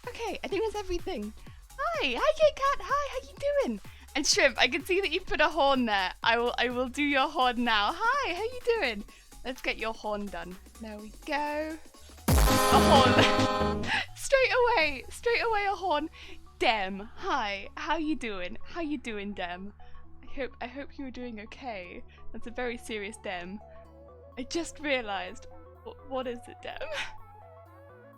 Okay, I think that's everything. Hi Kit Kat, hi, how you doing? And Shrimp, I can see that you've put a horn there. I will do your horn now. Hi, how you doing? Let's get your horn done. There we go. A horn. straight away a horn. Dem, hi, how you doing? How you doing, Dem? I hope you were doing okay. That's a very serious Dem. I just realised. What is it, Dem?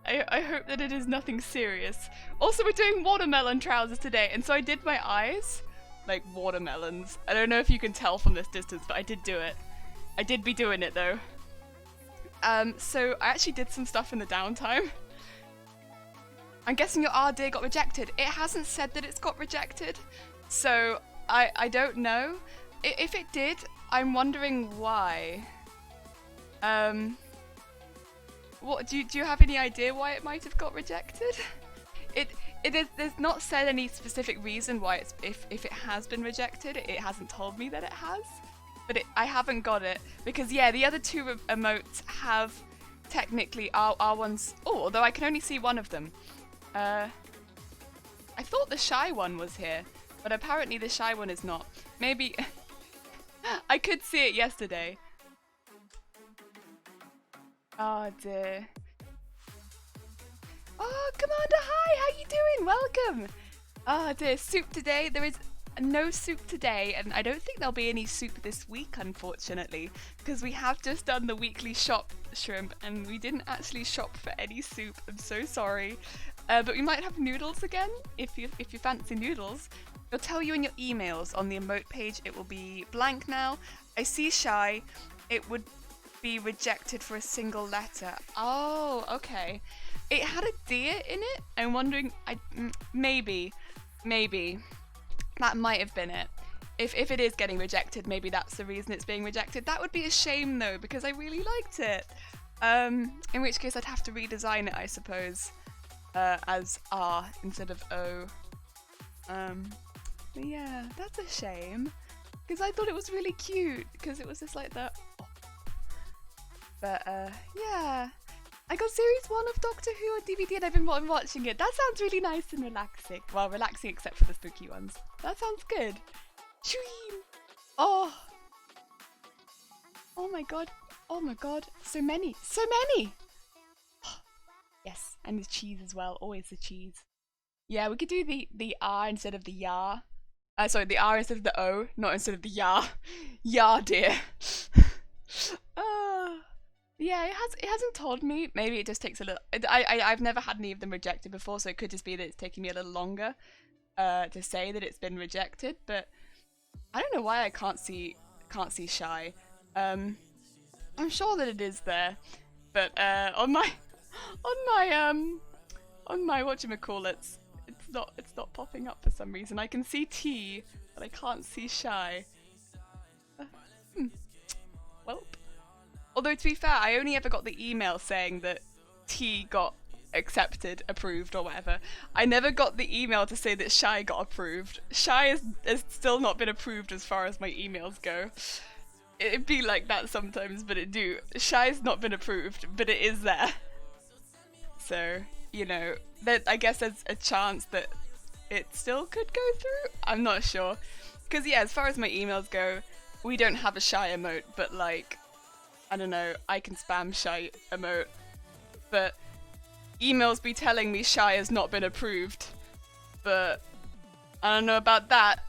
I hope that it is nothing serious. Also, we're doing watermelon trousers today, and so I did my eyes like watermelons. I don't know if you can tell from this distance, but I did do it. I did be doing it though. So I actually did some stuff in the downtime. I'm guessing your RD got rejected. It hasn't said that it's got rejected, so I don't know. If it did, I'm wondering why. What do you have any idea why it might have got rejected? There's not said any specific reason why it's if it has been rejected. It hasn't told me that it has, but I haven't got it because yeah, the other two emotes have technically our ones. Oh, although I can only see one of them. I thought the shy one was here, but apparently the shy one is not. Maybe I could see it yesterday. Oh dear. Oh, Commander, hi, how you doing? Welcome. Oh dear, soup today. There is no soup today, and I don't think there'll be any soup this week, unfortunately, because we have just done the weekly shop, Shrimp, and we didn't actually shop for any soup. I'm so sorry. But we might have noodles again, if you fancy noodles. It'll tell you in your emails on the emote page. It will be blank now. I see shy. It would be rejected for a single letter. Oh, okay. It had a deer in it. I'm wondering. Maybe that might have been it. If it is getting rejected, maybe that's the reason it's being rejected. That would be a shame though, because I really liked it. In which case I'd have to redesign it, I suppose, as R instead of O. But yeah, that's a shame, because I thought it was really cute, because it was just like that. But yeah, I got series 1 of Doctor Who on DVD and I've been watching it. That sounds really nice and relaxing. Well, relaxing except for the spooky ones. That sounds good. Shwee! Oh. Oh my god. Oh my god. So many. So many! Yes, and the cheese as well. Always the cheese. Yeah, we could do the R instead of the ya. Sorry, the R instead of the O, not instead of the ya. Ya, dear. Yeah, it hasn't told me. Maybe it just takes a little. I've never had any of them rejected before, so it could just be that it's taking me a little longer to say that it's been rejected. But I don't know why I can't see shy. I'm sure that it is there, but on my whatchamacallits, it's not popping up for some reason. I can see T, but I can't see shy. Welp. Although, to be fair, I only ever got the email saying that T got accepted, approved, or whatever. I never got the email to say that Shy got approved. Shy has still not been approved as far as my emails go. It'd be like that sometimes, but it do. Shy's not been approved, but it is there. So, you know, I guess there's a chance that it still could go through? I'm not sure. Because, yeah, as far as my emails go, we don't have a Shy emote, but, like, I don't know, I can spam Shy emote, but emails be telling me Shy has not been approved, but I don't know about that.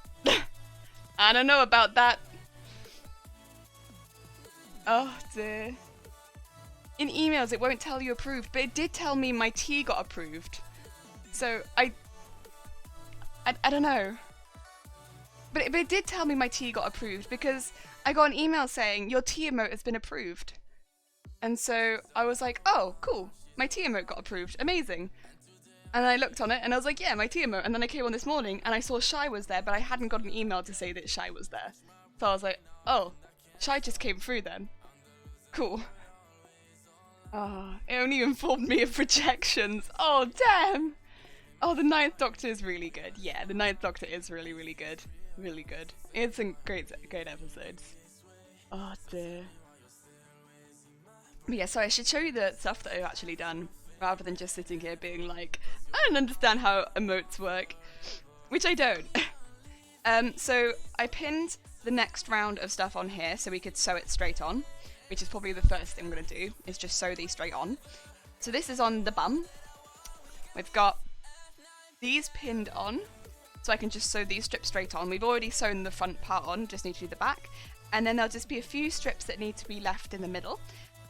I don't know about that. Oh dear. In emails it won't tell you approved, but it did tell me my T got approved. So I don't know. But it did tell me my T got approved because I got an email saying your T emote has been approved. And so I was like, oh, cool. My T emote got approved. Amazing. And I looked on it and I was like, yeah, my T emote. And then I came on this morning and I saw Shy was there, but I hadn't got an email to say that Shy was there. So I was like, oh, Shy just came through then. Cool. Oh, it only informed me of rejections. Oh, damn. Oh, the Ninth Doctor is really good. Yeah, the Ninth Doctor is really, really good. Really good. It's some great episodes. Oh dear. But yeah, so I should show you the stuff that I've actually done. rather than just sitting here being like, I don't understand how emotes work, which I don't. So I pinned the next round of stuff on here so we could sew it straight on, which is probably the first thing I'm going to do, is just sew these straight on. So this is on the bum. We've got these pinned on, so I can just sew these strips straight on. We've already sewn the front part on, just need to do the back. And then there'll just be a few strips that need to be left in the middle.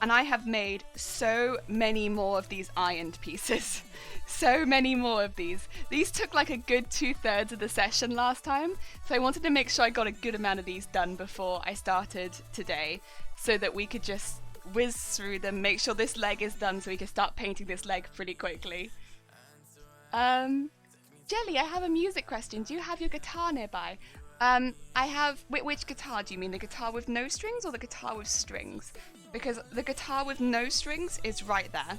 And I have made so many more of these ironed pieces. So many more of these. These took like a good 2/3 of the session last time, so I wanted to make sure I got a good amount of these done before I started today, so that we could just whiz through them, make sure this leg is done so we can start painting this leg pretty quickly. Jelly, I have a music question. Do you have your guitar nearby? I have... Which guitar do you mean? The guitar with no strings or the guitar with strings? Because the guitar with no strings is right there.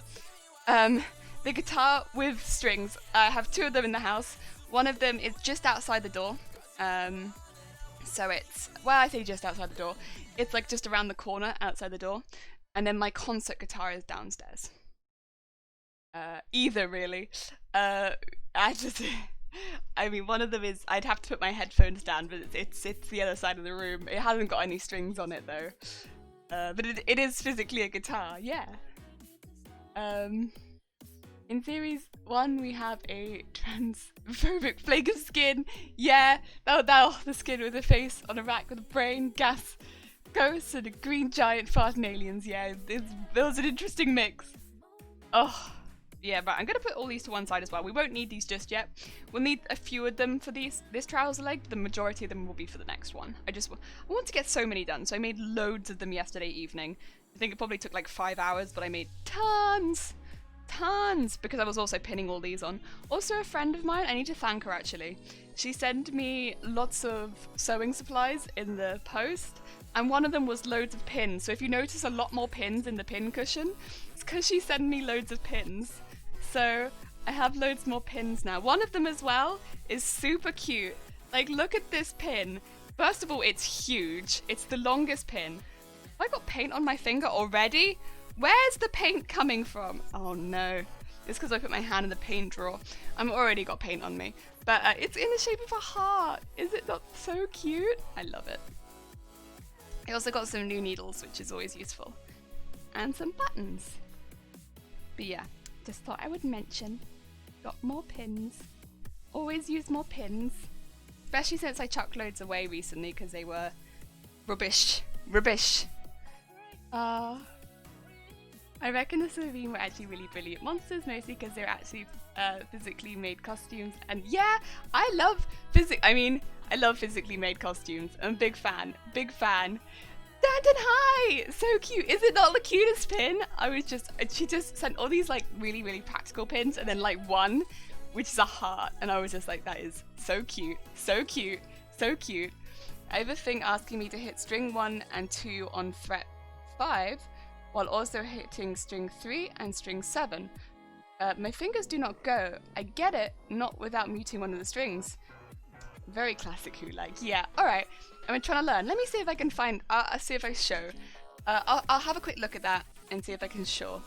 The guitar with strings, I have 2 of them in the house. One of them is just outside the door. So it's... Well, I say just outside the door. It's like just around the corner outside the door. And then my concert guitar is downstairs. Either, really. I mean, one of them is, I'd have to put my headphones down, but it's the other side of the room. It hasn't got any strings on it, though. But it is physically a guitar, yeah. In Series 1, we have a transphobic flake of skin. Yeah, the skin with a face on a rack with a brain, gas, ghosts, and a green giant farting aliens. Yeah, that was an interesting mix. Oh. Yeah, but I'm going to put all these to one side as well. We won't need these just yet. We'll need a few of them for this trouser leg, but the majority of them will be for the next one. I want to get so many done, so I made loads of them yesterday evening. I think it probably took like 5 hours, but I made tons, because I was also pinning all these on. Also, a friend of mine, I need to thank her actually. She sent me lots of sewing supplies in the post, and one of them was loads of pins. So if you notice a lot more pins in the pin cushion, it's because she sent me loads of pins. So I have loads more pins now. One of them as well is super cute. Like, look at this pin. First of all, it's huge. It's the longest pin. Have I got paint on my finger already? Where's the paint coming from? Oh no. It's because I put my hand in the paint drawer. I've already got paint on me. But it's in the shape of a heart. Is it not so cute? I love it. I also got some new needles, which is always useful. And some buttons. But yeah. Just thought I would mention. Got more pins. Always use more pins. Especially since I chucked loads away recently because they were rubbish. Rubbish. I reckon the Slovene were actually really brilliant monsters, mostly because they're actually physically made costumes. And yeah, I love physically made costumes. I'm a big fan. Big fan. Stand and hi! So cute. Is it not the cutest pin? She just sent all these like really, really practical pins and then like one, which is a heart. And I was just like, that is so cute. So cute. So cute. I have a thing asking me to hit string 1 and 2 on fret 5 while also hitting string 3 and string 7. My fingers do not go. I get it, not without muting one of the strings. Very classic Who like. Yeah, alright. I'm trying to learn. Let me see if I can find... I'll see if I show. I'll have a quick look at that and see if I can show.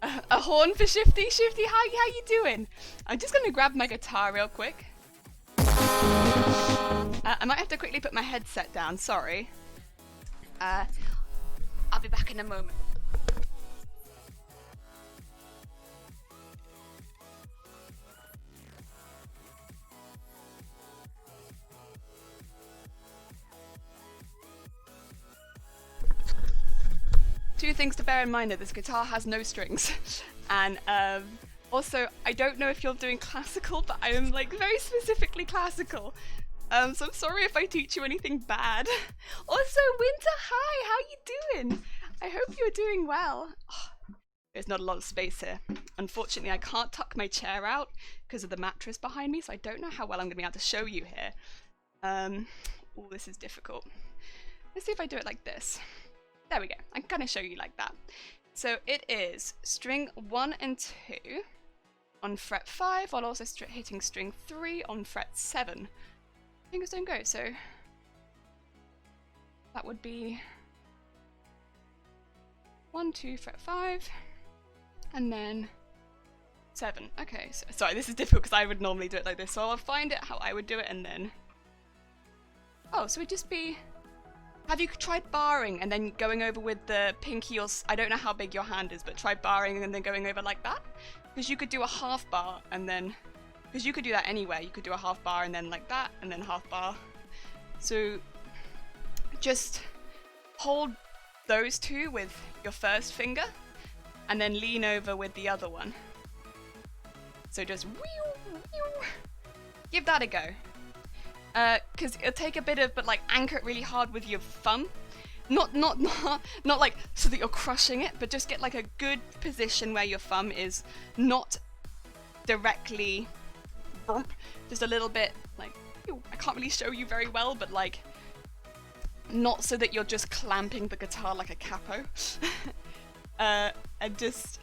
A horn for Shifty. Shifty, how you doing? I'm just going to grab my guitar real quick. I might have to quickly put my headset down. Sorry. I'll be back in a moment. Two things to bear in mind that this guitar has no strings. And also, I don't know if you're doing classical, but I am like very specifically classical. So I'm sorry if I teach you anything bad. Also, Winter, hi, how you doing? I hope you're doing well. Oh, there's not a lot of space here. Unfortunately, I can't tuck my chair out because of the mattress behind me, so I don't know how well I'm going to be able to show you here. Oh, this is difficult. Let's see if I do it like this. There we go. I can kind of show you like that. So it is string 1 and 2 on fret 5, while also hitting string 3 on fret 7. Fingers don't go, so that would be 1, 2, fret 5, and then 7. Okay, so, sorry, this is difficult because I would normally do it like this, so I'll find it how I would do it and then... Oh, so it'd just be... Have you tried barring and then going over with the pinky or... I don't know how big your hand is, but try barring and then going over like that? Because you could do a half bar and then... Because you could do that anywhere. You could do a half bar and then like that, and then half bar. So just hold those two with your first finger and then lean over with the other one. So just give that a go. Because it'll take a bit of, but like anchor it really hard with your thumb. Not like so that you're crushing it, but just get like a good position where your thumb is not directly, just a little bit like, I can't really show you very well, but like, not so that you're just clamping the guitar like a capo. And just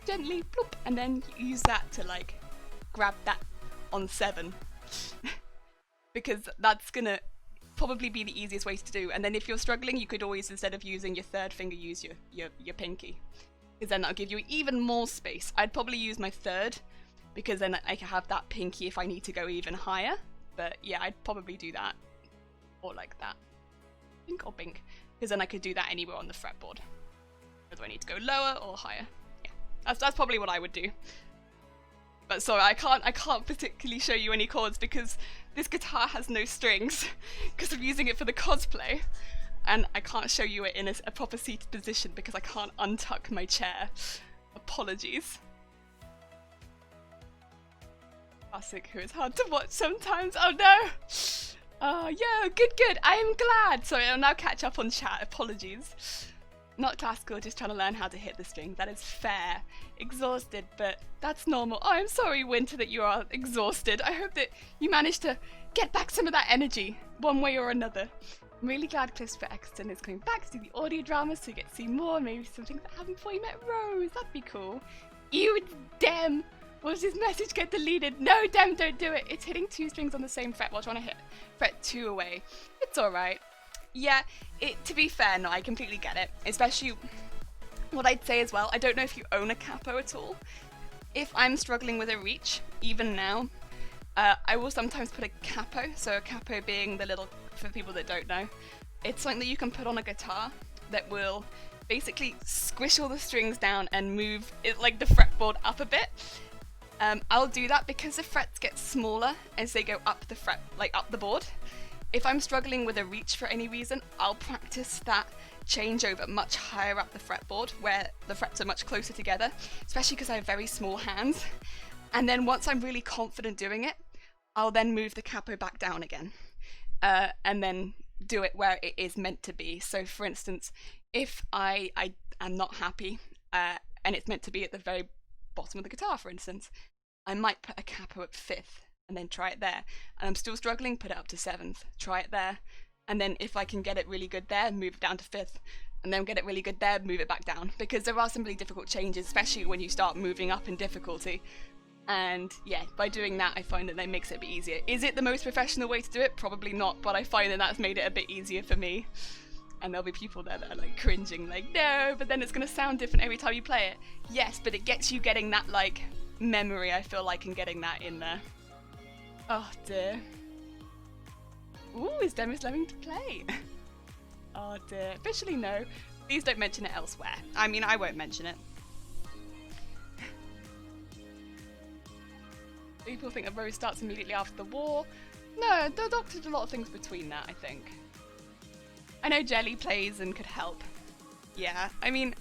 gently bloop, and then use that to like grab that on 7. Because that's gonna probably be the easiest way to do. And then if you're struggling, you could always, instead of using your third finger, use your pinky. Because then that'll give you even more space. I'd probably use my third, because then I can have that pinky if I need to go even higher. But yeah, I'd probably do that. Or like that. Pink or pink. Because then I could do that anywhere on the fretboard. Whether I need to go lower or higher. Yeah, that's probably what I would do. But sorry, I can't particularly show you any chords because this guitar has no strings because I'm using it for the cosplay, and I can't show you it in a proper seated position because I can't untuck my chair. Apologies. Classic who is hard to watch sometimes. Oh no! Oh yeah, good. I am glad. Sorry, I'll now catch up on chat. Apologies. Not classical, just trying to learn how to hit the string. That is fair. Exhausted, but that's normal. Oh, I'm sorry, Winter, that you are exhausted. I hope that you managed to get back some of that energy, one way or another. I'm really glad Christopher Eccleston is coming back to do the audio dramas so you get to see more, maybe some things that happened before you met Rose. That'd be cool. Ew, it's Dem. Will this message get deleted? No, Dem, don't do it. It's hitting 2 strings on the same fret while trying to hit fret 2 away. It's alright. Yeah, to be fair, no, I completely get it. Especially, what I'd say as well, I don't know if you own a capo at all. If I'm struggling with a reach, even now, I will sometimes put a capo. So a capo being the little, for people that don't know, it's something that you can put on a guitar that will basically squish all the strings down and move it, like the fretboard up a bit. I'll do that because the frets get smaller as they go up the fret, like up the board. If I'm struggling with a reach for any reason, I'll practice that changeover much higher up the fretboard where the frets are much closer together, especially because I have very small hands. And then once I'm really confident doing it, I'll then move the capo back down again and then do it where it is meant to be. So for instance, if I am not happy and it's meant to be at the very bottom of the guitar, for instance, I might put a capo at 5th. And then try it there. And I'm still struggling, put it up to 7th, try it there. And then if I can get it really good there, move it down to 5th. And then get it really good there, move it back down. Because there are some really difficult changes, especially when you start moving up in difficulty. And yeah, by doing that, I find that makes it a bit easier. Is it the most professional way to do it? Probably not, but I find that that's made it a bit easier for me. And there'll be people there that are like cringing, like, no, but then it's gonna sound different every time you play it. Yes, but it gets you getting that like memory, I feel like, and getting that in there. Oh dear. Ooh, is Demis learning to play? Oh dear. Officially no. Please don't mention it elsewhere. I mean, I won't mention it. People think that Rose starts immediately after the war. No, the Doctor did a lot of things between that, I think. I know Jelly plays and could help. Yeah, I mean,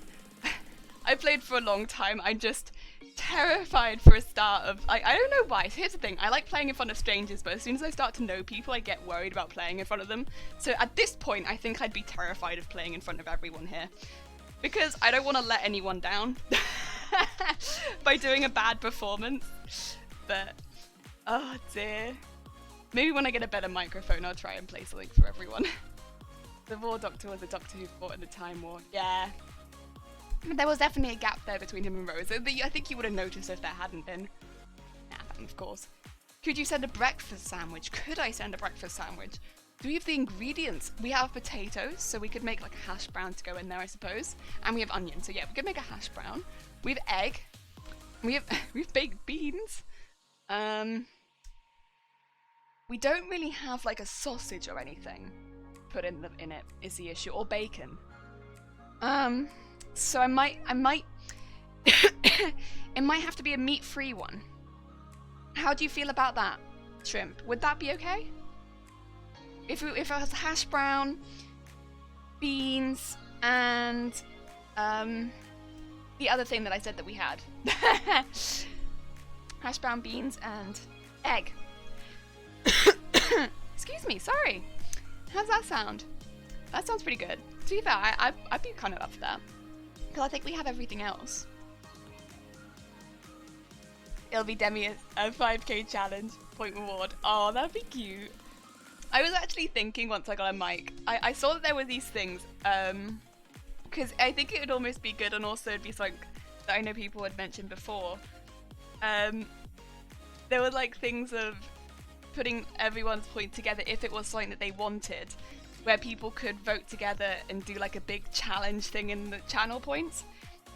I played for a long time. I'm just terrified for a start of, I don't know why. So here's the thing, I like playing in front of strangers, but as soon as I start to know people, I get worried about playing in front of them. So at this point, I think I'd be terrified of playing in front of everyone here. Because I don't want to let anyone down by doing a bad performance. But, oh dear. Maybe when I get a better microphone, I'll try and play something for everyone. The War Doctor was a Doctor who fought in the Time War. Yeah. There was definitely a gap there between him and Rose. I think you would have noticed if there hadn't been. Nah, of course. Could you send a breakfast sandwich? Could I send a breakfast sandwich? Do we have the ingredients? We have potatoes, so we could make like a hash brown to go in there, I suppose. And we have onions, so yeah, we could make a hash brown. We have egg. we've baked beans. We don't really have like a sausage or anything put in it is the issue, or bacon. So I might it might have to be a meat-free one. How do you feel about that, Shrimp? Would that be okay? If it was hash brown, beans, and the other thing that I said that we had. Hash brown, beans, and egg. Excuse me, sorry. How's that sound? That sounds pretty good. To be fair, I'd be kind of up for that. Because I think we have everything else. It'll be Demi a 5k challenge, point reward. Oh, that'd be cute. I was actually thinking once I got a mic, I saw that there were these things, because I think it would almost be good, and also it'd be something that I know people had mentioned before. There were like things of putting everyone's point together if it was something that they wanted, where people could vote together and do like a big challenge thing in the channel points.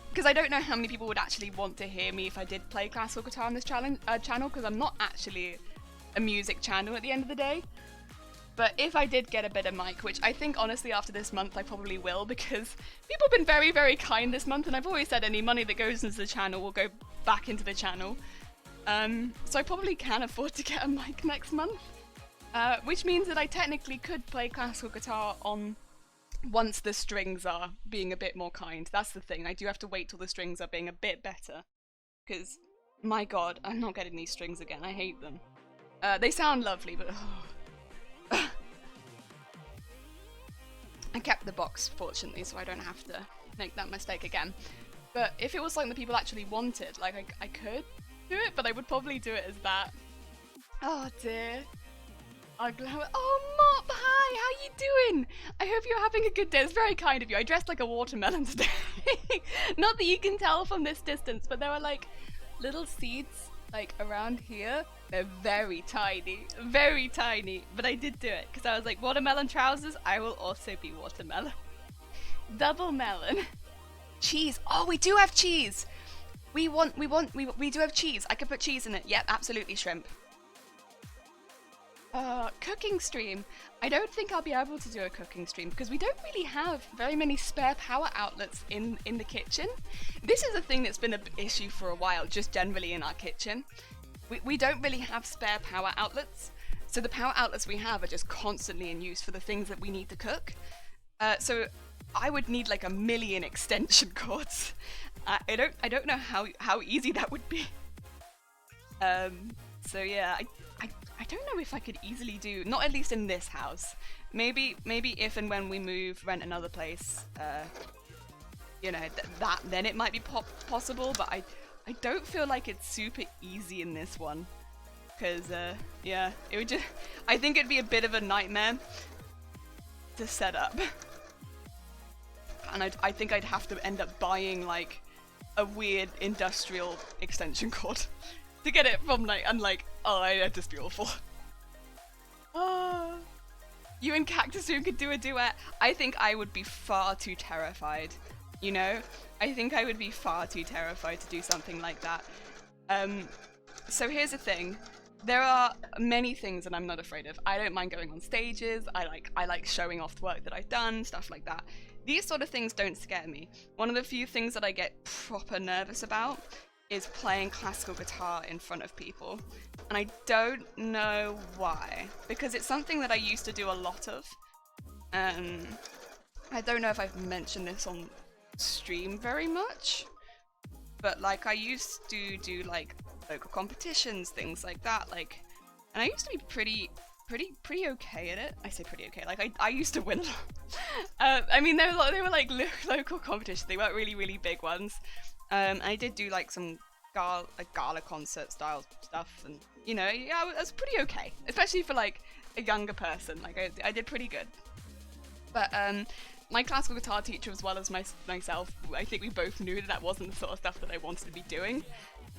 Because I don't know how many people would actually want to hear me if I did play classical guitar on this channel, because I'm not actually a music channel at the end of the day. But if I did get a better mic, which I think honestly after this month I probably will, because people have been very, very kind this month, and I've always said any money that goes into the channel will go back into the channel. So I probably can afford to get a mic next month, which means that I technically could play classical guitar on once the strings are being a bit more kind. That's the thing, I do have to wait till the strings are being a bit better, because my god, I'm not getting these strings again, I hate them. They sound lovely, but I kept the box, fortunately, so I don't have to make that mistake again. But if it was something that people actually wanted, like, I could do it, but I would probably do it as that. Oh dear. Oh, Mop, hi, how you doing? I hope you're having a good day. It's very kind of you. I dressed like a watermelon today. Not that you can tell from this distance, but there were like little seeds like around here. They're very tiny, but I did do it because I was like, watermelon trousers, I will also be watermelon. Double melon. Cheese. Oh, we do have cheese. We do have cheese. I could put cheese in it. Yep, absolutely, Shrimp. Cooking stream. I don't think I'll be able to do a cooking stream because we don't really have very many spare power outlets in the kitchen. This is a thing that's been an issue for a while, just generally in our kitchen. We don't really have spare power outlets, so the power outlets we have are just constantly in use for the things that we need to cook. So I would need like a million extension cords. I don't know how easy that would be. So yeah, I don't know if I could easily do, not at least in this house. Maybe if and when we rent another place, you know, then it might be possible, but I don't feel like it's super easy in this one. Because, yeah, it would just, I think it'd be a bit of a nightmare to set up. And I think I'd have to end up buying, like, a weird industrial extension cord to get it from, like, and like, oh, it'd just be awful. Oh, you and Cactus Room could do a duet. I think I would be far too terrified, you know? I think I would be far too terrified to do something like that. So here's the thing. There are many things that I'm not afraid of. I don't mind going on stages. I like showing off the work that I've done, stuff like that. These sort of things don't scare me. One of the few things that I get proper nervous about is playing classical guitar in front of people. And I don't know why, because it's something that I used to do a lot of. I don't know if I've mentioned this on stream very much, but like I used to do like local competitions, things like that, like, and I used to be pretty okay at it. I say pretty okay, like I used to win a lot. I mean, they were like local competitions, they weren't really big ones. I did do like some gala concert style stuff, and you know, yeah, I was pretty okay, especially for like a younger person. Like I did pretty good. But my classical guitar teacher, as well as myself, I think we both knew that wasn't the sort of stuff that I wanted to be doing.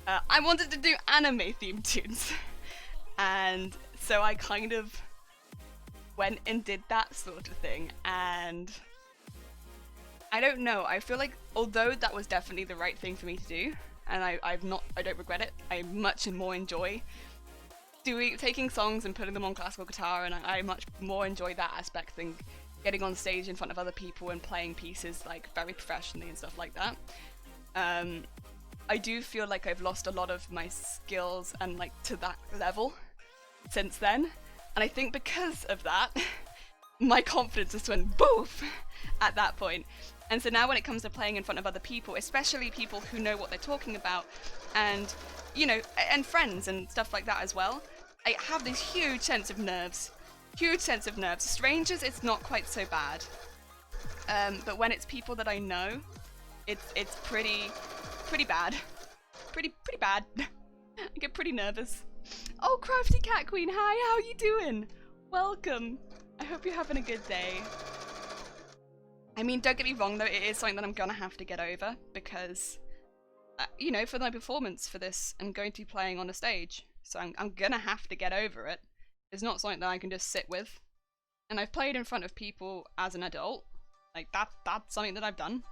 I wanted to do anime themed tunes, and so I kind of went and did that sort of thing, and I don't know, I feel like although that was definitely the right thing for me to do, and I don't regret it. I much more enjoy taking songs and putting them on classical guitar, and I much more enjoy that aspect than getting on stage in front of other people and playing pieces like very professionally and stuff like that. I do feel like I've lost a lot of my skills and like to that level since then, and I think because of that my confidence just went boof at that point. And so now when it comes to playing in front of other people, especially people who know what they're talking about, and you know, and friends and stuff like that as well, I have this huge sense of nerves. Strangers, it's not quite so bad, but when it's people that I know, it's pretty bad. Pretty bad. I get pretty nervous. Oh, Crafty Cat Queen, hi, how you doing? Welcome. I hope you're having a good day. I mean, don't get me wrong though, it is something that I'm gonna have to get over, because, you know, for my performance for this, I'm going to be playing on a stage, so I'm gonna have to get over it. It's not something that I can just sit with. And I've played in front of people as an adult, like that's something that I've done.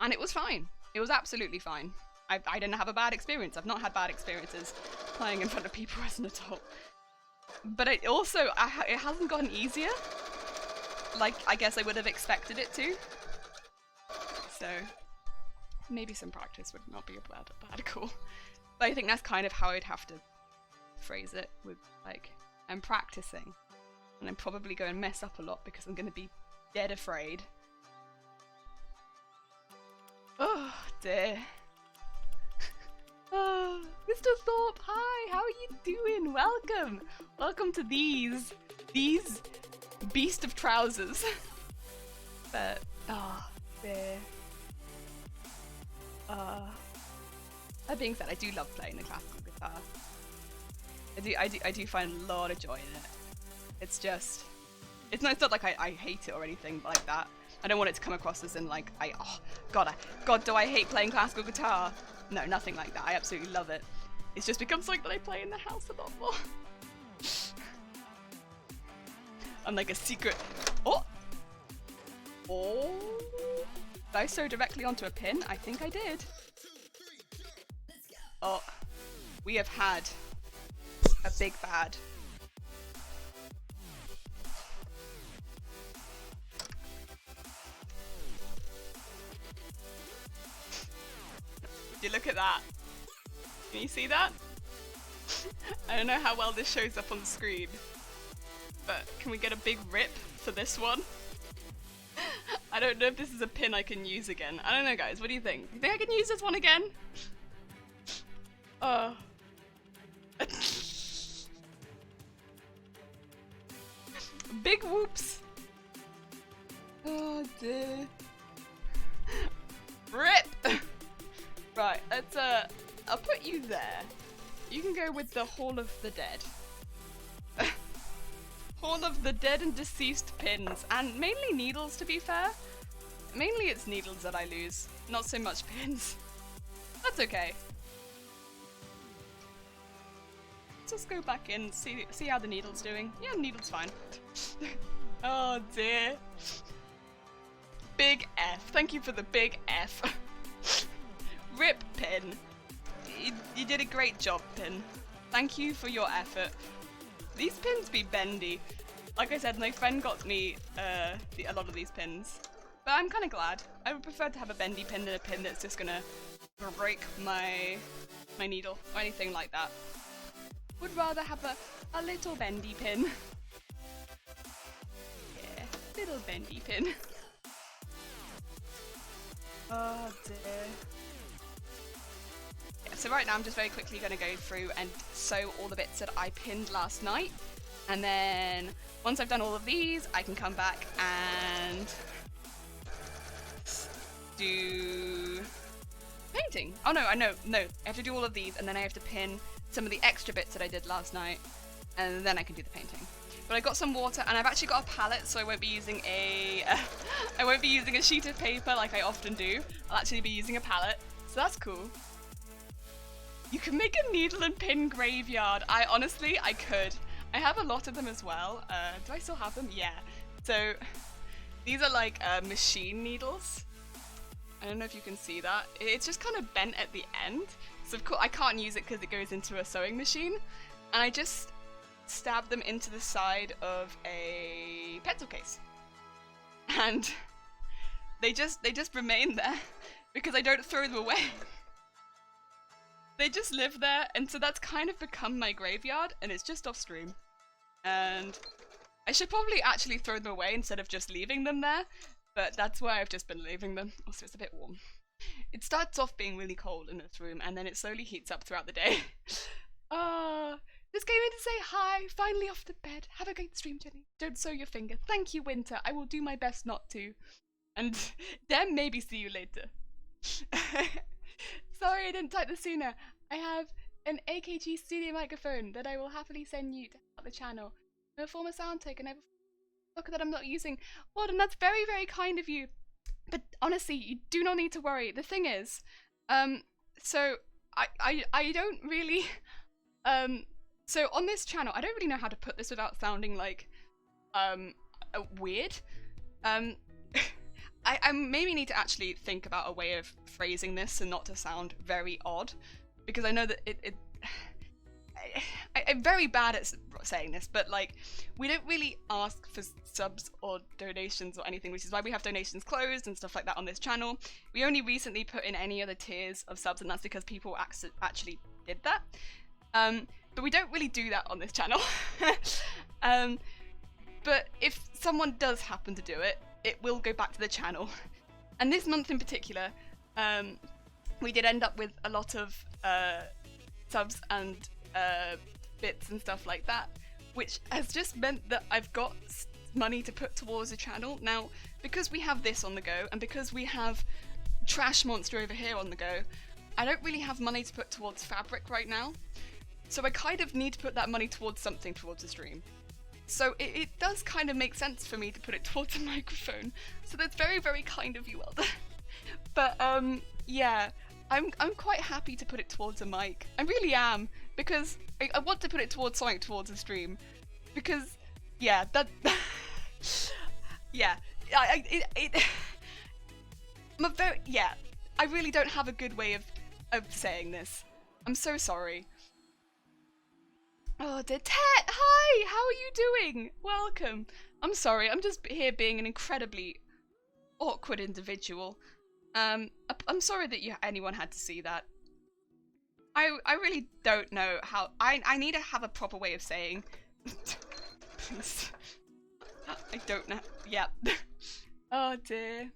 And it was fine. It was absolutely fine. I didn't have a bad experience. I've not had bad experiences playing in front of people as an adult. But it also, it hasn't gotten easier, like I guess I would have expected it to. So maybe some practice would not be a bad call. But I think that's kind of how I'd have to phrase it, with like, I'm practicing and I'm probably going to mess up a lot because I'm going to be dead afraid. Oh dear. Oh, Mr. Thorpe, hi, how are you doing? Welcome! Welcome to these beast of trousers. But, oh, dear. That being said, I do love playing the classical guitar. I do find a lot of joy in it. It's just, it's not like I hate it or anything like that. I don't want it to come across as in like, God, do I hate playing classical guitar? No, nothing like that. I absolutely love it. It's just become something that I play in the house a lot more. I'm like a secret. Oh! Did I sew directly onto a pin? I think I did. Oh, we have had a big bad. You look at that. Can you see that? I don't know how well this shows up on the screen, but can we get a big rip for this one? I don't know if this is a pin I can use again. I don't know, guys. What do you think? You think I can use this one again? Big whoops. Oh dear. Rip. Right, let's I'll put you there. You can go with the Hall of the Dead. Hall of the Dead and Deceased pins, and mainly needles, to be fair. Mainly it's needles that I lose, not so much pins. That's okay. Let's just go back in, see how the needle's doing. Yeah, the needle's fine. Oh dear. Big F. Thank you for the big F. Rip, Pin. You did a great job, Pin. Thank you for your effort. These pins be bendy. Like I said, my friend got me a lot of these pins. But I'm kind of glad. I would prefer to have a bendy pin than a pin that's just gonna break my needle or anything like that. Would rather have a little bendy pin. Yeah, little bendy pin. Oh dear. Yeah, so right now I'm just very quickly going to go through and sew all the bits that I pinned last night. And then once I've done all of these, I can come back and do painting. Oh no, no. I have to do all of these and then I have to pin some of the extra bits that I did last night, and then I can do the painting. But I got some water and I've actually got a palette, so I won't be using a sheet of paper like I often do. I'll actually be using a palette, so that's cool. You can make a needle and pin graveyard. I could. I have a lot of them as well. Do I still have them? Yeah. So these are like machine needles. I don't know if you can see that. It's just kind of bent at the end. So of course I can't use it because it goes into a sewing machine. And I just stab them into the side of a pencil case. And they just remain there because I don't throw them away. They just live there, and so that's kind of become my graveyard, and it's just off stream. And I should probably actually throw them away instead of just leaving them there, but that's why I've just been leaving them. Also, it's a bit warm. It starts off being really cold in this room, and then it slowly heats up throughout the day. Just came in to say hi, finally off the bed. Have a great stream, Jenny. Don't sew your finger. Thank you, Winter. I will do my best not to. And then maybe see you later. Sorry I didn't type this sooner. I have an AKG studio microphone that I will happily send you to help the channel. No former sound taker, never look that I'm not using. Well, and that's very, very kind of you. But honestly, you do not need to worry. The thing is, so I don't really, so on this channel, I don't really know how to put this without sounding like, weird. I maybe need to actually think about a way of phrasing this and not to sound very odd, because I know that I'm very bad at saying this, but like, we don't really ask for subs or donations or anything, which is why we have donations closed and stuff like that on this channel. We only recently put in any other tiers of subs, and that's because people actually did that. But we don't really do that on this channel. But if someone does happen to do it, it will go back to the channel. And this month in particular, we did end up with a lot of subs and bits and stuff like that, which has just meant that I've got money to put towards the channel. Now, because we have this on the go, and because we have Trash Monster over here on the go, I don't really have money to put towards fabric right now. So I kind of need to put that money towards something towards the stream. So it does kind of make sense for me to put it towards a microphone. So that's very, very kind of you, Elder. But yeah, I'm quite happy to put it towards a mic. I really am, because I want to put it towards something towards a stream. Because yeah, that yeah, I really don't have a good way of saying this. I'm so sorry. Oh, dear. Tet, hi! How are you doing? Welcome. I'm sorry, I'm just here being an incredibly awkward individual. I'm sorry that anyone had to see that. I really don't know how. I need to have a proper way of saying. Please. I don't know. Yeah. Oh dear.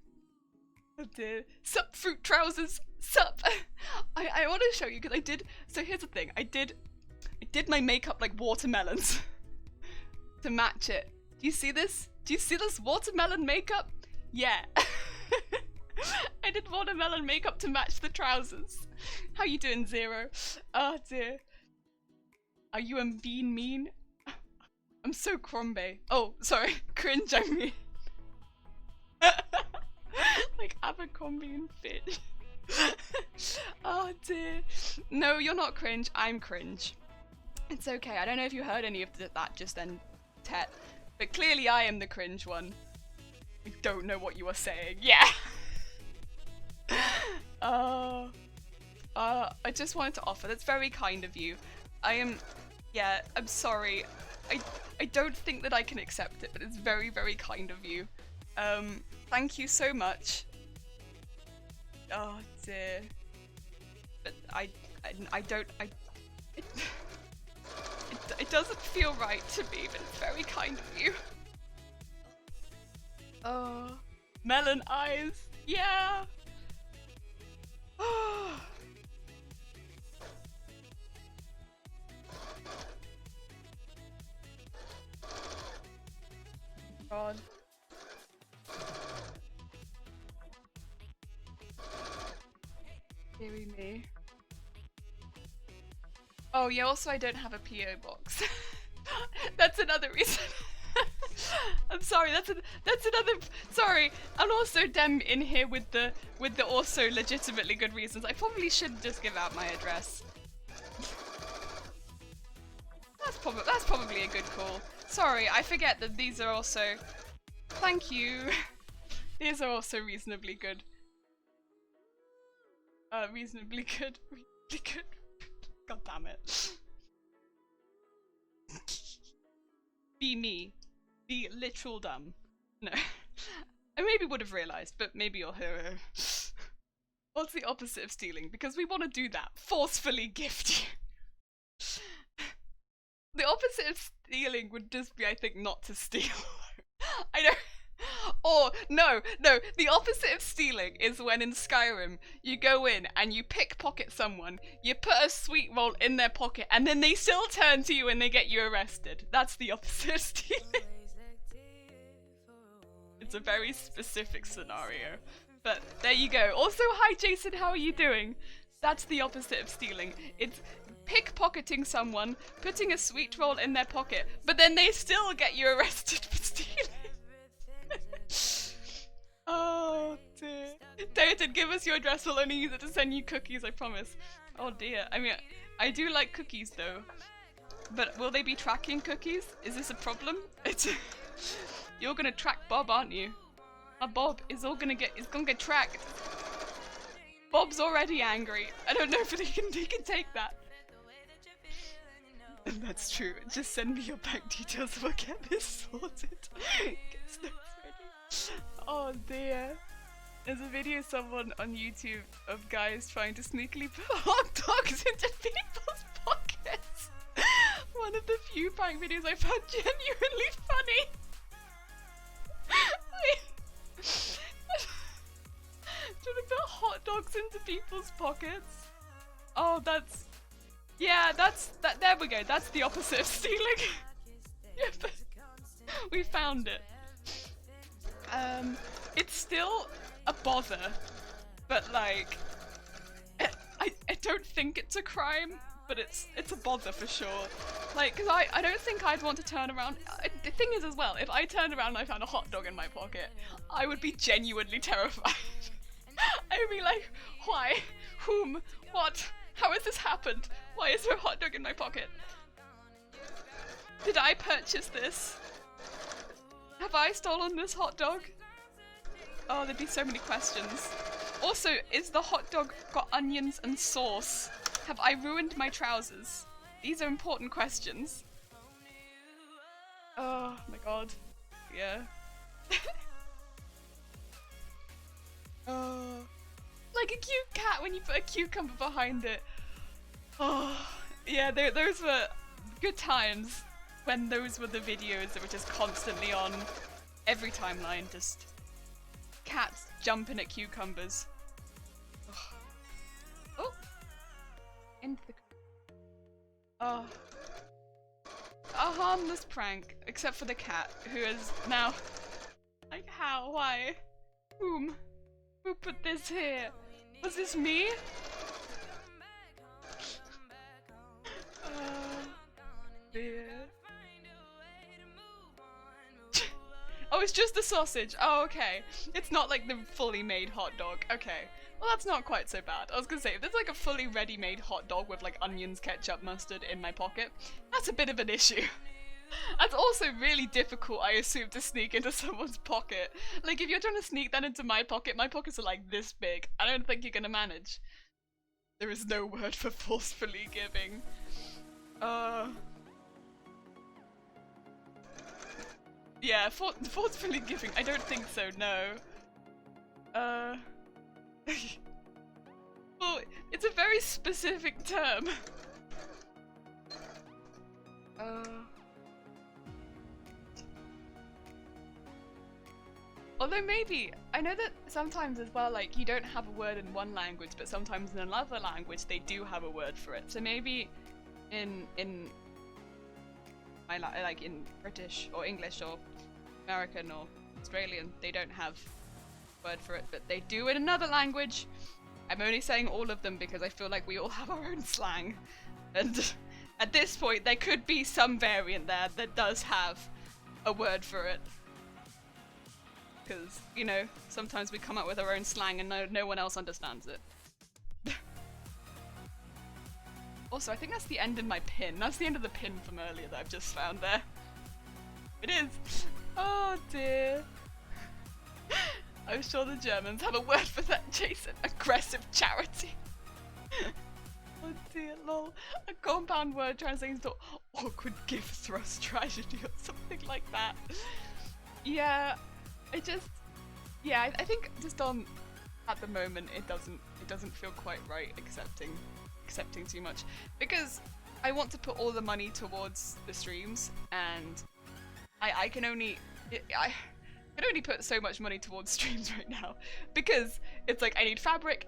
Oh dear. Sup, fruit trousers. Sup. I want to show you because I did. So here's the thing. I did my makeup like watermelons to match it. Do you see this? Do you see this watermelon makeup? Yeah. I did watermelon makeup to match the trousers. How you doing, Zero? Oh dear. Are you a bean mean? I'm so crombe. Oh, sorry. Cringe, I mean. Like Abercrombie and Fitch. Oh dear. No, you're not cringe. I'm cringe. It's okay. I don't know if you heard any of that just then, Tet, but clearly I am the cringe one. I don't know what you are saying. Yeah. I just wanted to offer. That's very kind of you. I'm sorry. I don't think that I can accept it, but it's very, very kind of you. Thank you so much. Oh dear. But it doesn't feel right to me, but it's very kind of you. Oh, melon eyes. Yeah. Oh. God. Deary me. Oh yeah, also I don't have a PO box. That's another reason. I'm sorry, that's another, sorry. I'm also dem in here with the also legitimately good reasons. I probably should just give out my address. That's probably a good call. Sorry, I forget that these are also, thank you. These are also reasonably good. Reasonably good. Reasonably good. God damn it. Be me. Be literal dumb. No. I maybe would have realised, but maybe you're hero. What's the opposite of stealing? Because we want to do that. Forcefully gift you. The opposite of stealing would just be, I think, not to steal. I don't. Or, no, the opposite of stealing is when in Skyrim, you go in and you pickpocket someone, you put a sweet roll in their pocket, and then they still turn to you and they get you arrested. That's the opposite of stealing. It's a very specific scenario. But there you go. Also, hi Jason, how are you doing? That's the opposite of stealing. It's pickpocketing someone, putting a sweet roll in their pocket, but then they still get you arrested for stealing. Oh dear. David, give us your address, we'll only use it to send you cookies, I promise. Oh dear. I mean, I do like cookies though. But will they be tracking cookies? Is this a problem? You're gonna track Bob, aren't you? Bob is gonna get tracked. Bob's already angry. I don't know if he can take that. And that's true. Just send me your bank details, we'll get this sorted. Get snacks ready. Oh dear. There's a video someone on YouTube of guys trying to sneakily put hot dogs into people's pockets. One of the few prank videos I found genuinely funny. Trying to put hot dogs into people's pockets. Oh, there we go. That's the opposite of stealing. Yeah, we found it. It's still a bother, but like, I don't think it's a crime, but it's a bother for sure. Like, cause I don't think I'd want to turn around. The thing is as well, if I turned around and I found a hot dog in my pocket, I would be genuinely terrified. I would be like, why? Whom? What? How has this happened? Why is there a hot dog in my pocket? Did I purchase this? Have I stolen this hot dog? Oh, there'd be so many questions. Also, is the hot dog got onions and sauce? Have I ruined my trousers? These are important questions. Oh my god. Yeah. Oh. Like a cute cat when you put a cucumber behind it. Oh, yeah, those were good times when those were the videos that were just constantly on every timeline, just cats jumping at cucumbers. Oh, into the. Oh, a harmless prank, except for the cat, who is now like, how, why, whom, who put this here? Was this me? Dear. Oh, it's just the sausage. Oh, okay. It's not like the fully made hot dog. Okay. Well, that's not quite so bad. I was gonna say, if there's like a fully ready-made hot dog with like onions, ketchup, mustard in my pocket, that's a bit of an issue. That's also really difficult, I assume, to sneak into someone's pocket. Like, if you're trying to sneak that into my pockets are like this big. I don't think you're gonna manage. There is no word for forcefully giving. Yeah, forcefully giving, I don't think so, no. Well, it's a very specific term. Although maybe, I know that sometimes as well, like, you don't have a word in one language, but sometimes in another language they do have a word for it. So maybe in British or English or American or Australian, they don't have a word for it, but they do in another language. I'm only saying all of them because I feel like we all have our own slang. And at this point, there could be some variant there that does have a word for it. Because, you know, sometimes we come up with our own slang and no one else understands it. Also, I think that's the end in my pin. That's the end of the pin from earlier that I've just found there. It is. Oh dear. I'm sure the Germans have a word for that, Jason. Aggressive charity. Oh dear, lol. A compound word translating to awkward gift thrust tragedy or something like that. Yeah, I think just at the moment it doesn't feel quite right accepting too much, because I want to put all the money towards the streams, and I can only put so much money towards streams right now, because it's like I need fabric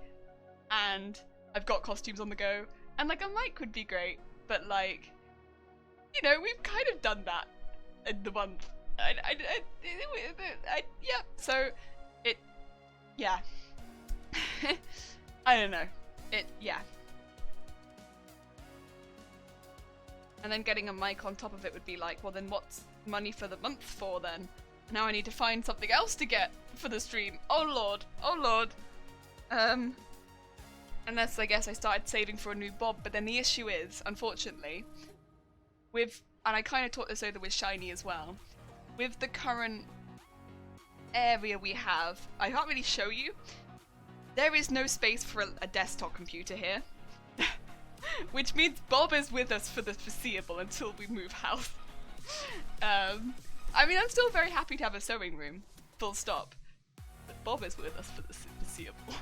and I've got costumes on the go, and like a mic would be great, but like, you know, we've kind of done that in the month. Yeah, so yeah. I don't know. Yeah. And then getting a mic on top of it would be like, well then what's money for the month for then? Now I need to find something else to get for the stream. Oh lord. Oh lord. Unless I guess I started saving for a new bob, but then the issue is, unfortunately, and I kind of taught this over with Shiny as well, with the current area we have, I can't really show you. There is no space for a desktop computer here. Which means Bob is with us for the foreseeable until we move house. I mean, I'm still very happy to have a sewing room, full stop. But Bob is with us for the foreseeable.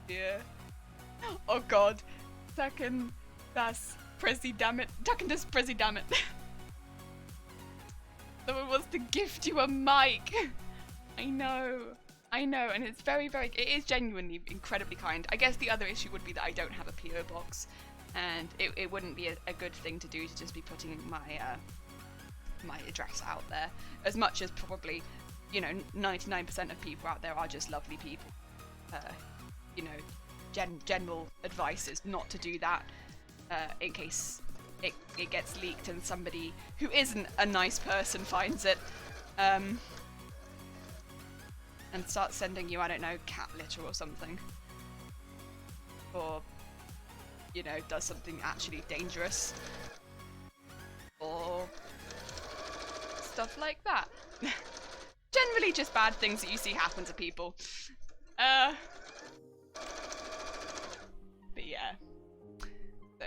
Yeah. Oh god. Second, das Prezi dammit. Second Prezi dammit. Someone wants to gift you a mic. I know, and it's it is genuinely incredibly kind. I guess the other issue would be that I don't have a PO box, and it wouldn't be a good thing to do to just be putting my my address out there, as much as probably, you know, 99% of people out there are just lovely people. You know, general advice is not to do that, in case it gets leaked and somebody who isn't a nice person finds it. And start sending you, I don't know, cat litter or something. Or, you know, does something actually dangerous. Or stuff like that. Generally just bad things that you see happen to people. But yeah. So,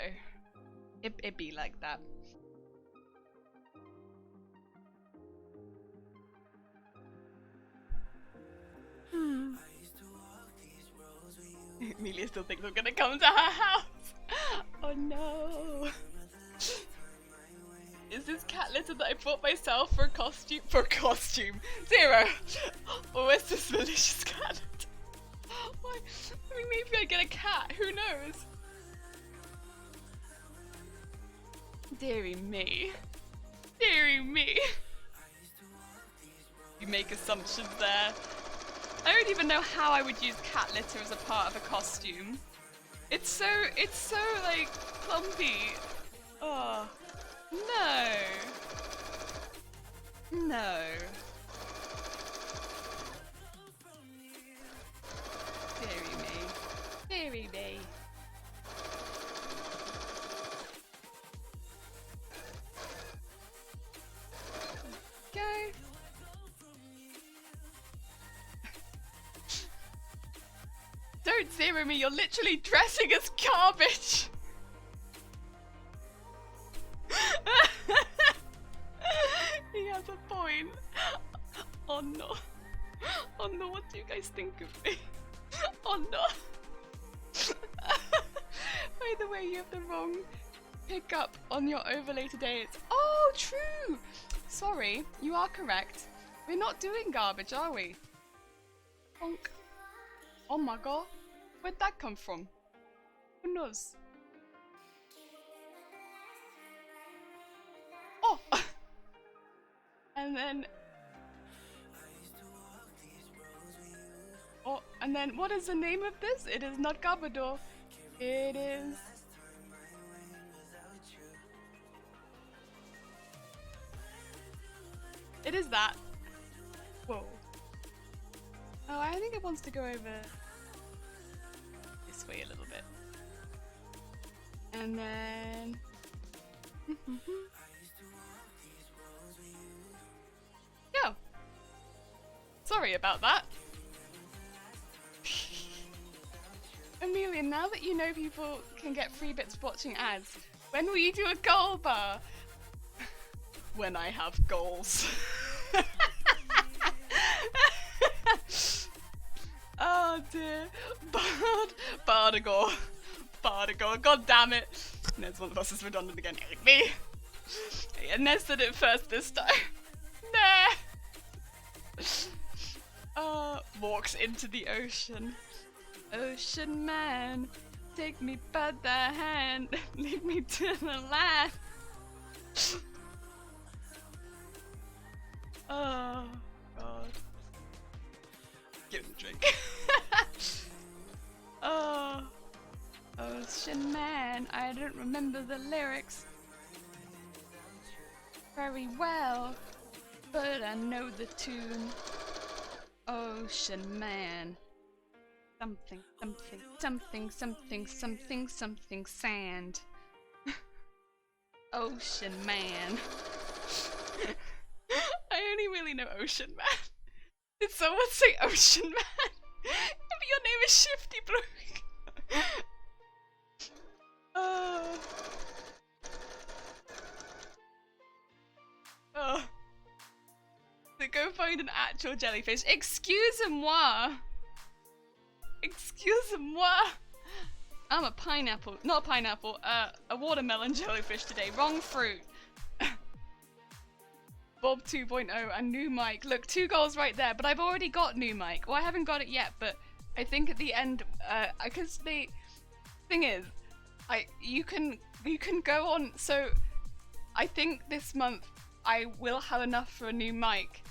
it be like that. Amelia still thinks I'm gonna come to her house. Oh no. Is this cat litter that I bought myself for costume? For costume. Zero. Or is this malicious cat litter? Why? I mean, maybe I get a cat. Who knows? Deary me. Deary me. You make assumptions there. I don't even know how I would use cat litter as a part of a costume. It's so like clumpy. Oh, no. No. Deary me. Deary me. Go. Don't zero me, you're literally dressing as garbage! He has a point. Oh no. Oh no, what do you guys think of me? Oh no. By the way, you have the wrong pickup on your overlay today. It's oh, true! Sorry, you are correct. We're not doing garbage, are we? Honk. Oh my god, where'd that come from? Who knows? Oh! And then... Oh, and then what is the name of this? It is not Gabador. It is... It is that. Whoa. Oh, I think it wants to go over this way a little bit. And then... Go! Sorry about that. Amelia, now that you know people can get free bits watching ads, when will you do a goal bar? When I have goals. Oh dear. Bardigor. God damn it. Ned's one of us is redundant again. Me. Yeah, Ned said it first this time. Nah. Walks into the ocean. Ocean man, take me by the hand, lead me to the land. Oh god. Give him a drink. Oh. Ocean man, I don't remember the lyrics very well, but I know the tune. Ocean man. Something sand. Ocean man. I only really know Ocean Man. Did someone say Ocean Man? Maybe your name is Shifty Brook. Oh. So go find an actual jellyfish. Excusez-moi. Excusez-moi. I'm a pineapple. Not a pineapple. A watermelon jellyfish today. Wrong fruit. Bob 2.0 and new mic. Look, 2 goals right there, but I've already got new mic. Well, I haven't got it yet, but I think at the end, because the thing is, you can go on. So I think this month I will have enough for a new mic,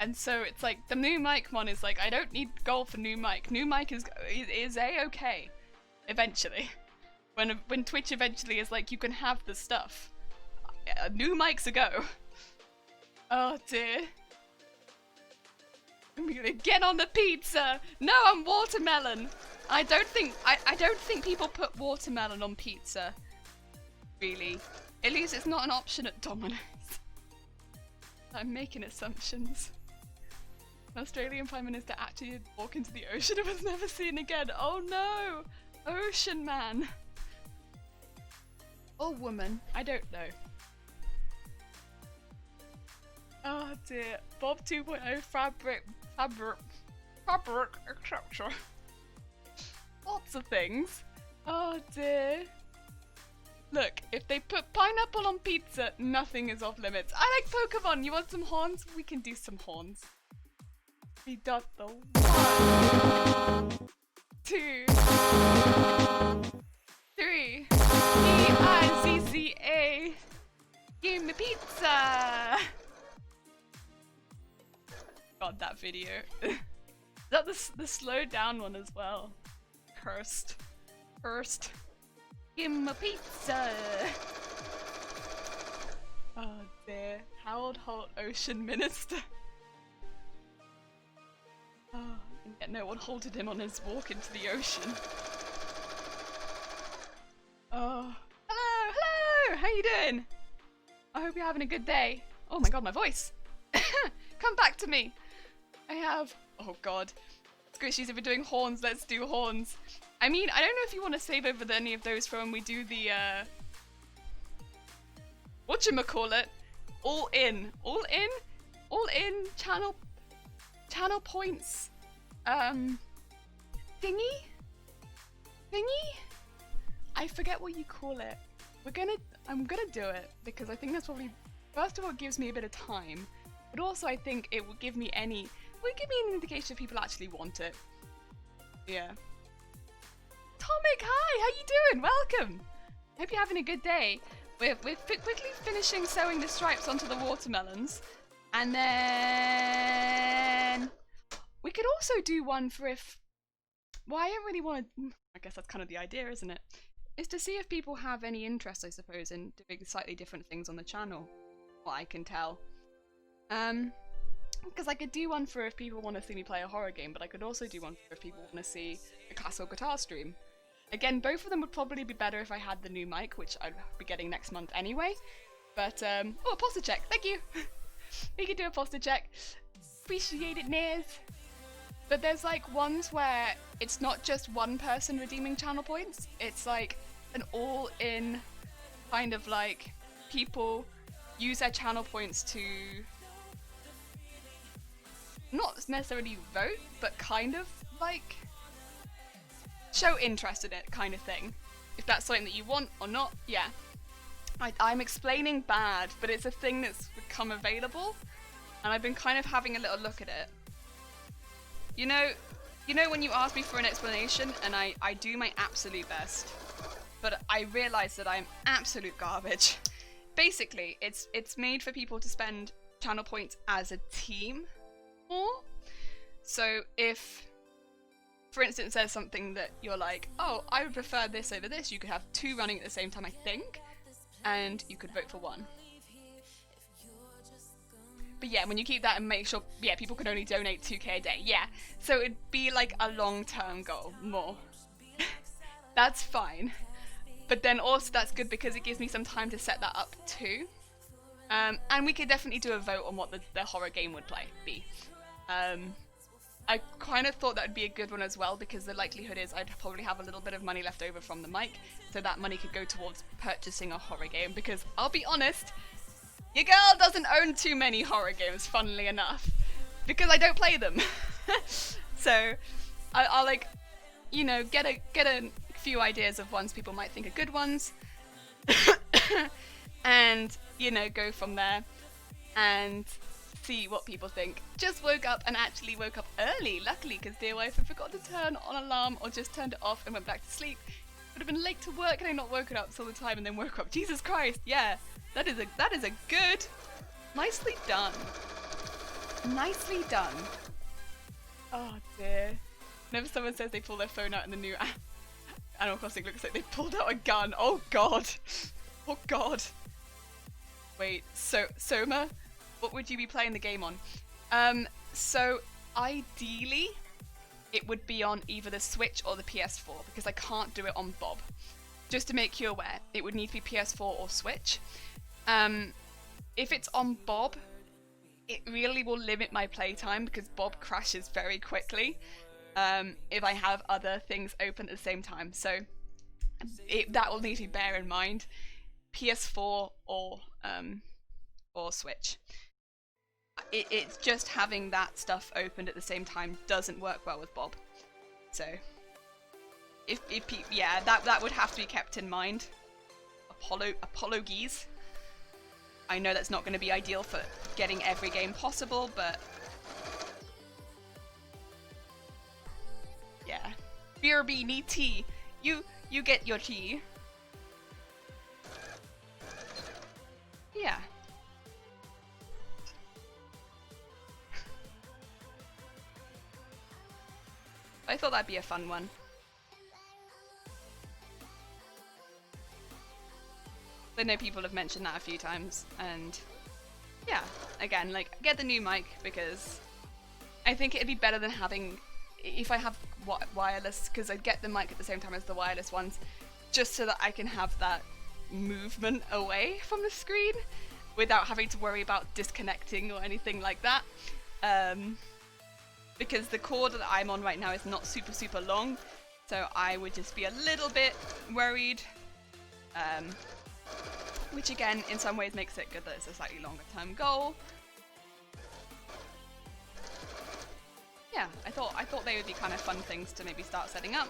and so it's like the new mic one is like I don't need gold for new mic. New mic is a-okay eventually. When Twitch eventually is like you can have the stuff. New mic's a go. Oh dear. Amelia, get on the pizza! No, I'm watermelon! I don't think people put watermelon on pizza. Really. At least it's not an option at Domino's. I'm making assumptions. An Australian Prime Minister actually did walk into the ocean and was never seen again. Oh no! Ocean man! Or woman, I don't know. Oh dear. Bob 2.0 fabric, etc. Lots of things. Oh dear. Look, if they put pineapple on pizza, nothing is off limits. I like Pokemon. You want some horns? We can do some horns. We got the 1, 2, 3. Pizza. Give me pizza. God, that video. Is that the slowed down one as well? Cursed. Give me pizza. Oh dear. Harold Holt, Ocean Minister. Oh, and yet no one halted him on his walk into the ocean. Oh. Hello! How you doing? I hope you're having a good day. Oh my god, my voice! Come back to me! I have... Oh god. Squishies, if we're doing horns, let's do horns. I mean, I don't know if you want to save over any of those for when we do the, whatchamacallit? All in channel points, thingy? I forget what you call it. I'm gonna do it, because I think that's probably, first of all, it gives me a bit of time, but also I think it will give me an indication if people actually want it. Yeah. Tomic, hi! How you doing? Welcome! Hope you're having a good day. We're quickly finishing sewing the stripes onto the watermelons, and then we could also do one for if... Well, I don't really want to... I guess that's kind of the idea, isn't it? Is to see if people have any interest, I suppose, in doing slightly different things on the channel. What I can tell. Because I could do one for if people want to see me play a horror game, but I could also do one for if people want to see a classical guitar stream. Again, both of them would probably be better if I had the new mic, which I'd be getting next month anyway. But, oh, a posture check, thank you! We could do a posture check. Appreciate it, Nez. But there's like ones where it's not just one person redeeming channel points. It's like an all-in kind of like people use their channel points to not necessarily vote, but kind of like show interest in it kind of thing. If that's something that you want or not, yeah. I'm explaining bad, but it's a thing that's become available, and I've been kind of having a little look at it. You know when you ask me for an explanation, and I do my absolute best, but I realise that I'm absolute garbage. Basically, it's made for people to spend channel points as a team more. So if, for instance, there's something that you're like, oh, I would prefer this over this, you could have two running at the same time, I think, and you could vote for one. But yeah, when you keep that and make sure, yeah, people can only donate 2k a day, yeah. So it'd be like a long-term goal, more. That's fine. But then also that's good because it gives me some time to set that up too. And we could definitely do a vote on what the horror game would be. I kind of thought that would be a good one as well, because the likelihood is I'd probably have a little bit of money left over from the mic, so that money could go towards purchasing a horror game, because I'll be honest, your girl doesn't own too many horror games, funnily enough, because I don't play them. So I'll like, you know, get a few ideas of ones people might think are good ones, and, you know, go from there and see what people think. Just woke up and actually woke up early, luckily, because dear wife had forgot to turn on alarm or just turned it off and went back to sleep. Would have been late to work and I not woken up all the time and then woke up. Jesus Christ, yeah, that is a good, nicely done. Nicely done. Oh dear. Whenever someone says they pull their phone out in the new Animal Crossing, looks like they pulled out a gun. Oh god. Oh god. Wait, so Soma? What would you be playing the game on? So ideally, it would be on either the Switch or the PS4, because I can't do it on Bob. Just to make you aware, it would need to be PS4 or Switch. If it's on Bob, it really will limit my playtime, because Bob crashes very quickly if I have other things open at the same time. So that will need to bear in mind. PS4 or Switch. It's just having that stuff opened at the same time doesn't work well with Bob. So, yeah, that would have to be kept in mind. Apologies. I know that's not going to be ideal for getting every game possible, but yeah. BRB need tea. You get your tea. Yeah. I thought that'd be a fun one. I know people have mentioned that a few times, and yeah, again, like, get the new mic, because I think it'd be better than having, if I have wireless, because I'd get the mic at the same time as the wireless ones, just so that I can have that movement away from the screen without having to worry about disconnecting or anything like that. Because the cord that I'm on right now is not super long, so I would just be a little bit worried, which again in some ways makes it good that it's a slightly longer term goal. Yeah, I thought they would be kind of fun things to maybe start setting up.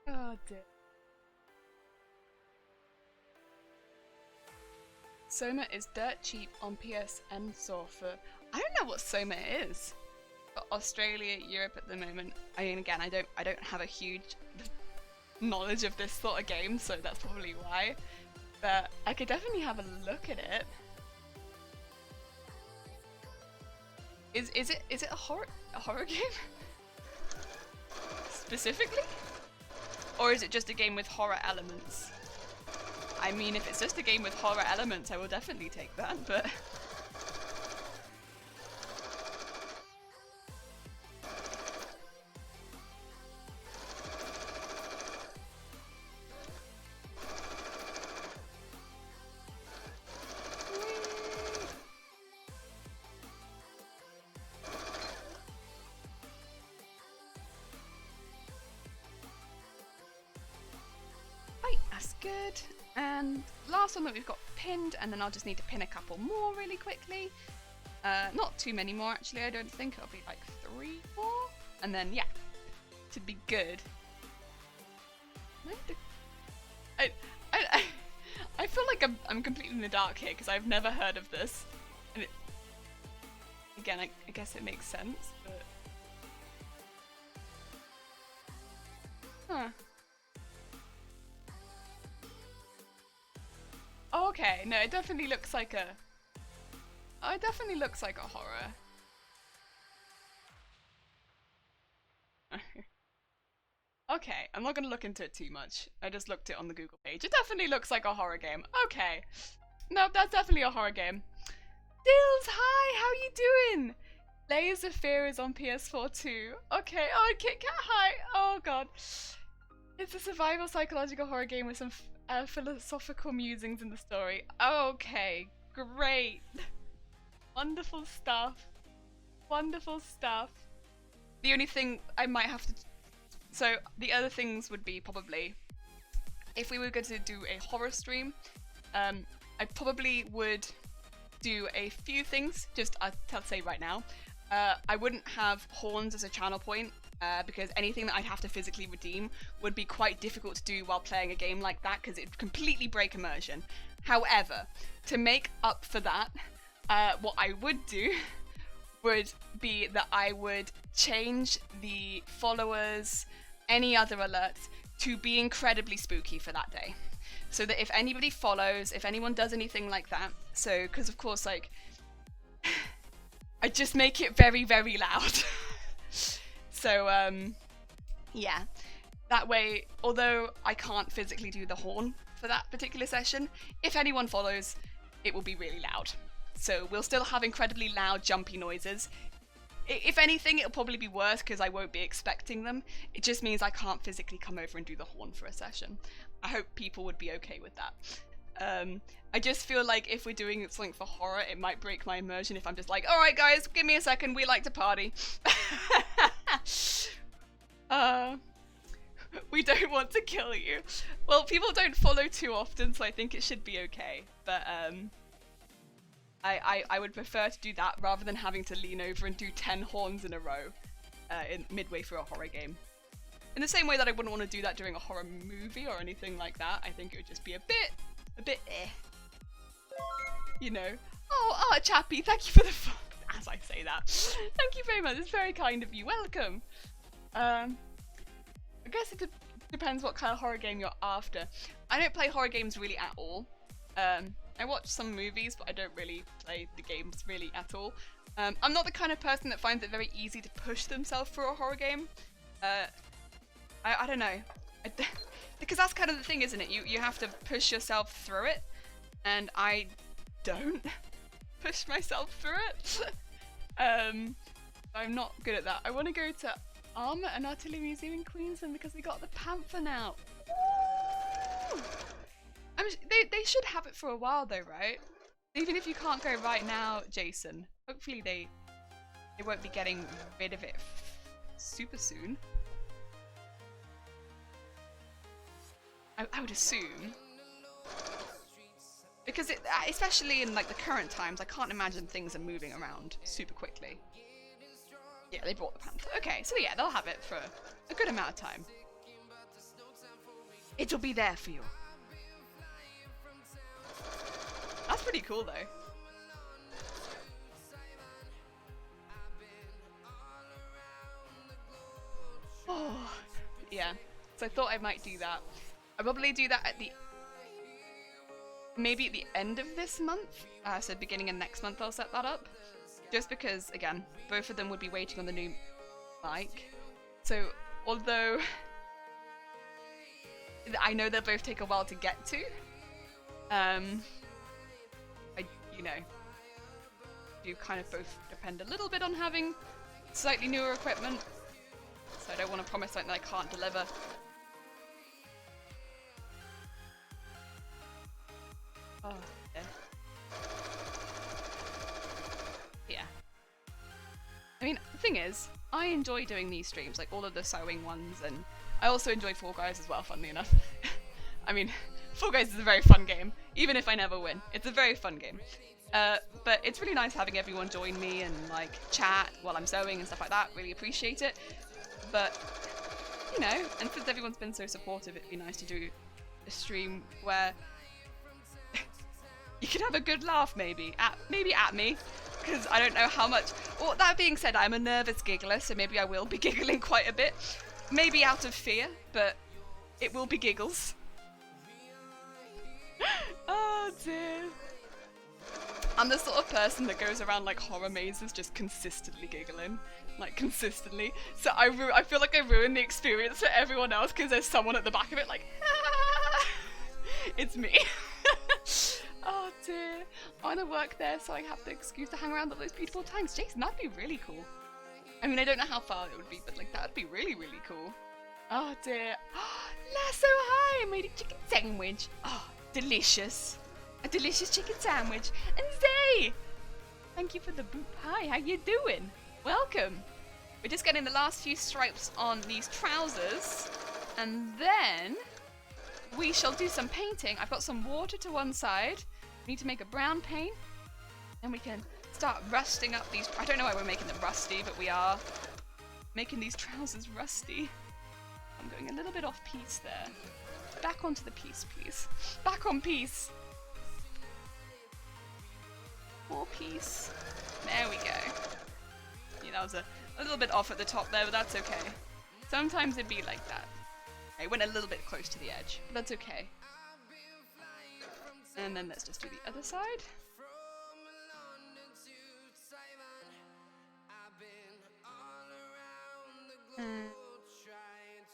Oh dear. Soma is dirt cheap on PSN Store for, I don't know what Soma is. For Australia, Europe at the moment. I mean, again, I don't have a huge knowledge of this sort of game, so that's probably why. But I could definitely have a look at it. Is it a horror game? Specifically? Or is it just a game with horror elements? I mean, if it's just a game with horror elements, I will definitely take that, but... That's good. And last one that we've got pinned, and then I'll just need to pin a couple more really quickly. Not too many more actually, I don't think. It'll be like 3 more. And then, yeah, should be good. I feel like I'm completely in the dark here because I've never heard of this. And again, I guess it makes sense, but... Huh. Oh, okay, no, it definitely looks like a... Oh, it definitely looks like a horror. Okay, I'm not gonna look into it too much. I just looked it on the Google page. It definitely looks like a horror game. Okay. No, that's definitely a horror game. Dills, hi, how you doing? Layers of Fear is on PS4 too. Okay, oh, Kit Kat, hi. Oh god. It's a survival psychological horror game with some philosophical musings in the story. Okay, great. Wonderful stuff. Wonderful stuff. The only thing I might have to... So, the other things would be probably... If we were going to do a horror stream, I probably would do a few things, just I'll say right now. I wouldn't have horns as a channel point, because anything that I'd have to physically redeem would be quite difficult to do while playing a game like that, because it would completely break immersion. However, to make up for that, what I would do would be that I would change the followers, any other alerts, to be incredibly spooky for that day. So that if anybody follows, if anyone does anything like that, so, because of course, like, I just make it very, very loud. So, yeah. That way, although I can't physically do the horn for that particular session, if anyone follows, it will be really loud. So we'll still have incredibly loud, jumpy noises. If anything, it'll probably be worse because I won't be expecting them. It just means I can't physically come over and do the horn for a session. I hope people would be okay with that. I just feel like if we're doing something for horror, it might break my immersion if I'm just like, alright guys, give me a second, we like to party. We don't want to kill you. Well, people don't follow too often, so I think it should be okay. But, I would prefer to do that rather than having to lean over and do 10 horns in a row midway through a horror game. In the same way that I wouldn't want to do that during a horror movie or anything like that, I think it would just be a bit eh. You know. Oh, Chappie, thank you for the fun. As I say that. Thank you very much, it's very kind of you, welcome. I guess it depends what kind of horror game you're after. I don't play horror games really at all. I watch some movies, but I don't really play the games really at all. I'm not the kind of person that finds it very easy to push themselves through a horror game. I don't know. Because that's kind of the thing, isn't it? You have to push yourself through it, and I don't push myself through it. I'm not good at that. I want to go to Armour and Artillery Museum in Queensland because they got the Panther now. Woo! They should have it for a while though, right? Even if you can't go right now, Jason. Hopefully they won't be getting rid of it super soon. I would assume. Because especially in like the current times, I can't imagine things are moving around super quickly. Yeah, they brought the Panther. Okay, so yeah, they'll have it for a good amount of time. It'll be there for you. That's pretty cool though. Oh, yeah. So I thought I might do that. I'll probably do that at maybe at the end of this month. So beginning of next month I'll set that up. Just because, again, both of them would be waiting on the new mic. So, although I know they'll both take a while to get to, you know, do kind of both depend a little bit on having slightly newer equipment. So I don't want to promise something that I can't deliver. Oh, yeah. Yeah. I mean, the thing is, I enjoy doing these streams, like all of the sewing ones, and I also enjoy Fall Guys as well, funnily enough. mean, Fall Guys is a very fun game, even if I never win. It's a very fun game. But it's really nice having everyone join me and like chat while I'm sewing and stuff like that. Really appreciate it. But, you know, and since everyone's been so supportive, it'd be nice to do a stream where you could have a good laugh maybe at me, because I don't know how much. Well, that being said, I'm a nervous giggler, so maybe I will be giggling quite a bit. Maybe out of fear, but it will be giggles. Oh dear. I'm the sort of person that goes around like horror mazes just consistently giggling. Like consistently. So I feel like I ruin the experience for everyone else because there's someone at the back of it like, ah! It's me. Oh dear. I want to work there so I have the excuse to hang around at those beautiful tanks. Jason, that'd be really cool. I mean, I don't know how far it would be, but like that'd be really, really cool. Oh dear. Lasso, hi! I made a chicken sandwich. Oh, delicious. A delicious chicken sandwich. And Zay! Thank you for the boop. Hi, how you doing? Welcome. We're just getting the last few stripes on these trousers. And then we shall do some painting. I've got some water to one side. We need to make a brown paint. And we can start rusting up these. I don't know why we're making them rusty, but we are making these trousers rusty. I'm going a little bit off piece there. Back onto the piece, please. Back on piece. More piece. There we go. Yeah, that was a little bit off at the top there, but that's okay. Sometimes it'd be like that. I went a little bit close to the edge, but that's okay. And then let's just do the other side.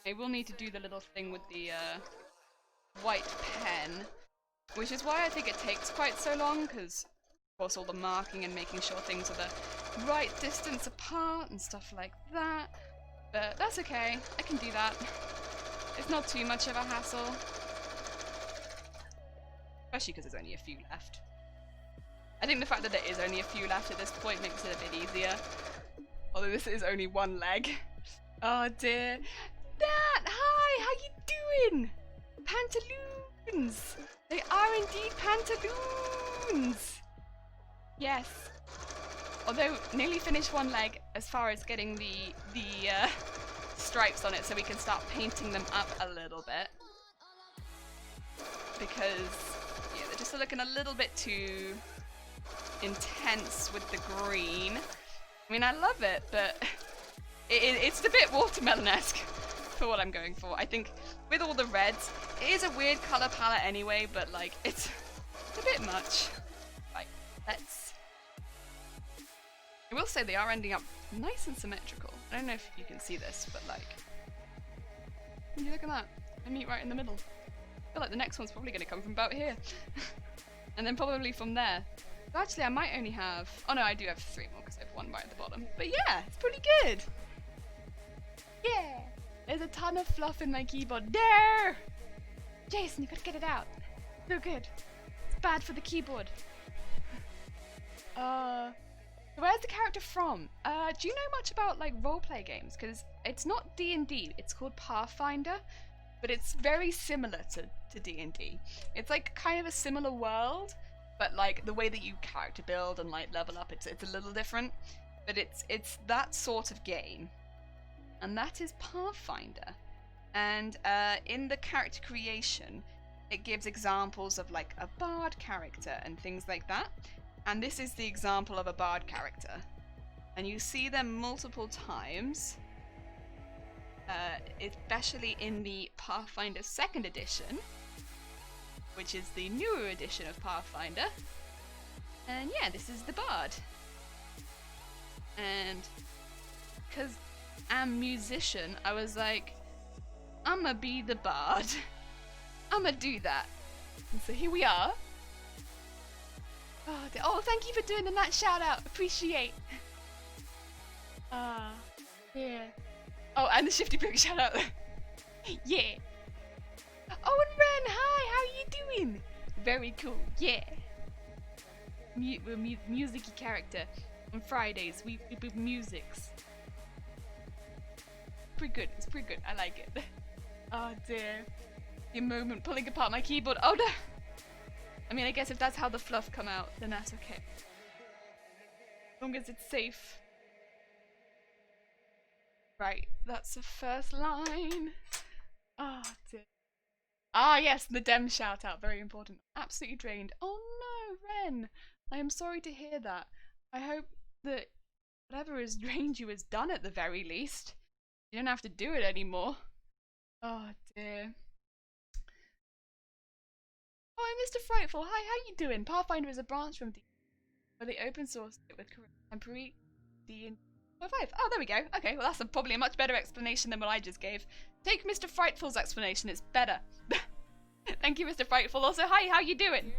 I will need to do the little thing with the white pen, which is why I think it takes quite so long, because of course all the marking and making sure things are the right distance apart and stuff like that. But that's okay, I can do that. It's not too much of a hassle. Especially because there's only a few left. I think the fact that there is only a few left at this point makes it a bit easier. Although this is only one leg. Oh dear. Nat, hi, how you doing? Pantaloons! They are indeed pantaloons! Yes. Although, nearly finished one leg as far as getting the stripes on it so we can start painting them up a little bit. Because, yeah, they're just looking a little bit too intense with the green. I mean, I love it, but it's a bit watermelon-esque for what I'm going for. I think with all the reds, it is a weird color palette anyway, but like, it's a bit much. Right, let's... I will say they are ending up nice and symmetrical. I don't know if you can see this, but like, can you look at that? They meet right in the middle. I feel like the next one's probably going to come from about here. And then probably from there. So actually, I might only have... Oh no, I do have 3 more because I have 1 right at the bottom. But yeah, it's pretty good. Yeah. There's a ton of fluff in my keyboard. There! Jason, you gotta get it out. So good. It's bad for the keyboard. Where's the character from? Do you know much about like roleplay games? Because it's not D&D, it's called Pathfinder, but it's very similar to D&D. It's like kind of a similar world, but like the way that you character build and like level up, it's a little different. But it's that sort of game. And that is Pathfinder. And in the character creation, it gives examples of like a bard character and things like that. And this is the example of a bard character. And you see them multiple times, especially in the Pathfinder 2nd edition, which is the newer edition of Pathfinder. And yeah, this is the bard. And because I'm a musician, I was like, I'ma be the bard. I'ma do that. And so here we are. Oh, thank you for doing the Nat shout out. Appreciate. Yeah. Oh, and the Shifty Brick shout out. Yeah. Oh, and Ren, hi, how you doing? Very cool, yeah. We're music-y character. On Fridays, we do musics. Pretty good, it's pretty good, I like it. Oh dear. The moment pulling apart my keyboard. Oh no! I mean, I guess if that's how the fluff come out, then that's okay. As long as it's safe. Right, that's the first line. Oh dear. Ah yes, the Dem shout out, very important. Absolutely drained. Oh no, Ren! I am sorry to hear that. I hope that whatever has drained you is done at the very least. You don't have to do it anymore. Oh dear. Oh, Mr. Frightful. Hi, how you doing? Pathfinder is a branch from D, where they open sourced it with contemporary D&D 5. Oh, there we go. Okay, well that's probably a much better explanation than what I just gave. Take Mr. Frightful's explanation, it's better. Thank you, Mr. Frightful. Also, hi, how you doing?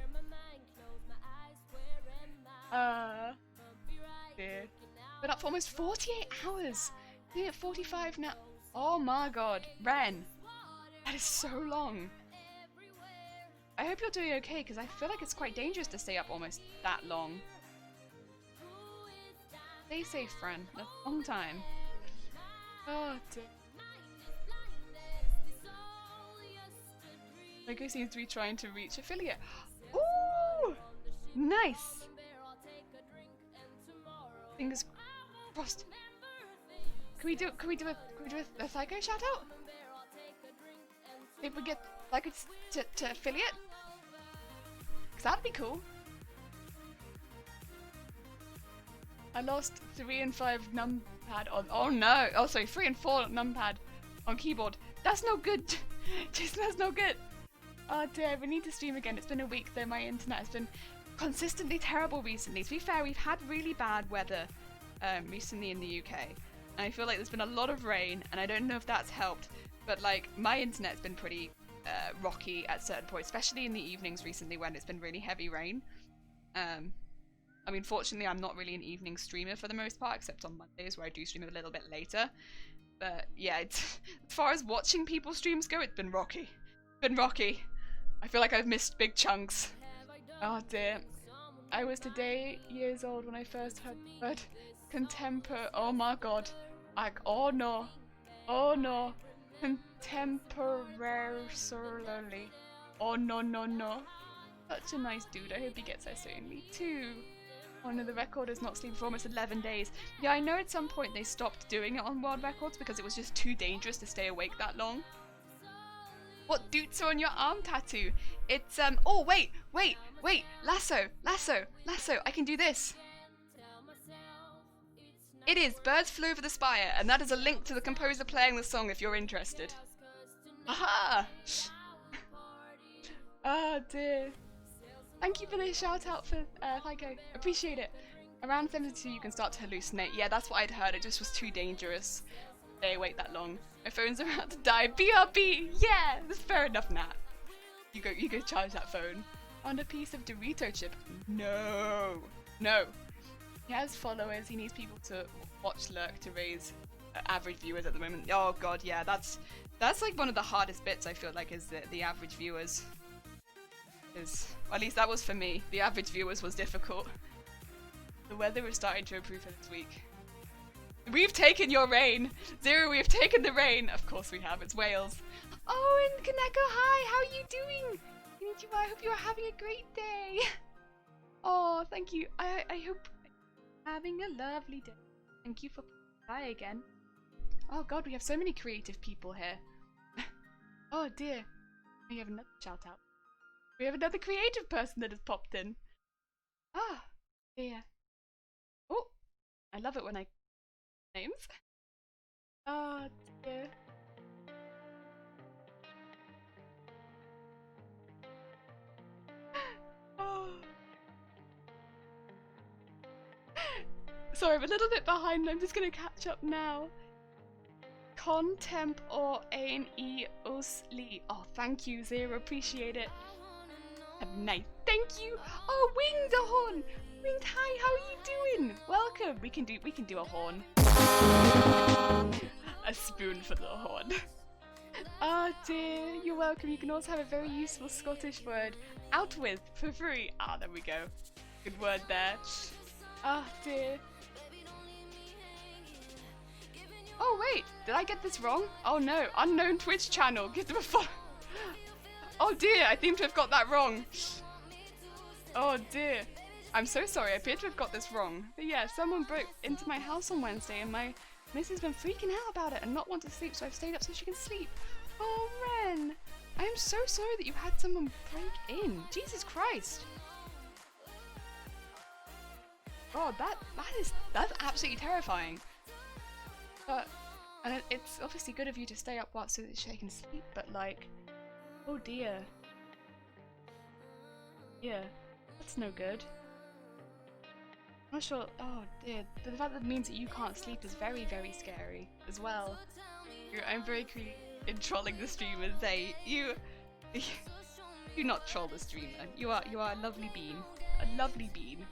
Dear. Been up for almost 48 hours. Doing it 45 now. Oh my god, Ren. That is so long. I hope you're doing okay, because I feel like it's quite dangerous to stay up almost that long. Stay safe, friend. That's a long time. Oh dear. Lego seems to be trying to reach affiliate. Ooh! Nice! Fingers crossed. Can we do a Psycho shout out? If we get Psycho to affiliate? Cause that'd be cool. I lost 3 and 5 numpad on. Oh no! Oh, sorry, 3 and 4 numpad on keyboard. That's no good. Jason, that's no good. Oh dear, we need to stream again. It's been a week though. My internet has been consistently terrible recently. To be fair, we've had really bad weather recently in the UK, and I feel like there's been a lot of rain, and I don't know if that's helped. But like, my internet's been pretty rocky at certain points, especially in the evenings recently when it's been really heavy rain. I mean, fortunately, I'm not really an evening streamer for the most part, except on Mondays where I do stream a little bit later. But yeah, as far as watching people's streams go, it's been rocky. It's been rocky. I feel like I've missed big chunks. Oh dear. I was today years old when I first heard the word contempor. Oh my god. Like, oh no. Oh no. Contemporarily. Oh no, no, no. Such a nice dude. I hope he gets there soon. Me too. One of the record is not sleeping for almost 11 days. Yeah, I know at some point they stopped doing it on world records because it was just too dangerous to stay awake that long. What doots are on your arm tattoo? It's, oh, wait. Lasso. I can do this. It is Birds Flew Over the Spire, and that is a link to the composer playing the song if you're interested. Aha! Oh dear. Thank you for the shout out for Tycho. Appreciate it. Around 72 you can start to hallucinate. Yeah, that's what I'd heard. It just was too dangerous. Stay awake that long. My phone's about to die. BRB! Yeah! That's fair enough, Nat. You go charge that phone. On a piece of Dorito chip. No! No! He has followers. He needs people to watch Lurk to raise average viewers at the moment. Oh god, yeah, that's like one of the hardest bits I feel like is the average viewers. Well, at least that was for me. The average viewers was difficult. The weather is starting to improve this week. We've taken your rain! Zero, we have taken the rain! Of course we have, it's Wales. Oh, and Kaneko, hi! How are you doing? Konnichiwa, I hope you are having a great day! Oh, thank you. I hope you're having a lovely day. Thank you for by again. Oh god, we have so many creative people here. Oh dear. We have another shout out. We have another creative person that has popped in. Ah, dear. Oh, I love it when I names. Oh dear. Oh. Sorry, I'm a little bit behind. I'm just gonna catch up now. Contemp or A&E Usli. Oh, thank you, Zero. Appreciate it. Nice. Thank you. Oh, Winged a horn. Winged, hi. How are you doing? Welcome. We can do a horn. A spoon for the horn. Oh dear. You're welcome. You can also have a very useful Scottish word. Out with for free. Ah, there we go. Good word there. Oh dear. Oh wait, did I get this wrong? Oh no, unknown Twitch channel. Give them a follow. Oh dear, I seem to have got that wrong. Oh dear. I'm so sorry, I appear to have got this wrong. But yeah, someone broke into my house on Wednesday and my missus has been freaking out about it and not want to sleep, so I've stayed up so she can sleep. Oh, Ren. I am so sorry that you had someone break in. Jesus Christ. God, that's absolutely terrifying. But, and it's obviously good of you to stay up while so that she can sleep, but like, oh dear. Yeah, that's no good. I'm not sure. Oh dear, the fact that it means that you can't sleep is very, very scary as well. I'm very creative in trolling the streamers. You do not troll the streamer. You are a lovely bean, a lovely bean.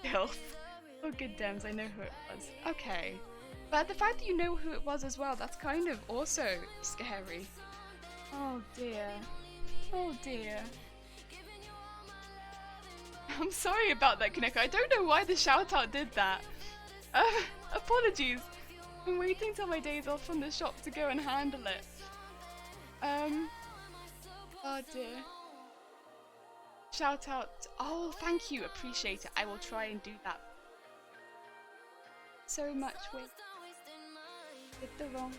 Filth. Oh good damns, I know who it was. Okay, but the fact that you know who it was as well, that's kind of also scary. Oh dear. Oh dear. I'm sorry about that, Kaneko. I don't know why the shout out did that. Apologies. I'm waiting till my day's off from the shop to go and handle it. Oh dear. Shout out. Oh, thank you. Appreciate it. I will try and do that. So much with the wrong.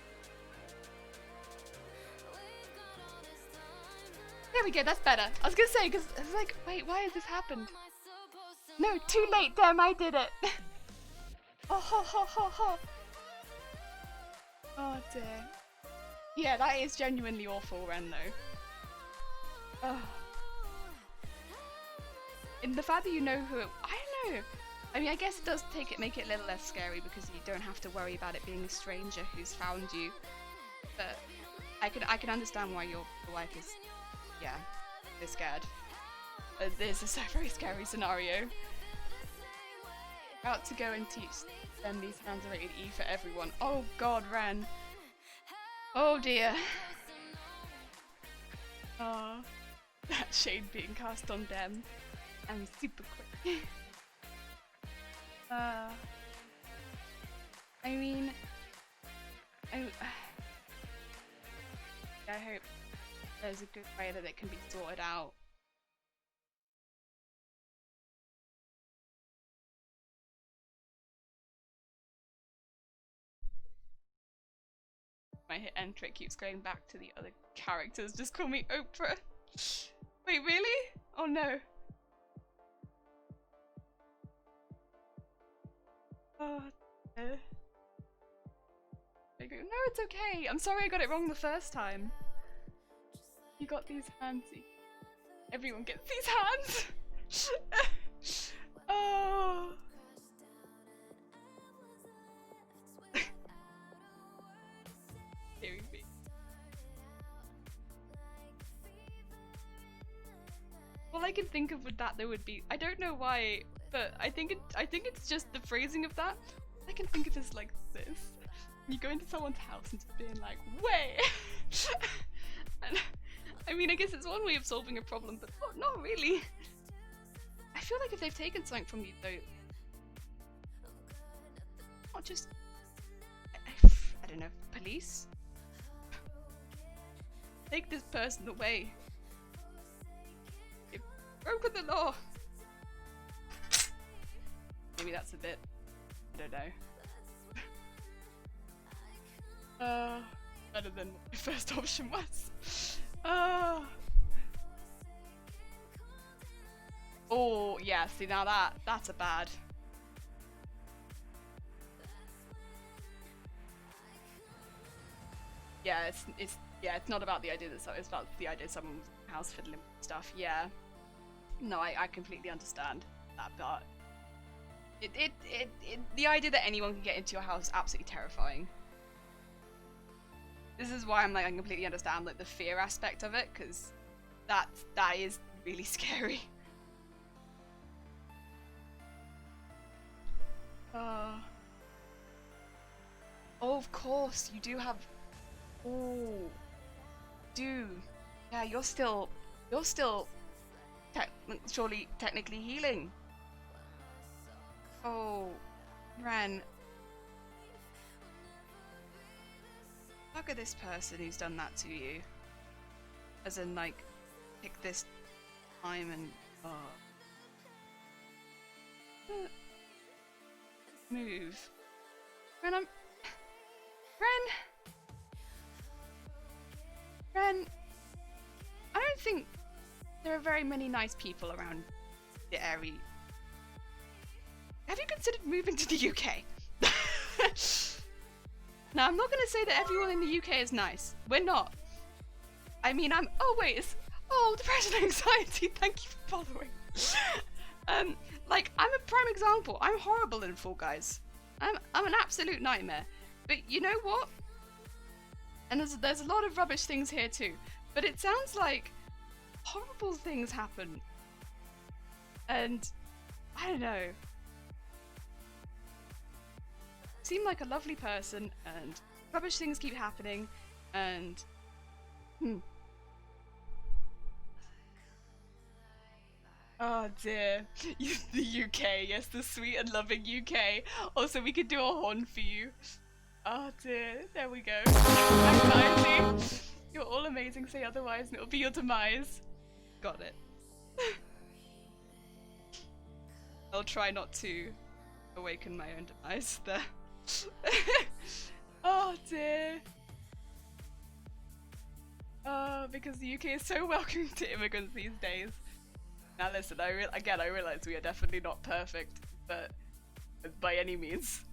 There we go, that's better. I was gonna say, because I was like, wait, why has this happened? No, too late, damn, I did it. Oh, ho, ho, ho, ho. Oh, dear. Yeah, that is genuinely awful, Ren, though. Oh. And the fact that you know who it, I don't know. I mean, I guess it does make it a little less scary because you don't have to worry about it being a stranger who's found you. But I can understand why your wife is, yeah, a bit scared. This is a very scary scenario. About to go and teach them these hands are rated E for everyone. Oh God, Ren. Oh dear. Oh, that shade being cast on them. I'm super quick. I mean, I hope there's a good way that it can be sorted out. My hit enter, it keeps going back to the other characters. Just call me Oprah. Wait, really? Oh no. Oh, no, it's okay. I'm sorry I got it wrong the first time. You got these hands. Everyone gets these hands. Oh. All I can think of with that though would be, I don't know why, but I think it's just the phrasing of that. All I can think of is like this. You go into someone's house and just being like, wait! And, I mean, I guess it's one way of solving a problem, but not really. I feel like if they've taken something from you though, not just, I don't know, police? Take this person away. You've broken the law. Maybe that's a bit, I don't know. Better than what my first option was. Oh yeah, see now that's a bad. Yeah, it's not about the idea that it's about the idea of someone's house fiddling with stuff. Yeah, no, I completely understand that part. The idea that anyone can get into your house is absolutely terrifying. This is why I'm like, I completely understand like the fear aspect of it, because that is really scary. Oh, of course you do have. Oh, yeah, you're still surely technically healing. Oh, Ren. Look at this person who's done that to you. As in, like, pick this time and move. Ren, Ren, I don't think there are very many nice people around the area. Have you considered moving to the UK? Now, I'm not going to say that everyone in the UK is nice. We're not. I mean, oh wait, depression and anxiety, thank you for following. Like, I'm a prime example. I'm horrible in Fall Guys. I'm an absolute nightmare. But you know what? And there's a lot of rubbish things here too. But it sounds like horrible things happen. And I don't know. Seem like a lovely person, and rubbish things keep happening, and oh dear. The UK, yes, the sweet and loving UK. Also, we could do a horn for you. Oh dear, there we go. Anxiety. You're all amazing, say otherwise, and it'll be your demise. Got it. I'll try not to awaken my own demise there. Oh dear. Oh, because the UK is so welcoming to immigrants these days. Now listen, I realize we are definitely not perfect, but by any means.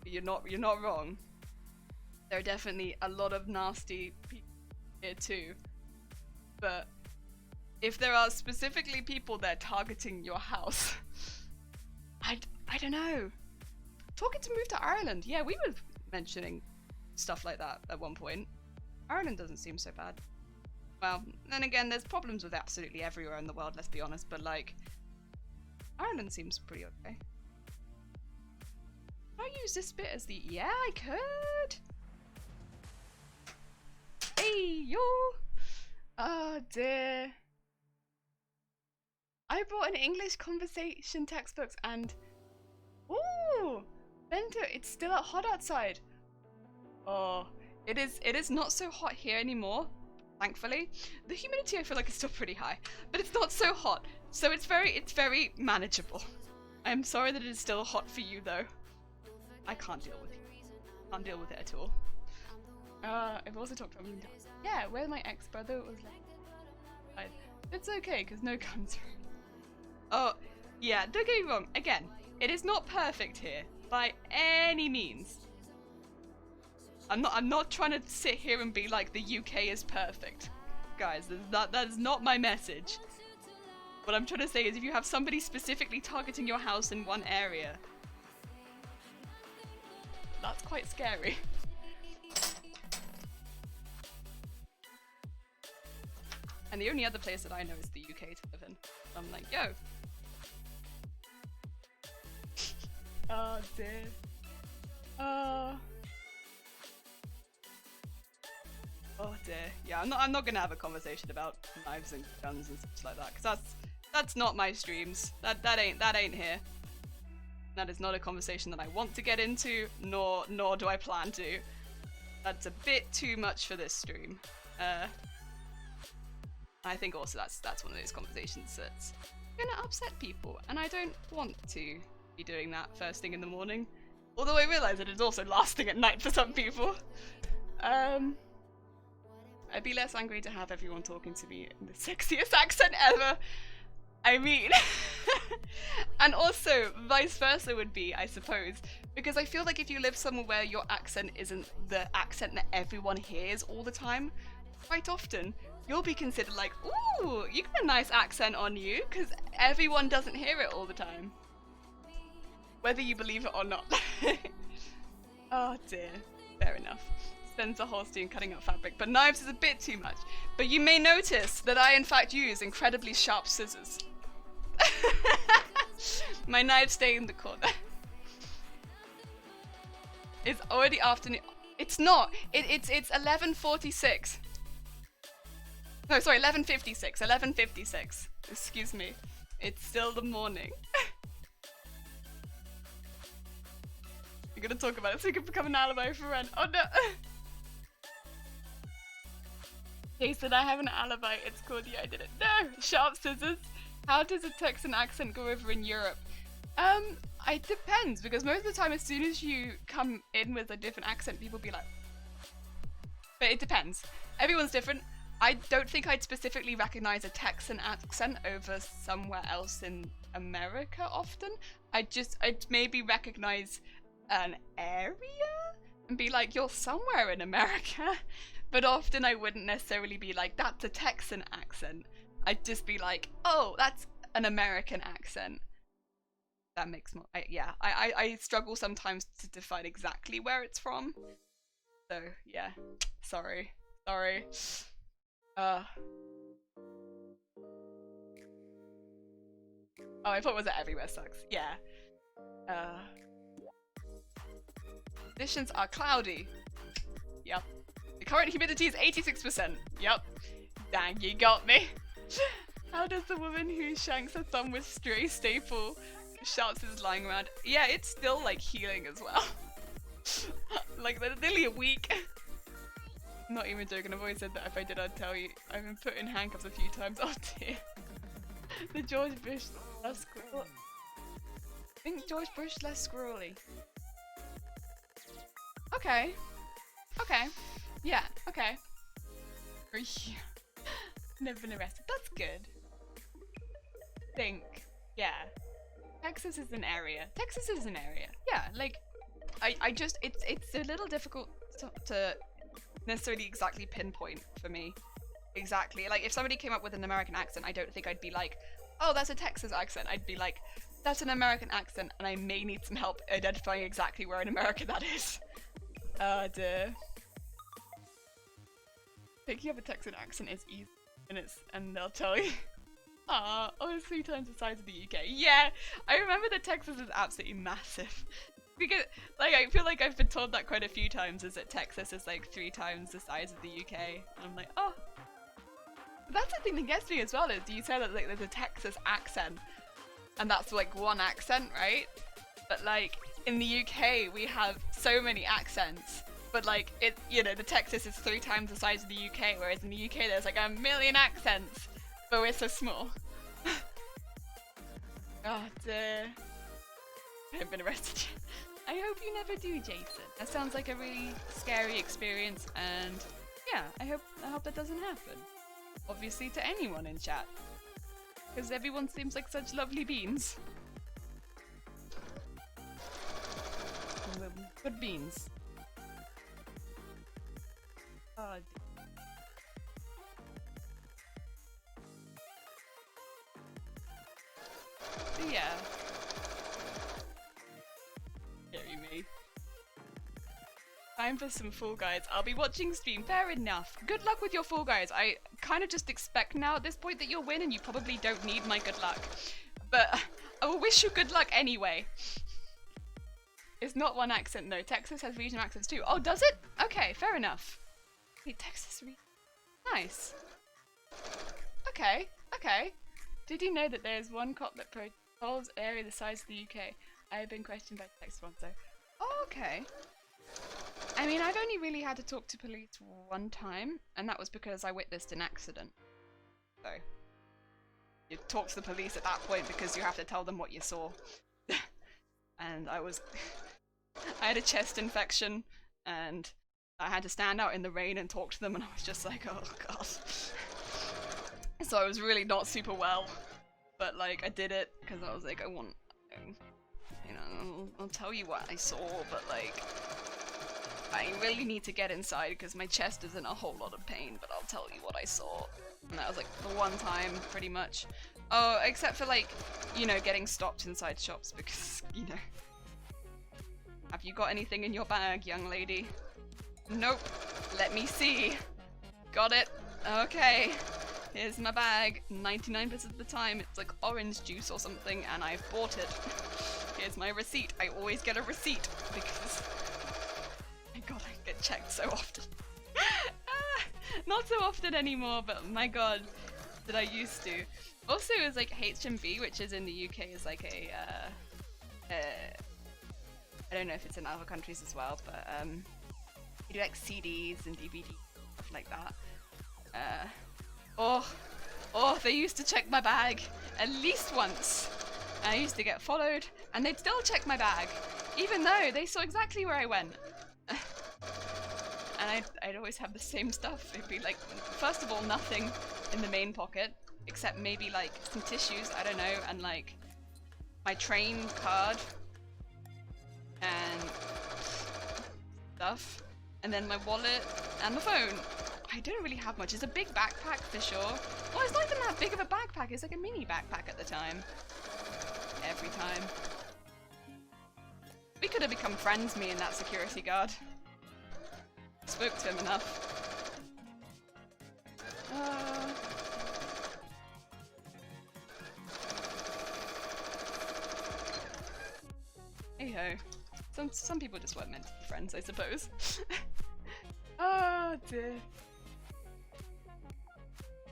You're not wrong. There are definitely a lot of nasty people here too. But if there are specifically people there targeting your house, I don't know. Talking to move to Ireland, yeah, we were mentioning stuff like that at one point. Ireland doesn't seem so bad. Well, then again, there's problems with absolutely everywhere in the world, let's be honest, but like, Ireland seems pretty okay. Can I use this bit as the, yeah, I could. Hey, yo. Oh dear. I brought an English conversation textbooks and, ooh, Bento, it's still hot outside. Oh, it is not so hot here anymore, thankfully. The humidity I feel like is still pretty high, but it's not so hot, so it's very manageable. I'm sorry that it is still hot for you though. I can't deal with it. Can't deal with it at all. I've also talked about me. Yeah, where my ex-brother was like, it's okay because no guns. Oh, yeah, don't get me wrong. Again, it is not perfect here by any means. I'm not trying to sit here and be like the UK is perfect. Guys, that is not my message. What I'm trying to say is if you have somebody specifically targeting your house in one area, that's quite scary. And the only other place that I know is the UK to live in. I'm like, yo. Oh dear. Oh dear. Yeah, I'm not gonna have a conversation about knives and guns and stuff like that, because that's not my streams. That ain't here. That is not a conversation that I want to get into, nor do I plan to. That's a bit too much for this stream. I think also that's one of those conversations that's gonna upset people, and I don't want to be doing that first thing in the morning. Although I realise that it's also last thing at night for some people. I'd be less angry to have everyone talking to me in the sexiest accent ever. I mean, and also vice versa would be, I suppose, because I feel like if you live somewhere where your accent isn't the accent that everyone hears all the time, quite often you'll be considered like, ooh, you got a nice accent on you, because everyone doesn't hear it all the time. Whether you believe it or not. Oh dear, fair enough. Spends the whole stream cutting up fabric, but knives is a bit too much. But you may notice that I in fact use incredibly sharp scissors. My knives stay in the corner. It's already afternoon. It's not. It's 11:46. No, sorry, 11:56. 11:56. Excuse me. It's still the morning. You're gonna talk about it so you can become an alibi for Ren. Oh no. Jason, I have an alibi. It's called Yeah, I Did It. No! Sharp scissors. How does a Texan accent go over in Europe? It depends, because most of the time as soon as you come in with a different accent, people be like... But it depends. Everyone's different. I don't think I'd specifically recognize a Texan accent over somewhere else in America often. I'd maybe recognize an area and be like, you're somewhere in America. But often I wouldn't necessarily be like, that's a Texan accent. I'd just be like, oh, that's an American accent. That makes more, I struggle sometimes to define exactly where it's from. So, yeah, sorry. Oh, I thought it was that everywhere sucks. Yeah. Conditions are cloudy. Yep. The current humidity is 86%. Yep. Dang, you got me. How does the woman who shanks her thumb with stray staple shouts is lying around? Yeah, it's still like healing as well. Like nearly a week. Not even joking, I've always said that if I did I'd tell you. I've been put in handcuffs a few times. Oh dear. The George Bush less squirrel. I think George Bush less squirrely. Okay. Okay. Yeah, okay. Never been arrested. That's good. Think. Yeah. Texas is an area. Yeah, like I just it's a little difficult to necessarily exactly pinpoint for me. Exactly. Like if somebody came up with an American accent, I don't think I'd be like, oh, that's a Texas accent. I'd be like, that's an American accent and I may need some help identifying exactly where in America that is. Oh dear. Picking up a Texan accent is easy and they'll tell you. Ah, oh, it's 3 times the size of the UK. Yeah, I remember that Texas is absolutely massive. Because, like, I feel like I've been told that quite a few times, is that Texas is like 3 times the size of the UK. And I'm like, oh. That's the thing that gets me as well, is you say that like there's a Texas accent, and that's like one accent, right? But like, in the UK, we have so many accents. But like, the Texas is 3 times the size of the UK, whereas in the UK there's like 1,000,000 accents. But we're so small. Oh dear. I haven't been arrested yet. I hope you never do, Jason. That sounds like a really scary experience, and yeah, I hope that doesn't happen. Obviously to anyone in chat. Because everyone seems like such lovely beans. Good beans. Oh dear. Yeah. Scary me. Time for some Fall Guys. I'll be watching stream. Fair enough. Good luck with your Fall Guys. I kind of just expect now at this point that you'll win and you probably don't need my good luck. But I will wish you good luck anyway. It's not one accent, no. Texas has regional accents too. Oh, does it? Okay, fair enough. Wait, Texas nice. Okay, okay. Did you know that there is one cop that patrols an area the size of the UK? I have been questioned by Texas once, so. Oh, okay. I mean, I've only really had to talk to police one time, and that was because I witnessed an accident. So, you talk to the police at that point because you have to tell them what you saw. And I had a chest infection, and I had to stand out in the rain and talk to them, and I was just like, oh god. So I was really not super well, but like I did it because I was like, I'll tell you what I saw, but like I really need to get inside because my chest is in a whole lot of pain, but I'll tell you what I saw. And that was like the one time, pretty much. Oh, except for like, getting stopped inside shops because, have you got anything in your bag, young lady? Nope. Let me see. Got it. Okay. Here's my bag. 99% of the time it's like orange juice or something and I've bought it. Here's my receipt. I always get a receipt because, my god, I get checked so often. Not so often anymore, but my god, did I used to. Also, it was like HMV, which is in the UK, is like I don't know if it's in other countries as well, but you do like CDs and DVDs, stuff like that. Oh, they used to check my bag at least once. And I used to get followed, and they'd still check my bag, even though they saw exactly where I went. And I'd always have the same stuff. It'd be like, first of all, nothing in the main pocket, except maybe like some tissues, I don't know, and like my train card and stuff, and then my wallet and the phone. I didn't really have much. It's a big backpack for sure. Well, it's not even that big of a backpack. It's like a mini backpack at the time. Every time. We could have become friends, me and that security guard. Spoke to him enough. Hey ho. Some people just weren't meant to be friends, I suppose. Oh dear.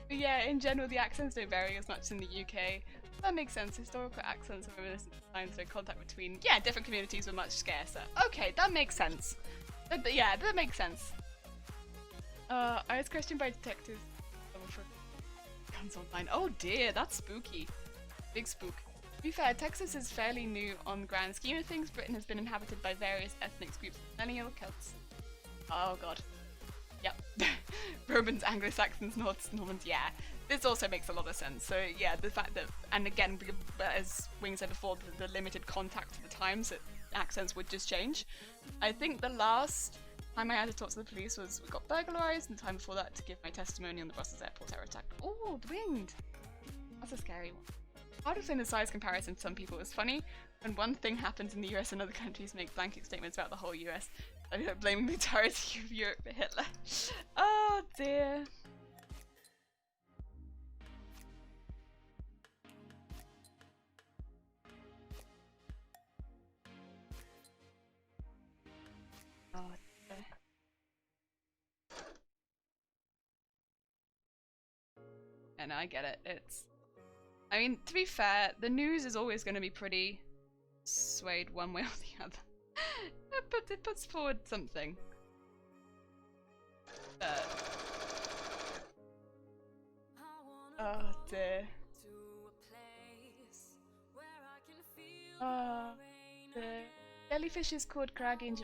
But yeah, in general, the accents don't vary as much in the UK. That makes sense. Historical accents are reminiscent of times where contact between, different communities were much scarcer. Okay, that makes sense. Yeah, that makes sense. I was questioned by detectives for guns online. Oh dear, that's spooky. Big spook. To be fair, Texas is fairly new on the grand scheme of things. Britain has been inhabited by various ethnic groups, millennial Celts. Oh god. Yep. Romans, Anglo-Saxons, Normans, yeah. This also makes a lot of sense. So yeah, the fact that, and again, as Wing said before, the limited contact at the times that accents would just change. I think the last time I had to talk to the police was we got burglarized, and the time before that to give my testimony on the Brussels airport terror attack. Oh, the wind! That's a scary one. Hard to explain the size comparison to some people is funny. When one thing happens in the US and other countries make blanket statements about the whole US, I don't blame the entirety of Europe for Hitler. Oh dear. Oh dear. And I get it. I mean, to be fair, the news is always going to be pretty swayed one way or the other. But it puts forward something. Oh dear. Oh dear. Jellyfish is called karage in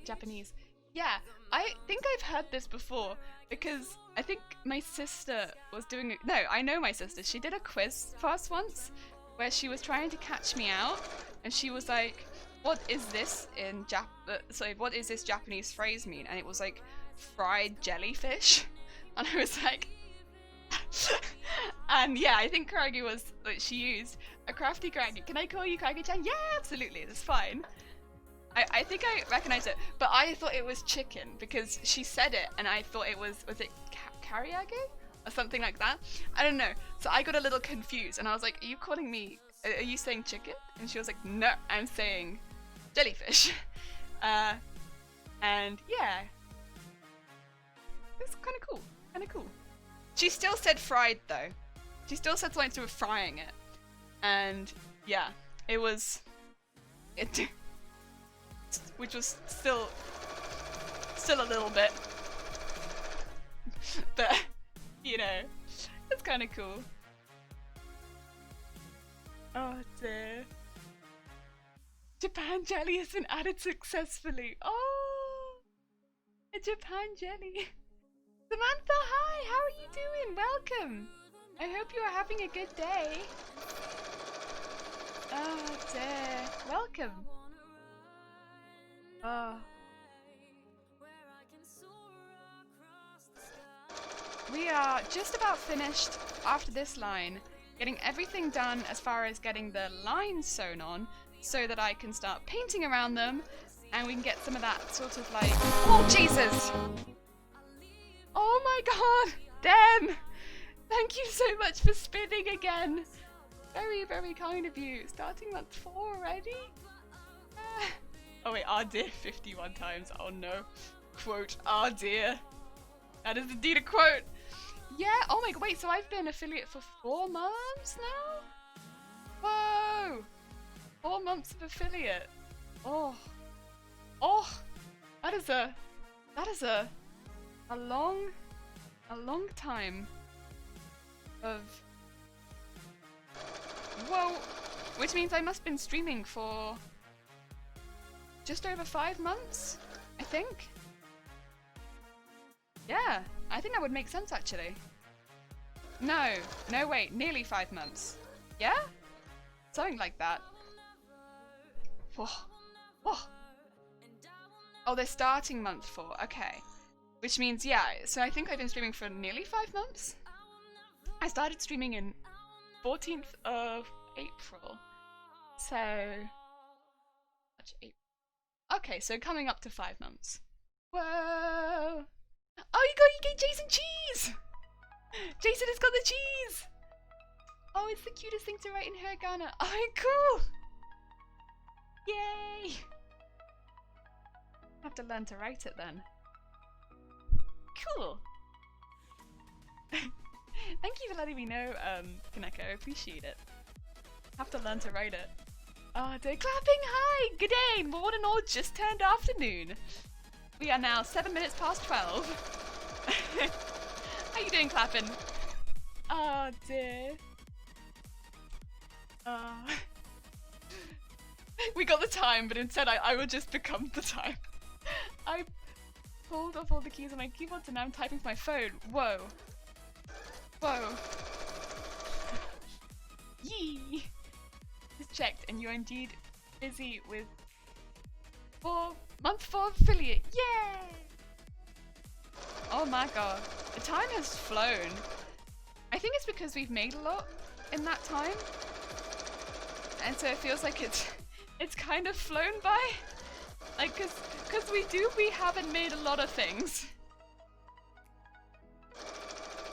Japanese. Yeah, I think I've heard this before because I think my sister was doing it. No, I know my sister. She did a quiz for us once where she was trying to catch me out, and she was like, "What is this in what is this Japanese phrase mean?" And it was like fried jellyfish, and I was like, and yeah, I think karage was that she used a crafty karage. Can I call you Karage-chan? Yeah, absolutely, that's fine. I think I recognize it, but I thought it was chicken because she said it, and I thought it was it karaage or something like that? I don't know. So I got a little confused, and I was like, "Are you calling me? Are you saying chicken?" And she was like, "No, I'm saying jellyfish." And yeah, it's kind of cool. Kind of cool. She still said fried though. She still said something to do with frying it, and yeah, it was it. Which was still a little bit, but you know, it's kind of cool. Oh dear. Japan jelly has been added successfully. Oh, a Japan jelly. Samantha, hi, how are you doing? Welcome. I hope you are having a good day. Oh dear. Welcome. Oh. We are just about finished after this line, getting everything done as far as getting the lines sewn on so that I can start painting around them and we can get some of that sort of like, oh Jesus! Oh my god! Damn! Thank you so much for spinning again! Very, very kind of you. Starting month 4 already? Oh wait, ah dear 51 times. Oh no. Quote, ah dear. That is indeed a quote. Yeah, oh my god, wait, so I've been affiliate for 4 months now? Whoa! 4 months of affiliate. Oh. Oh! That is a long a long time of... Whoa! Which means I must have been streaming for just over 5 months, I think. Yeah, I think that would make sense actually. No, wait, nearly 5 months. Yeah? Something like that. Whoa. Whoa. Oh, they're starting month 4, okay. Which means, yeah, so I think I've been streaming for nearly 5 months. I started streaming in 14th of April. So... Okay, so coming up to 5 months. Whoa! Oh, you get Jason cheese! Jason has got the cheese! Oh, it's the cutest thing to write in hiragana. Oh, cool! Yay! I have to learn to write it then. Cool! Thank you for letting me know, Kaneko, I appreciate it. Have to learn to write it. Oh, day clapping, hi! Good day! Morn and all just turned afternoon. We are now 7 minutes past 12. How you doing, clapping? Oh dear. We got the time, but instead I will just become the time. I pulled off all the keys on my keyboard, so now I'm typing with my phone. Whoa. Whoa. Yee! Just checked, and you're indeed busy with month 4 affiliate. Yay! Oh my god. The time has flown. I think it's because we've made a lot in that time. And so it feels like it's kind of flown by. Like, cause we haven't made a lot of things.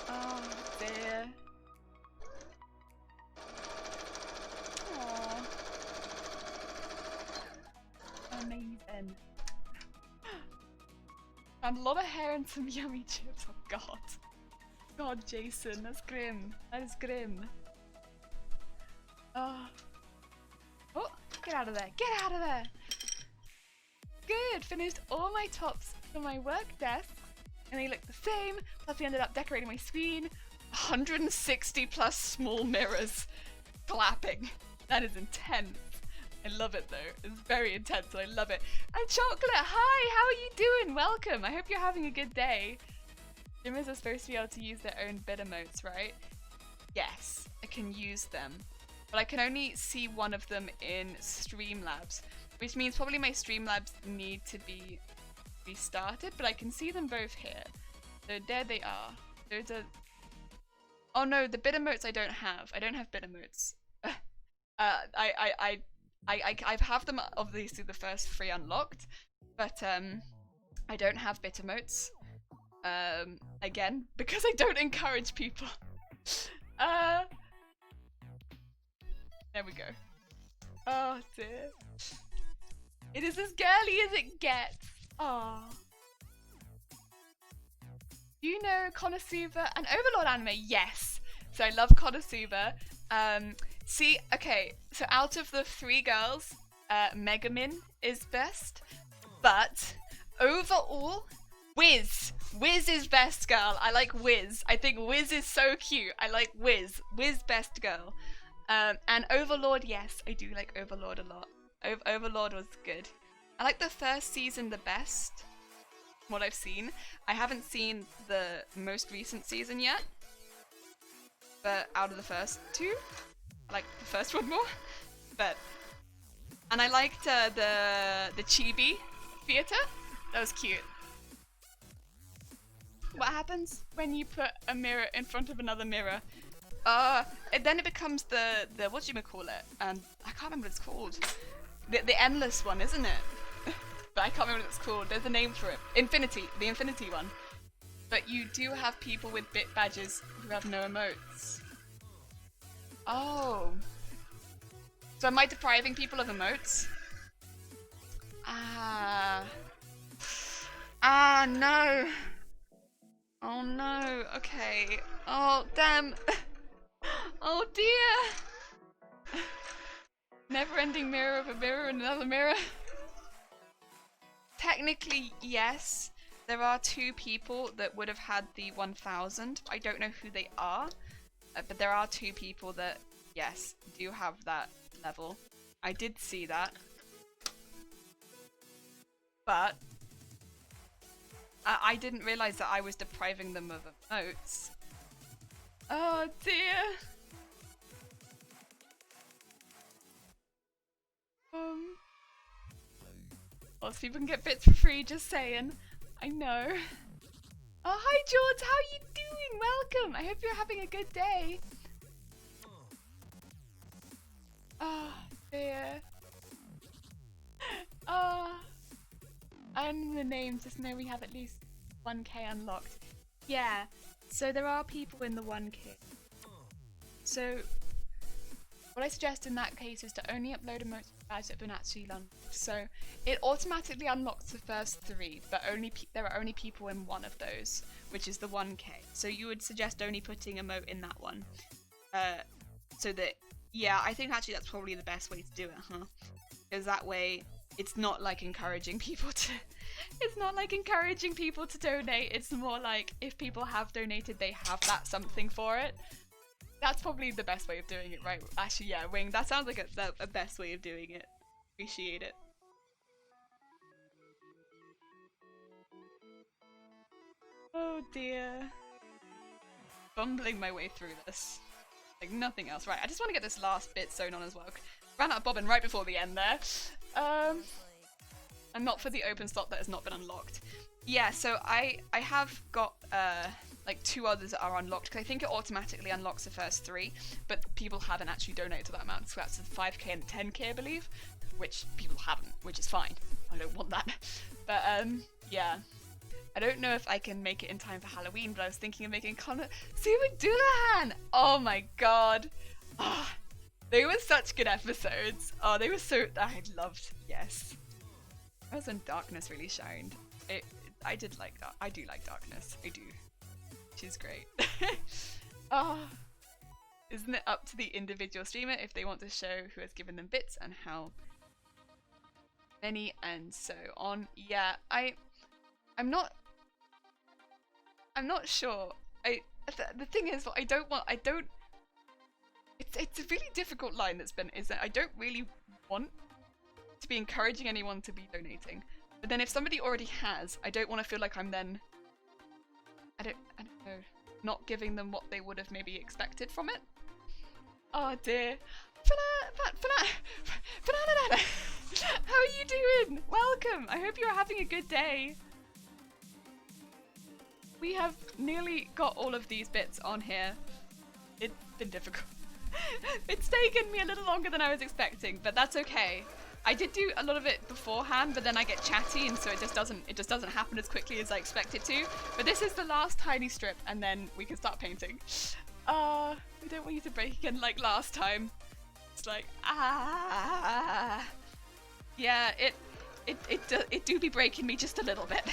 Oh dear. Aww. Amazing. Found a lot of hair and some yummy chips. Oh god. God, Jason, that's grim. That is grim. Oh, get out of there. Get out of there. Good, finished all my tops for my work desk. And they look the same. Plus we ended up decorating my screen. 160 plus small mirrors. Clapping. That is intense. I love it though. It's very intense and I love it. And Chocolate, hi, how are you doing? Welcome. I hope you're having a good day. Gymmers are supposed to be able to use their own bid emotes, right? Yes, I can use them. But I can only see one of them in Streamlabs, which means probably my Streamlabs need to be restarted, but I can see them both here. So there they are. There's a... Oh no, the bid emotes I don't have. I don't have bid emotes. I have them obviously the first 3 unlocked, but I don't have bit emotes. Again, because I don't encourage people. There we go. Oh dear. It is as girly as it gets. Oh. Do you know Konosuba and Overlord anime? Yes. So I love Konosuba. See, okay, so out of the 3 girls, Megumin is best, but overall, Wiz. Wiz is best girl. I like Wiz. I think Wiz is so cute. I like Wiz. Wiz best girl. And Overlord, yes, I do like Overlord a lot. Overlord was good. I like the first season the best, what I've seen. I haven't seen the most recent season yet, but out of the first 2, I like the first one more. But, and I liked the chibi theater. That was cute. What happens when you put a mirror in front of another mirror? Then it becomes the whatchamacallit, and I can't remember what it's called. The endless one, isn't it? But I can't remember what it's called. There's a name for it. Infinity, the infinity one. But you do have people with bit badges who have no emotes. Oh. So am I depriving people of emotes? No. Oh no, okay. Oh, damn. Oh dear. Never-ending mirror of a mirror and another mirror. Technically, yes. there are 2 people that would have had the 1000. I don't know who they are, but there are 2 people that, yes, do have that level. I did see that. But I didn't realize that I was depriving them of emotes. Oh dear. Lots of people can get bits for free, just saying. I know. Oh, hi George, how are you doing? Welcome. I hope you're having a good day. Oh dear. Oh. And the names, just know we have at least 1k unlocked. Yeah, so there are people in the 1k. So what I suggest in that case is to only upload emotes that have been actually unlocked. So it automatically unlocks the first 3, but there are only people in one of those, which is the 1k. So you would suggest only putting emote in that one. So that, yeah, I think actually that's probably the best way to do it, huh? Because that way it's not like encouraging people to donate. It's more like if people have donated, they have that something for it. That's probably the best way of doing it, right? Actually, yeah, Wing, that sounds like a best way of doing it. Appreciate it. Oh dear. Bumbling my way through this. Like nothing else. Right, I just want to get this last bit sewn on as well. Ran out of bobbin right before the end there. And not for the open slot that has not been unlocked. Yeah, so I have got like 2 others that are unlocked, because I think it automatically unlocks the first 3, but people haven't actually donated to that amount, so that's the 5k and 10k I believe, which people haven't, which is fine. I don't want that. But yeah. I don't know if I can make it in time for Halloween, but I was thinking of making Super Doulahan! Oh my god. Oh, they were such good episodes. Oh, they were so... I loved... Yes. That was when Darkness really shined. I do like Darkness. I do. She's great. Oh, isn't it up to the individual streamer if they want to show who has given them bits and how many and so on? Yeah, I'm not sure. The thing is, what it's a really difficult line is that I don't really want to be encouraging anyone to be donating. But then if somebody already has, I don't want to feel like I'm then I don't know, not giving them what they would have maybe expected from it. Oh dear. How are you doing? Welcome. I hope you're having a good day. We have nearly got all of these bits on here. It's been difficult. It's taken me a little longer than I was expecting, but that's okay. I did do a lot of it beforehand, but then I get chatty, and so it just doesn't happen as quickly as I expect it to. But this is the last tiny strip, and then we can start painting. We don't want you to break again like last time. It's like yeah, it do be breaking me just a little bit.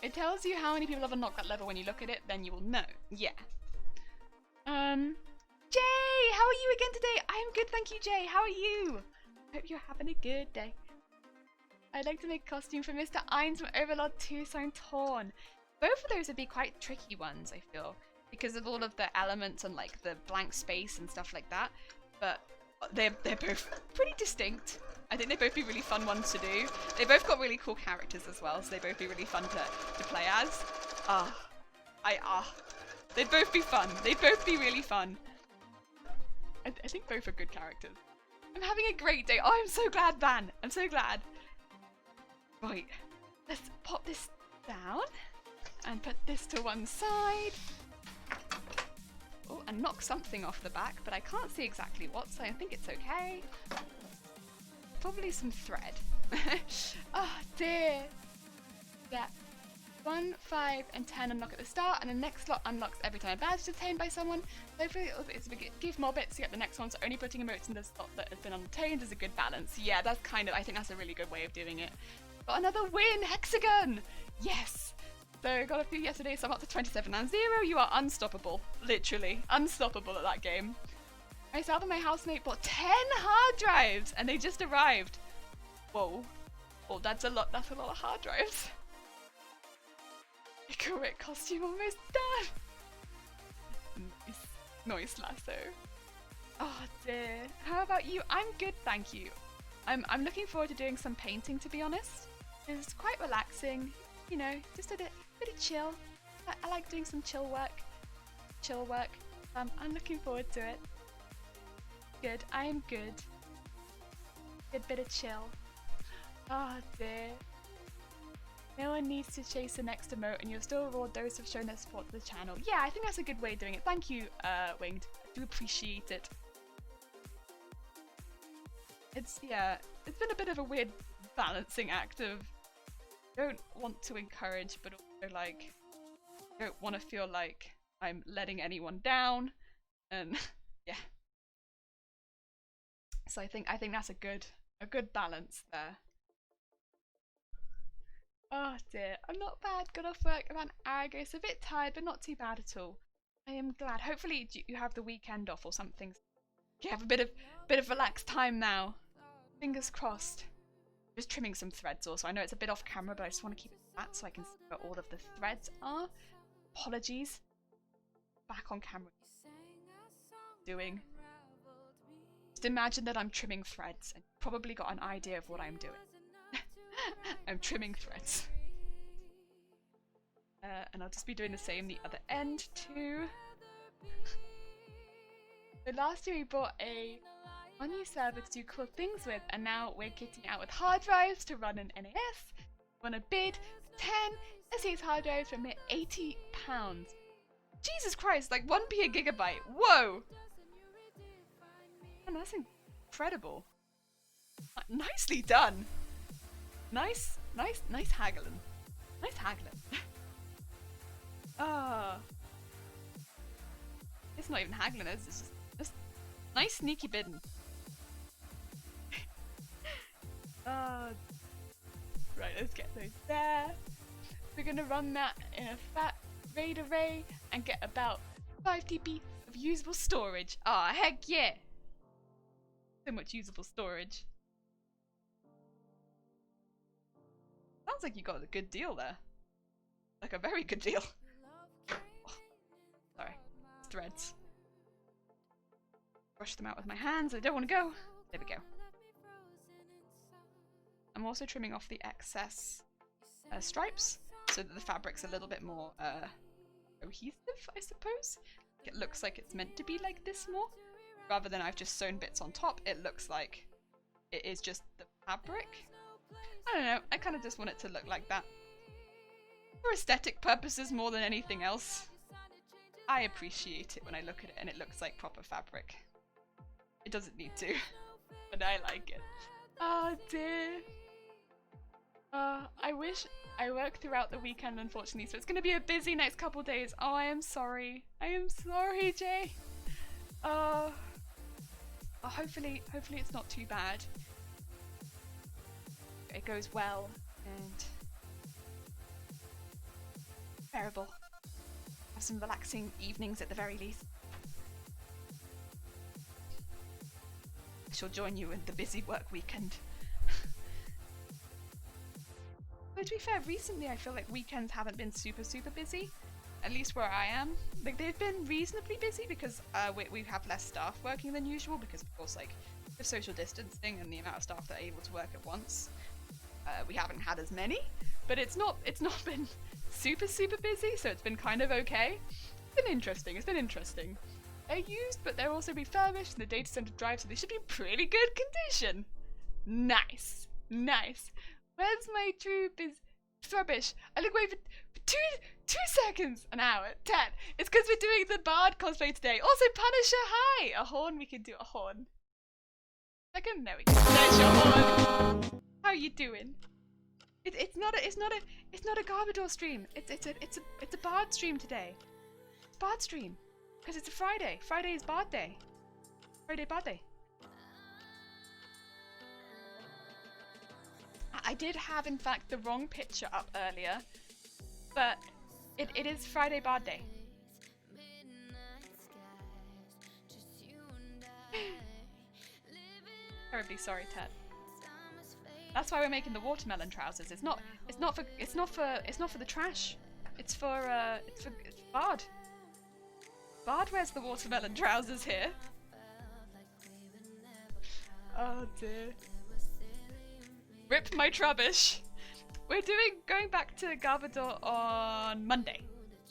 It tells you how many people have unlocked that level when you look at it, then you will know. Yeah. Jay, how are you again today? I am good, thank you, Jay. How are you? Hope you're having a good day. I'd like to make a costume for Mr. Eins from Overlord 2 Sound Torn. Both of those would be quite tricky ones, I feel, because of all of the elements and like the blank space and stuff like that. But they're both pretty distinct. I think they'd both be really fun ones to do. They both got really cool characters as well, so they'd both be really fun to play as. They'd both be fun. They'd both be really fun. I think both are good characters. I'm having a great day. Oh, I'm so glad, Van. I'm so glad. Right, let's pop this down and put this to one side. Oh, and knock something off the back, but I can't see exactly what, so I think it's okay. Probably some thread. Oh dear. Yeah. 1, 5, and 10 unlock at the start, and the next slot unlocks every time a badge is obtained by someone. Hopefully it's give more bits to get the next one, so only putting emotes in the slot that has been obtained is a good balance. Yeah, that's I think that's a really good way of doing it. Got another win! Hexagon! Yes! So got a few yesterday, so I'm up to 27 and 0. You are unstoppable. Literally. Unstoppable at that game. Myself and my housemate bought 10 hard drives and they just arrived. Whoa. Oh, that's a lot of hard drives. Correct costume almost done. Nice lasso. Oh dear. How about you? I'm good, thank you. I'm looking forward to doing some painting, to be honest. It's quite relaxing, you know, just a bit of chill. I like doing some chill work. I'm looking forward to it. Good, I am good. Good bit of chill. Oh dear. No one needs to chase the next emote and you'll still reward those who've shown their support to the channel. Yeah, I think that's a good way of doing it. Thank you, Winged. I do appreciate it. It's been a bit of a weird balancing act of don't want to encourage but also like don't want to feel like I'm letting anyone down, and yeah. So I think that's a good balance there. Oh dear, I'm not bad. Got off work about an hour ago, so a bit tired, but not too bad at all. I am glad. Hopefully you have the weekend off or something. You have a bit of relaxed time now. Fingers crossed. Just trimming some threads also. I know it's a bit off camera, but I just want to keep it flat so I can see where all of the threads are. Apologies. Back on camera. Doing. Just imagine that I'm trimming threads and you've probably got an idea of what I'm doing. I'm trimming threads. And I'll just be doing the same the other end too. So last year we bought a new server to do cool things with, and now we're kitting out with hard drives to run an NAS. We want to bid for 10 SA's hard drives for a mere £80. Jesus Christ, like 1p a gigabyte. Whoa! Man, that's incredible. Nicely done. Nice haggling. Nice haggling. Ah. It's not even haggling, it's just nice sneaky bidding. Right, let's get those there. We're gonna run that in a fat RAID array and get about 5 TB of usable storage. Ah, heck yeah! So much usable storage. Sounds like you got a good deal there. Like a very good deal. Oh, sorry. Threads. Brush them out with my hands. I don't want to go. There we go. I'm also trimming off the excess stripes so that the fabric's a little bit more cohesive, I suppose. It looks like it's meant to be like this more. Rather than I've just sewn bits on top, it looks like it is just the fabric. I don't know, I kind of just want it to look like that. For aesthetic purposes more than anything else. I appreciate it when I look at it and it looks like proper fabric. It doesn't need to, but I like it. Oh dear. I wish I work throughout the weekend, unfortunately, so it's going to be a busy next couple days. Oh, I am sorry. I am sorry, Jay. Hopefully it's not too bad. It goes well and bearable. Have some relaxing evenings at the very least. I shall join you in the busy work weekend. But to be fair, recently I feel like weekends haven't been super busy. At least where I am. Like, they've been reasonably busy because we have less staff working than usual because, of course, like, the social distancing and the amount of staff that are able to work at once. We haven't had as many, but it's not been super busy, so it's been kind of okay. It's been interesting. They're used, but they're also refurbished in the data center drive, so they should be in pretty good condition. Nice. Where's my troop is rubbish. I look away for two seconds an hour. 10. It's because we're doing the Bard cosplay today. Also, Punisher, hi! A horn, we can do a horn. Second, there we go. There's your horn. How you doing? It's not a Garbador stream. It's a Bard stream today. It's Bard stream because it's a Friday. Friday is Bard day. Friday Bard day. I did have, in fact, the wrong picture up earlier, but it is Friday Bard day. Terribly sorry, Ted. That's why we're making the watermelon trousers. It's not for the trash. It's for Bard. Bard wears the watermelon trousers here. Oh dear. Rip my trubbish. We're going back to Garbodor on Monday.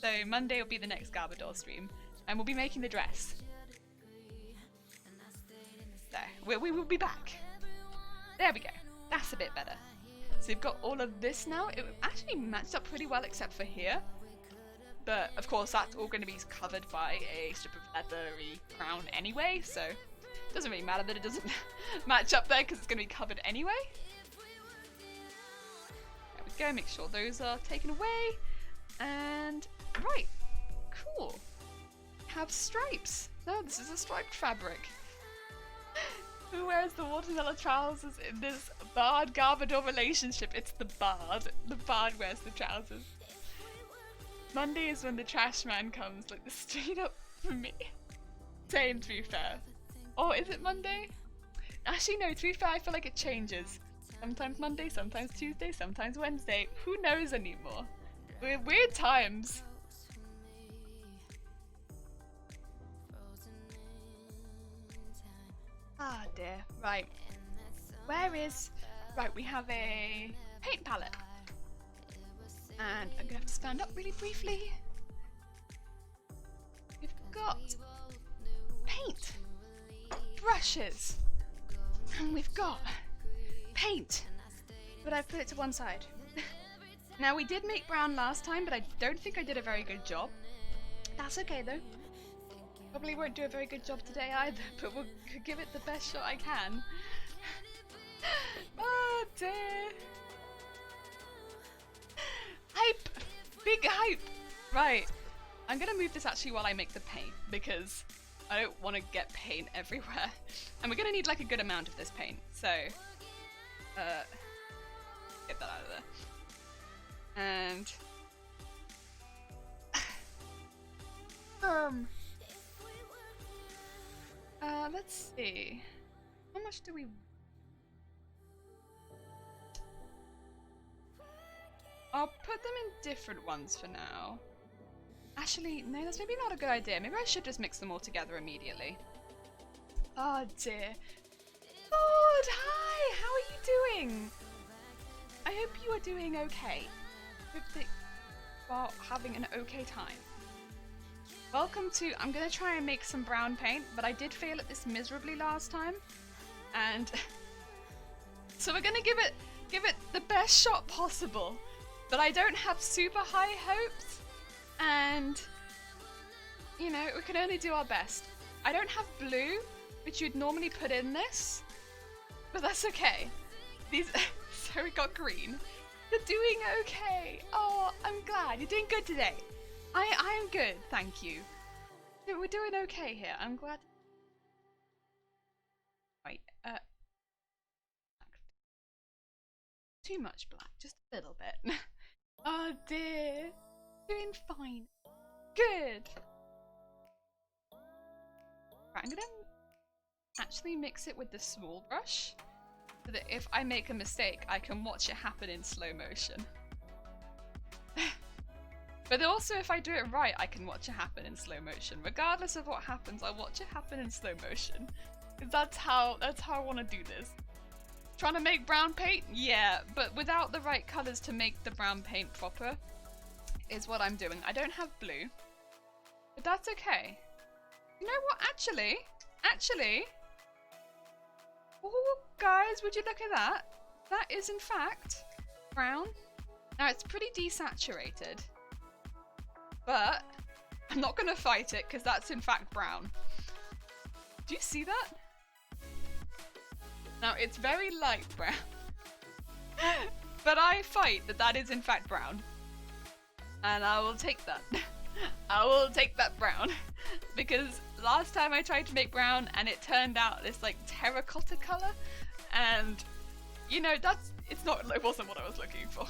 So Monday will be the next Garbodor stream. And we'll be making the dress. There, we will be back. There we go. That's a bit better. So we've got all of this now. It actually matched up pretty well except for here. But of course that's all going to be covered by a strip of leathery crown anyway. So it doesn't really matter that it doesn't match up there because it's going to be covered anyway. There we go. Make sure those are taken away. And right. Cool. Have stripes. No, this is a striped fabric. Who wears the watermelon trousers in this Bard Garbodor relationship? It's the Bard. The Bard wears the trousers. Monday is when the trash man comes, like the straight up for me. Same, to be fair. Or is it Monday? Actually no, to be fair, I feel like it changes. Sometimes Monday, sometimes Tuesday, sometimes Wednesday. Who knows anymore? Weird times. Ah dear, right. Right, we have a paint palette. And I'm gonna have to stand up really briefly. We've got paint, brushes, and we've got paint. But I've put it to one side. Now we did make brown last time, but I don't think I did a very good job. That's okay though. Probably won't do a very good job today either, but we'll give it the best shot I can. Oh dear. Hype! Big hype! Right, I'm gonna move this actually while I make the paint because I don't want to get paint everywhere. And we're gonna need like a good amount of this paint, so get that out of there. And let's see. How much do we... I'll put them in different ones for now. Actually, no, that's maybe not a good idea. Maybe I should just mix them all together immediately. Oh dear. Lord, hi! How are you doing? I hope you are doing okay. Hope that you are having an okay time. Welcome to... I'm gonna try and make some brown paint, but I did fail at this miserably last time. And... so we're gonna give it the best shot possible. But I don't have super high hopes. And... you know, we can only do our best. I don't have blue, which you'd normally put in this. But that's okay. So we got green. You're doing okay. Oh, I'm glad. You're doing good today. I am good, thank you. We're doing okay here. I'm glad. Wait, too much black, just a little bit. Oh dear. Doing fine. Good. Right, I'm gonna actually mix it with the small brush so that if I make a mistake, I can watch it happen in slow motion. But also, if I do it right, I can watch it happen in slow motion. Regardless of what happens, I'll watch it happen in slow motion. That's how I want to do this. Trying to make brown paint? Yeah, but without the right colours to make the brown paint proper is what I'm doing. I don't have blue, but that's okay. You know what? Actually, oh guys, would you look at that? That is in fact brown. Now it's pretty desaturated. But I'm not going to fight it because that's in fact brown. Do you see that? Now it's very light brown. But I fight that that is in fact brown. And I will take that. I will take that brown. Because last time I tried to make brown and it turned out this like terracotta colour. And you know, it wasn't what I was looking for.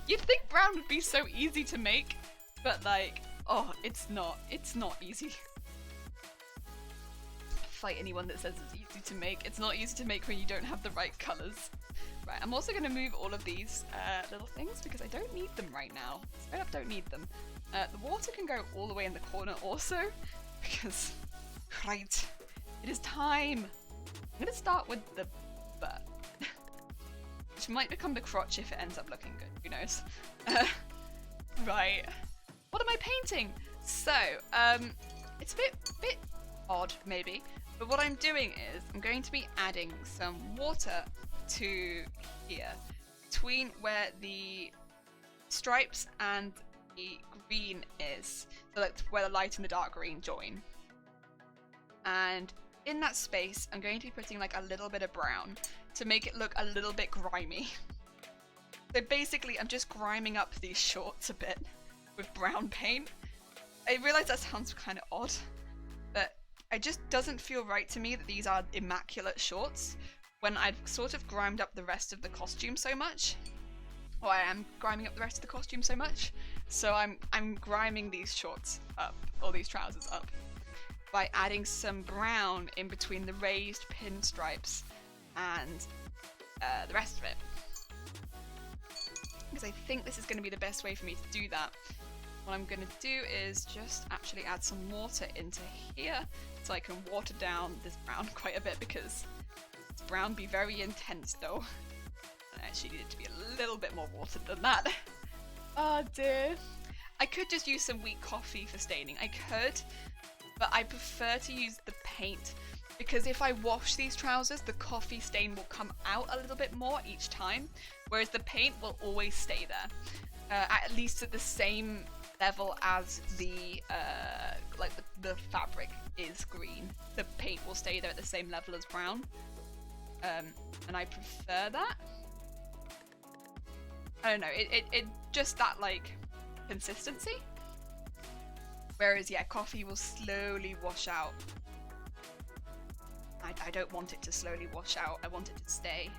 You'd think brown would be so easy to make. But like, oh, it's not easy. fight anyone that says it's easy to make. It's not easy to make when you don't have the right colours. Right, I'm also going to move all of these little things because I don't need them right now. Straight up don't need them. The water can go all the way in the corner also because, right, it is time. I'm going to start with the butt, which might become the crotch if it ends up looking good, who knows. Right, what am I painting? So, it's a bit odd maybe, but what I'm doing is I'm going to be adding some water to here, between where the stripes and the green is, so that's where the light and the dark green join. And in that space, I'm going to be putting like a little bit of brown to make it look a little bit grimy. So basically, I'm just griming up these shorts a bit with brown paint. I realise that sounds kind of odd, but it just doesn't feel right to me that these are immaculate shorts when I've sort of grimed up the rest of the costume so much. Or I am griming up the rest of the costume so much. So I'm griming these shorts up, or these trousers up, by adding some brown in between the raised pinstripes and the rest of it. Because I think this is going to be the best way for me to do that. What I'm going to do is just actually add some water into here so I can water down this brown quite a bit, because this brown be very intense though. I actually need it to be a little bit more watered than that. Oh dear. I could just use some weak coffee for staining. I could, but I prefer to use the paint, because if I wash these trousers, the coffee stain will come out a little bit more each time, whereas the paint will always stay there, at least at the same level as the the fabric is green. The paint will stay there at the same level as brown, and I prefer that. I don't know, it just that like consistency. Whereas yeah, coffee will slowly wash out. I don't want it to slowly wash out, I want it to stay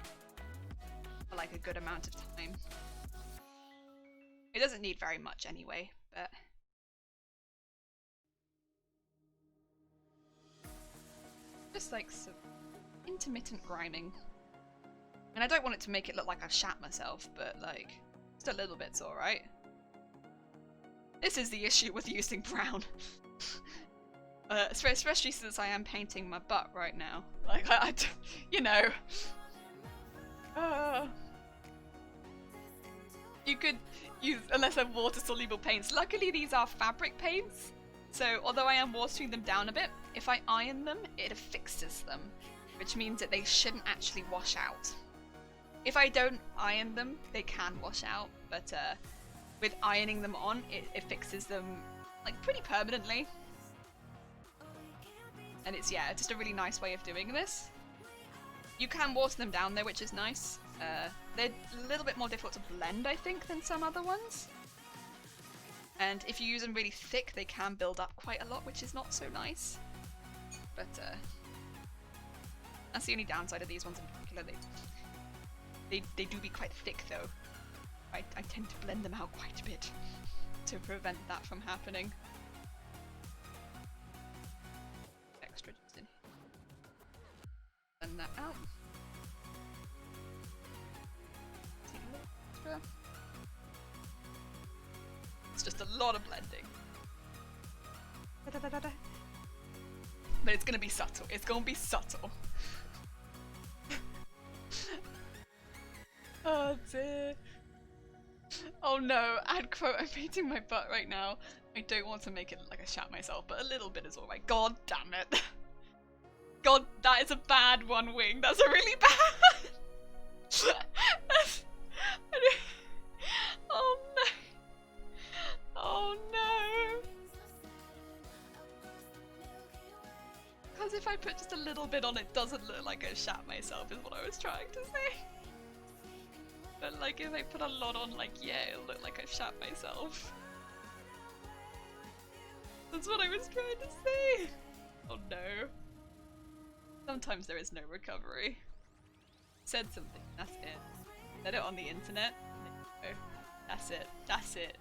for like a good amount of time. It doesn't need very much anyway, but just like some intermittent griming. And I don't want it to make it look like I shat myself, but like just a little bit's alright. This is the issue with using brown. Especially since I am painting my butt right now. Like, you know. You could use a lesser water-soluble paints. Luckily, these are fabric paints. So, although I am watering them down a bit, if I iron them, it affixes them. Which means that they shouldn't actually wash out. If I don't iron them, they can wash out. But with ironing them on, it fixes them like pretty permanently. And it's, yeah, just a really nice way of doing this. You can water them down though, which is nice. They're a little bit more difficult to blend, I think, than some other ones. And if you use them really thick, they can build up quite a lot, which is not so nice. But that's the only downside of these ones in particular. They do be quite thick though. I tend to blend them out quite a bit to prevent that from happening. Extra just in here. Blend that out. Take a little extra. It's just a lot of blending. But it's gonna be subtle. It's gonna be subtle. Oh dear. Oh no, add quote, I'm painting my butt right now. I don't want to make it look like I shat myself, but a little bit is alright. God damn it. God, that is a bad one wing. That's a really bad. Oh no. Oh no. Because if I put just a little bit on, it doesn't look like I shat myself, is what I was trying to say. But like if I put a lot on, like yeah, it'll look like I shat myself. That's what I was trying to say. Oh no. Sometimes there is no recovery. Said something, that's it. Said it on the internet. No. That's it. That's it.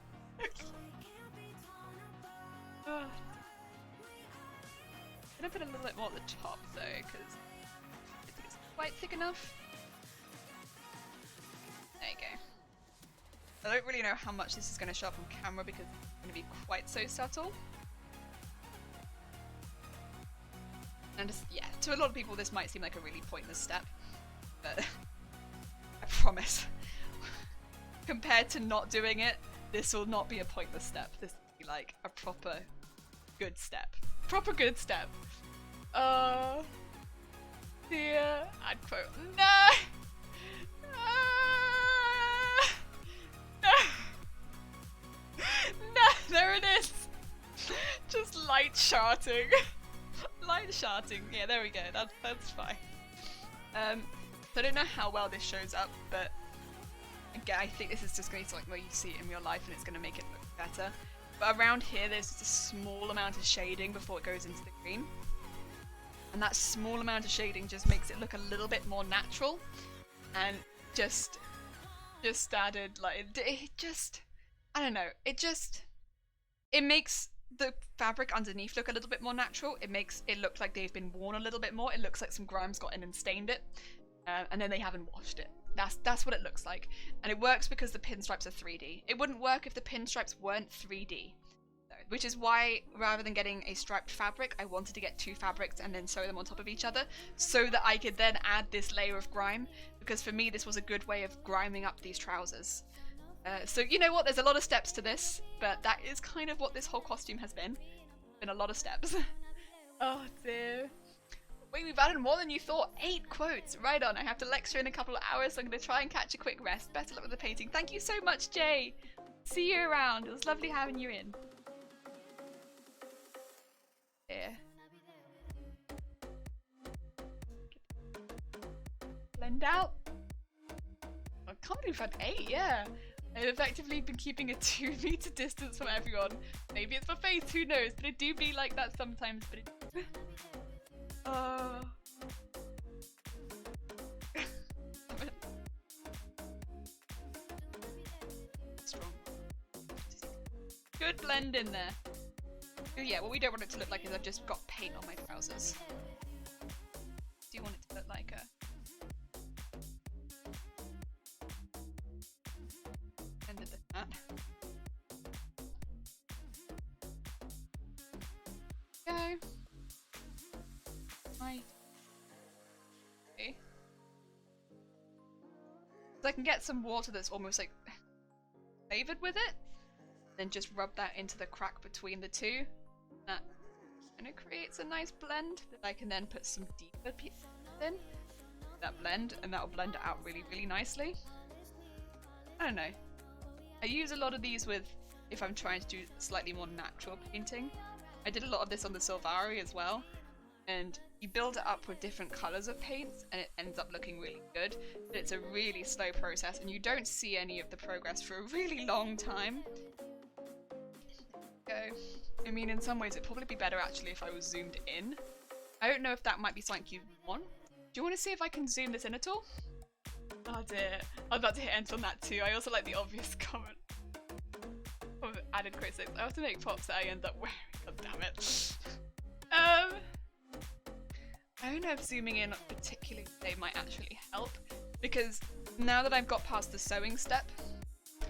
I'm gonna put a little bit more at the top though, because I think it's quite thick enough. There you go. I don't really know how much this is going to show up on camera because it's going to be quite so subtle. And just, yeah, to a lot of people this might seem like a really pointless step, but I promise, compared to not doing it, this will not be a pointless step. This will be like a proper good step. Proper good step. Dear, I'd quote, no! No! No, there it is! Just light charting. Light charting. Yeah, there we go. That's fine. So I don't know how well this shows up, but again, I think this is just going to be like where you see it in real life and it's going to make it look better. But around here, there's just a small amount of shading before it goes into the green. And that small amount of shading just makes it look a little bit more natural. And just added, like, it just, I don't know, it makes the fabric underneath look a little bit more natural. It makes it look like they've been worn a little bit more. It looks like some grimes got in and stained it, and then they haven't washed it. That's what it looks like, and it works because the pinstripes are 3D. It wouldn't work if the pinstripes weren't 3D, which is why rather than getting a striped fabric, I wanted to get 2 fabrics and then sew them on top of each other so that I could then add this layer of grime, because for me this was a good way of griming up these trousers. So you know what, there's a lot of steps to this, but that is kind of what this whole costume has been. Been a lot of steps. Oh dear. Wait, we've added more than you thought. 8 quotes. Right on, I have to lecture in a couple of hours, so I'm going to try and catch a quick rest. Better luck with the painting. Thank you so much, Jay. See you around. It was lovely having you in. Yeah. Blend out. I can't believe we've had 8, yeah. I've effectively been keeping a 2 meter distance from everyone. Maybe it's my face, who knows, but it do be like that sometimes, but it... Strong. Good blend in there. Oh yeah, what we don't want it to look like is I've just got paint on my trousers. Do you want it to look like a... Ended the hat. Go. Right. Okay. So I can get some water that's almost like flavored with it, then just rub that into the crack between the two. That kind of creates a nice blend that I can then put some deeper pieces in that blend, and that'll blend it out really, really nicely. I don't know. I use a lot of these with if I'm trying to do slightly more natural painting. I did a lot of this on the Silvari as well, and you build it up with different colours of paints and it ends up looking really good, but it's a really slow process and you don't see any of the progress for a really long time. Go. I mean, in some ways it'd probably be better actually if I was zoomed in. I don't know if that might be something you want. Do you want to see if I can zoom this in at all? Oh dear, I was about to hit enter on that too. I also like the obvious comment of added criticism. I have to make props that I end up wearing. God damn it. I don't know if zooming in particularly today might actually help, because now that I've got past the sewing step,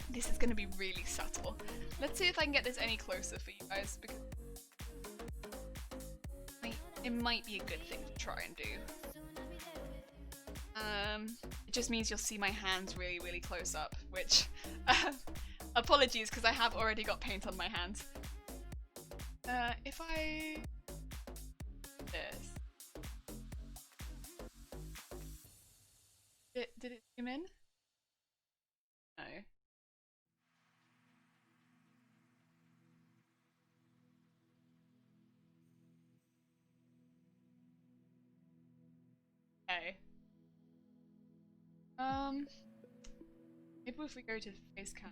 this is going to be really subtle. Let's see if I can get this any closer for you guys, because it might be a good thing to try and do. It just means you'll see my hands really, really close up, which, apologies, because I have already got paint on my hands. If I... this. Did it zoom in? No. Okay. Maybe if we go to face cam,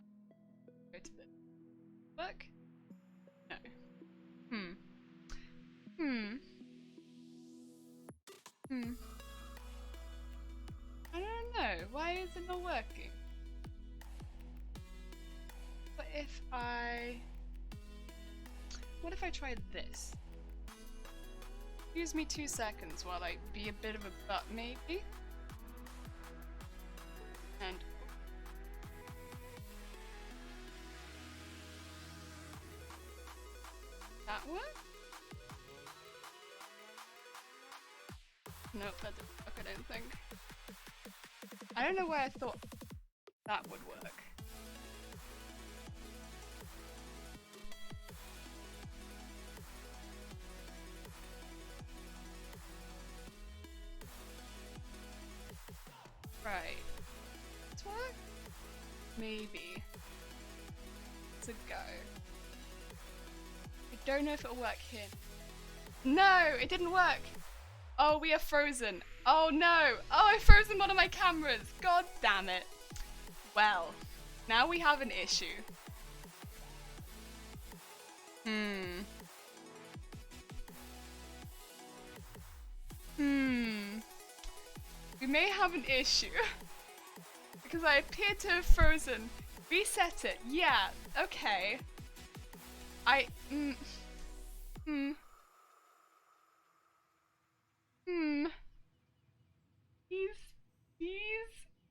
go to the book? No. I don't know. Why is it not working? What if I tried this? Excuse me 2 seconds while I be a bit of a butt, maybe. And that one? Nope, that didn't work, I don't think. I don't know why I thought that would work. Right. This work? Maybe. It's a go. I don't know if it'll work here. No, it didn't work. Oh, we are frozen. Oh no. Oh, I've frozen one of my cameras. God damn it. Well, now we have an issue. We may have an issue. Because I appear to have frozen. Reset it. Yeah, okay.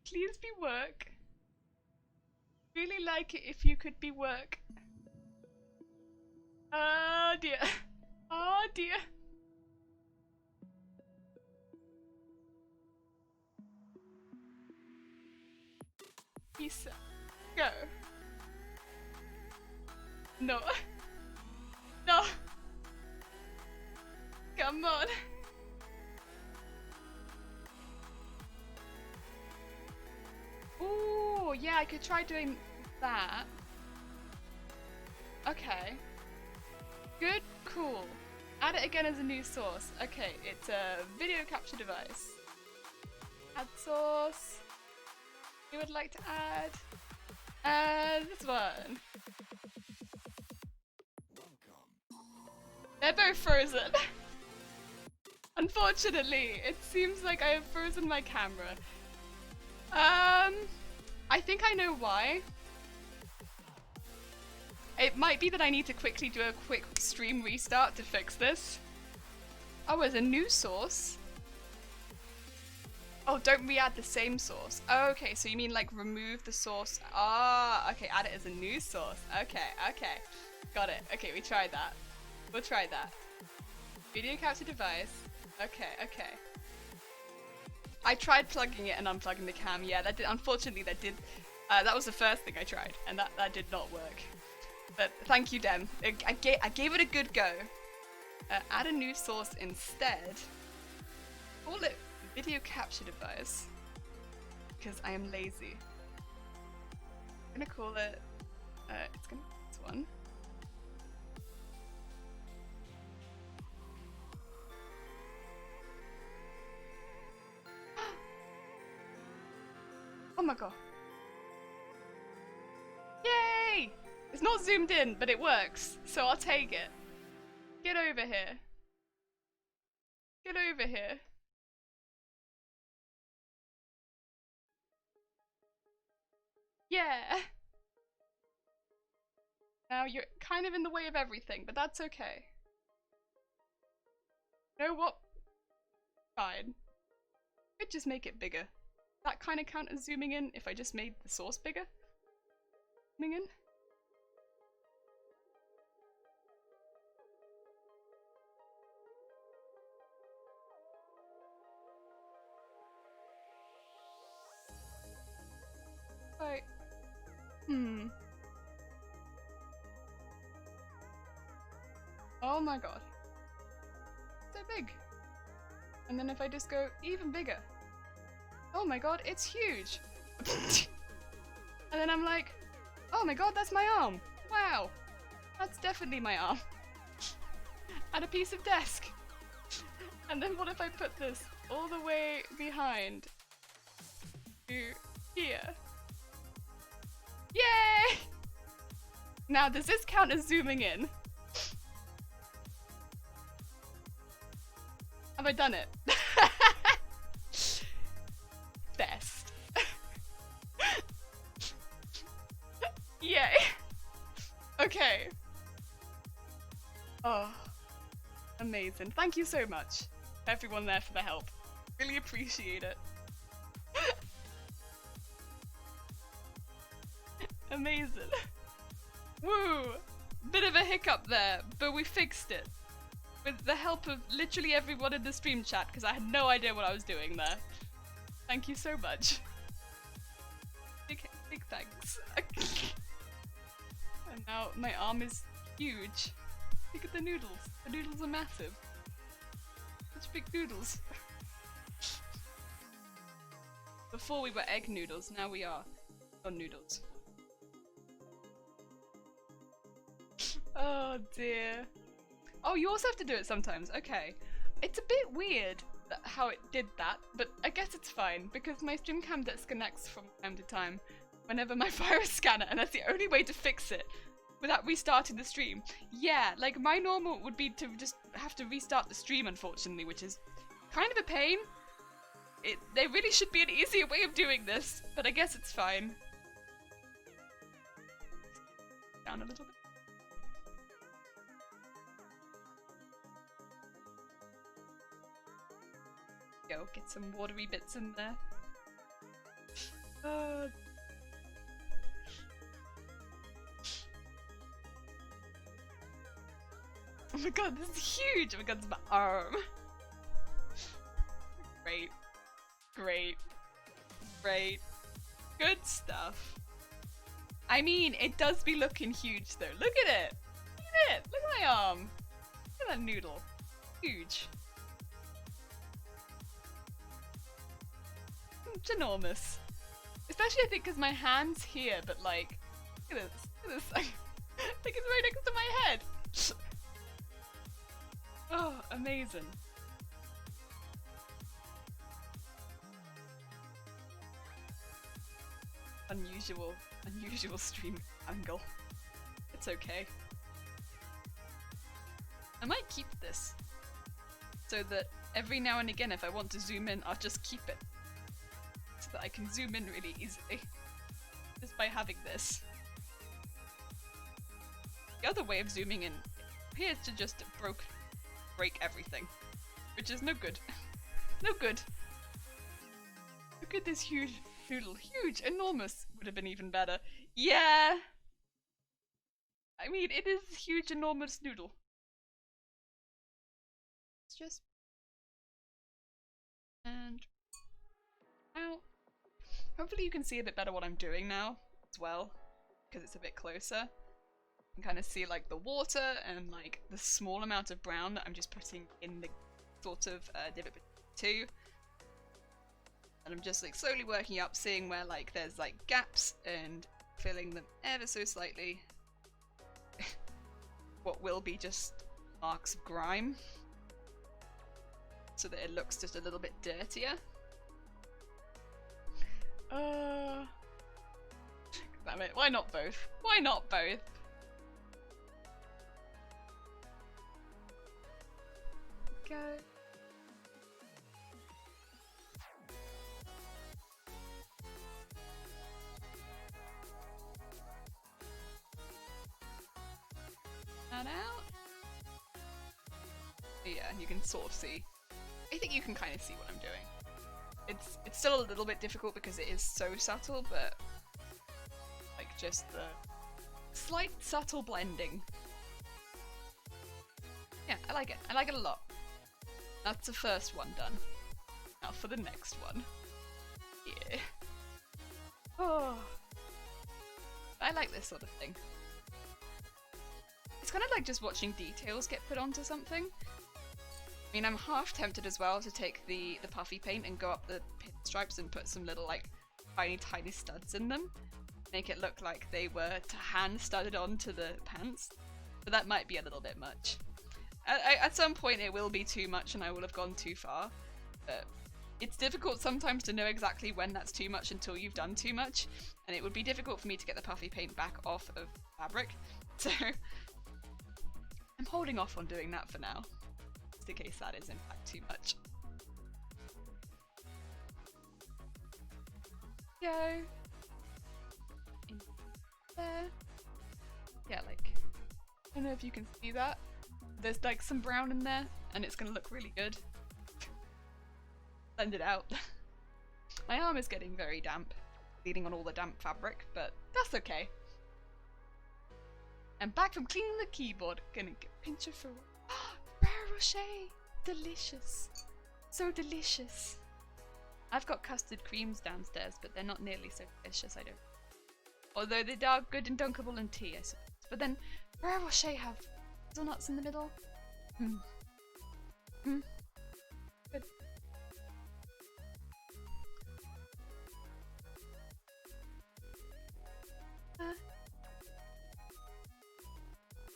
Please be work. Really like it if you could be work. Oh dear. Oh dear. Peace out. Go. No. No. Come on. Ooh, yeah, I could try doing that. Okay. Good, cool. Add it again as a new source. Okay, it's a video capture device. Add source. You would like to add this one. They're both frozen. Unfortunately, it seems like I have frozen my camera. I think I know why. It might be that I need to quickly do a quick stream restart to fix this. Oh, there's a new source. Oh, don't re-add the same source. Oh, okay, so you mean like remove the source. Ah, okay, add it as a new source. Okay, okay. Got it. Okay, we tried that. We'll try that. Video capture device. Okay, okay. I tried plugging it and unplugging the cam. Yeah, that did. Unfortunately, that was the first thing I tried, and that did not work. But thank you, Dem. I gave it a good go. Add a new source instead. Call it video capture device because I am lazy. I'm gonna call it. It's gonna be this one. Oh my god. Yay! It's not zoomed in, but it works, so I'll take it. Get over here. Get over here. Yeah! Now you're kind of in the way of everything, but that's okay. You know what? Fine. Could just make it bigger. That kind of count as zooming in if I just made the source bigger? Zooming in? Right. Oh my god. So big. And then if I just go even bigger. Oh my god, it's huge! And then I'm like, oh my god, that's my arm! Wow! That's definitely my arm. And a piece of desk! And then what if I put this all the way behind to here? Yay! Now, does this count as zooming in? Have I done it? Best. Yay. Okay. Oh. Amazing. Thank you so much, everyone there, for the help. Really appreciate it. Amazing. Woo! Bit of a hiccup there, but we fixed it. With the help of literally everyone in the stream chat, because I had no idea what I was doing there. Thank you so much. Big thanks. And now my arm is huge. Look at the noodles. The noodles are massive. Such big noodles. Before we were egg noodles, now we are noodles. Oh dear. Oh, you also have to do it sometimes. Okay. It's a bit weird how it did that, but I guess it's fine because my stream cam disconnects from time to time whenever my virus scanner, and that's the only way to fix it without restarting the stream. Yeah, like my normal would be to just have to restart the stream, unfortunately, which is kind of a pain. There really should be an easier way of doing this, but I guess it's fine. Down a little bit. Go, get some watery bits in there. Oh my god, this is huge! Oh my god, it's my arm. Great. Great. Great. Good stuff. I mean, it does be looking huge though. Look at it! Look at it! Look at my arm! Look at that noodle. Huge. It's enormous. Especially I think because my hand's here, but like, look at this. Look at this. I think it's right next to my head. Oh, amazing. Unusual stream angle. It's okay. I might keep this so that every now and again if I want to zoom in, I'll just keep it so that I can zoom in really easily just by having this. The other way of zooming in appears to just break everything, which is no good. No good. Look at this huge noodle. Huge, enormous would have been even better. Yeah. I mean, it is a huge, enormous noodle. It's just and out. Hopefully you can see a bit better what I'm doing now as well, because it's a bit closer. You can kind of see like the water and like the small amount of brown that I'm just putting in the sort of divot between the two. And I'm just like slowly working up, seeing where like there's like gaps and filling them ever so slightly. What will be just marks of grime, so that it looks just a little bit dirtier. Damn it, why not both? Why not both? Go. That out. Yeah, you can sort of see. I think you can kind of see what I'm doing. It's still a little bit difficult because it is so subtle, but like just the slight subtle blending. Yeah, I like it. I like it a lot. That's the first one done. Now for the next one. Yeah. Oh. I like this sort of thing. It's kind of like just watching details get put onto something. I mean, I'm half tempted as well to take the puffy paint and go up the pinstripes and put some little like tiny studs in them. Make it look like they were hand studded onto the pants. But that might be a little bit much. At some point it will be too much and I will have gone too far. But it's difficult sometimes to know exactly when that's too much until you've done too much. And it would be difficult for me to get the puffy paint back off of fabric. So I'm holding off on doing that for now. Just in case that is in fact too much. Go. In there. Yeah, like, I don't know if you can see that. There's like some brown in there, and it's gonna look really good. Blend it out. My arm is getting very damp, bleeding on all the damp fabric, but that's okay. I'm back from cleaning the keyboard. Gonna get a pinch of Ferrero Rocher! Delicious. So delicious. I've got custard creams downstairs, but they're not nearly so delicious, I don't. Although they are good and dunkable in tea, I suppose. But then Ferrero Rocher have hazelnuts in the middle. Good.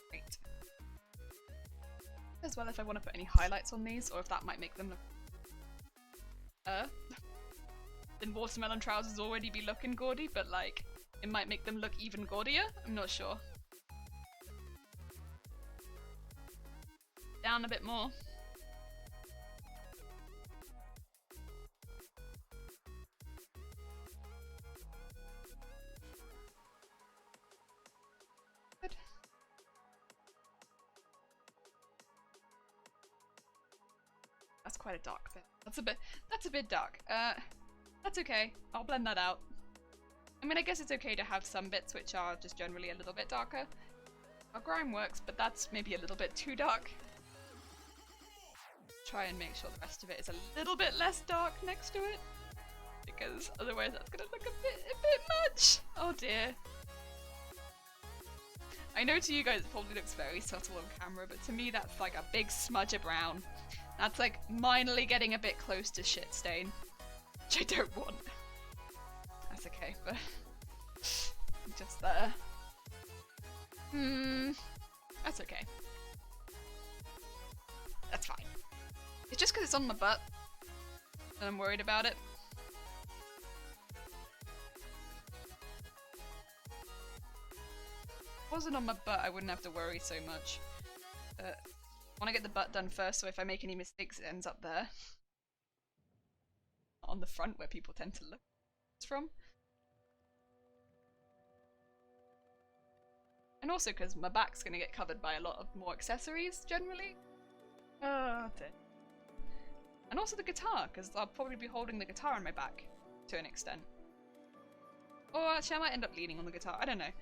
Great. As well if I want to put any highlights on these, or if that might make them look... then watermelon trousers already be looking gaudy, but like, it might make them look even gaudier? I'm not sure. Down a bit more. Good. That's quite a dark bit. That's a bit dark. That's okay. I'll blend that out. I mean, I guess it's okay to have some bits which are just generally a little bit darker. Our grime works, but that's maybe a little bit too dark. Try and make sure the rest of it is a little bit less dark next to it, because otherwise that's gonna look a bit much. Oh dear. I know to you guys it probably looks very subtle on camera, but to me that's like a big smudge of brown. That's like minorly getting a bit close to shit stain, which I don't want. That's okay, but just there. That's okay. That's fine. It's just because it's on my butt and I'm worried about it. If it wasn't on my butt, I wouldn't have to worry so much. I want to get the butt done first, so if I make any mistakes, it ends up there. On the front, where people tend to look from. And also because my back's going to get covered by a lot of more accessories, generally. Oh dear. And also the guitar, because I'll probably be holding the guitar on my back, to an extent. Or actually I might end up leaning on the guitar, I don't know.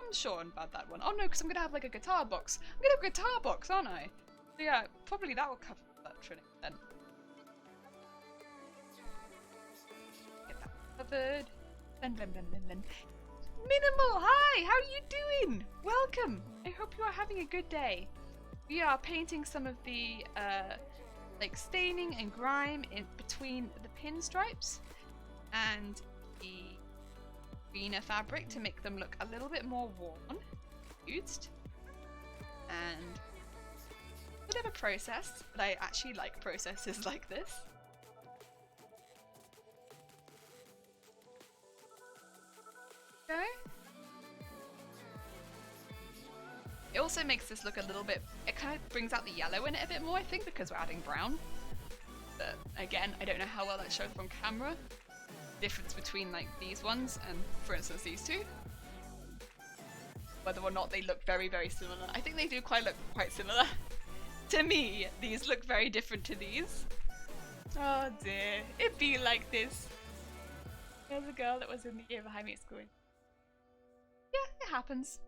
I'm sure about that one. Oh no, because I'm going to have like a guitar box. I'm going to have a guitar box, aren't I? So yeah, probably that will cover that to an extent. Get that covered. Then. Minimal, hi! How are you doing? Welcome! I hope you are having a good day. We are painting some of the like staining and grime in between the pinstripes and the greener fabric to make them look a little bit more worn, used, and a bit of a process, but I actually like processes like this. Okay. It also makes this look a little bit, it kind of brings out the yellow in it a bit more, I think, because we're adding brown. But again, I don't know how well that shows on camera. Difference between like these ones and, for instance, these two. Whether or not they look very, very similar. I think they do look quite similar. To me, these look very different to these. Oh dear, it be like this. There's a girl that was in the year behind me at school. Yeah, it happens.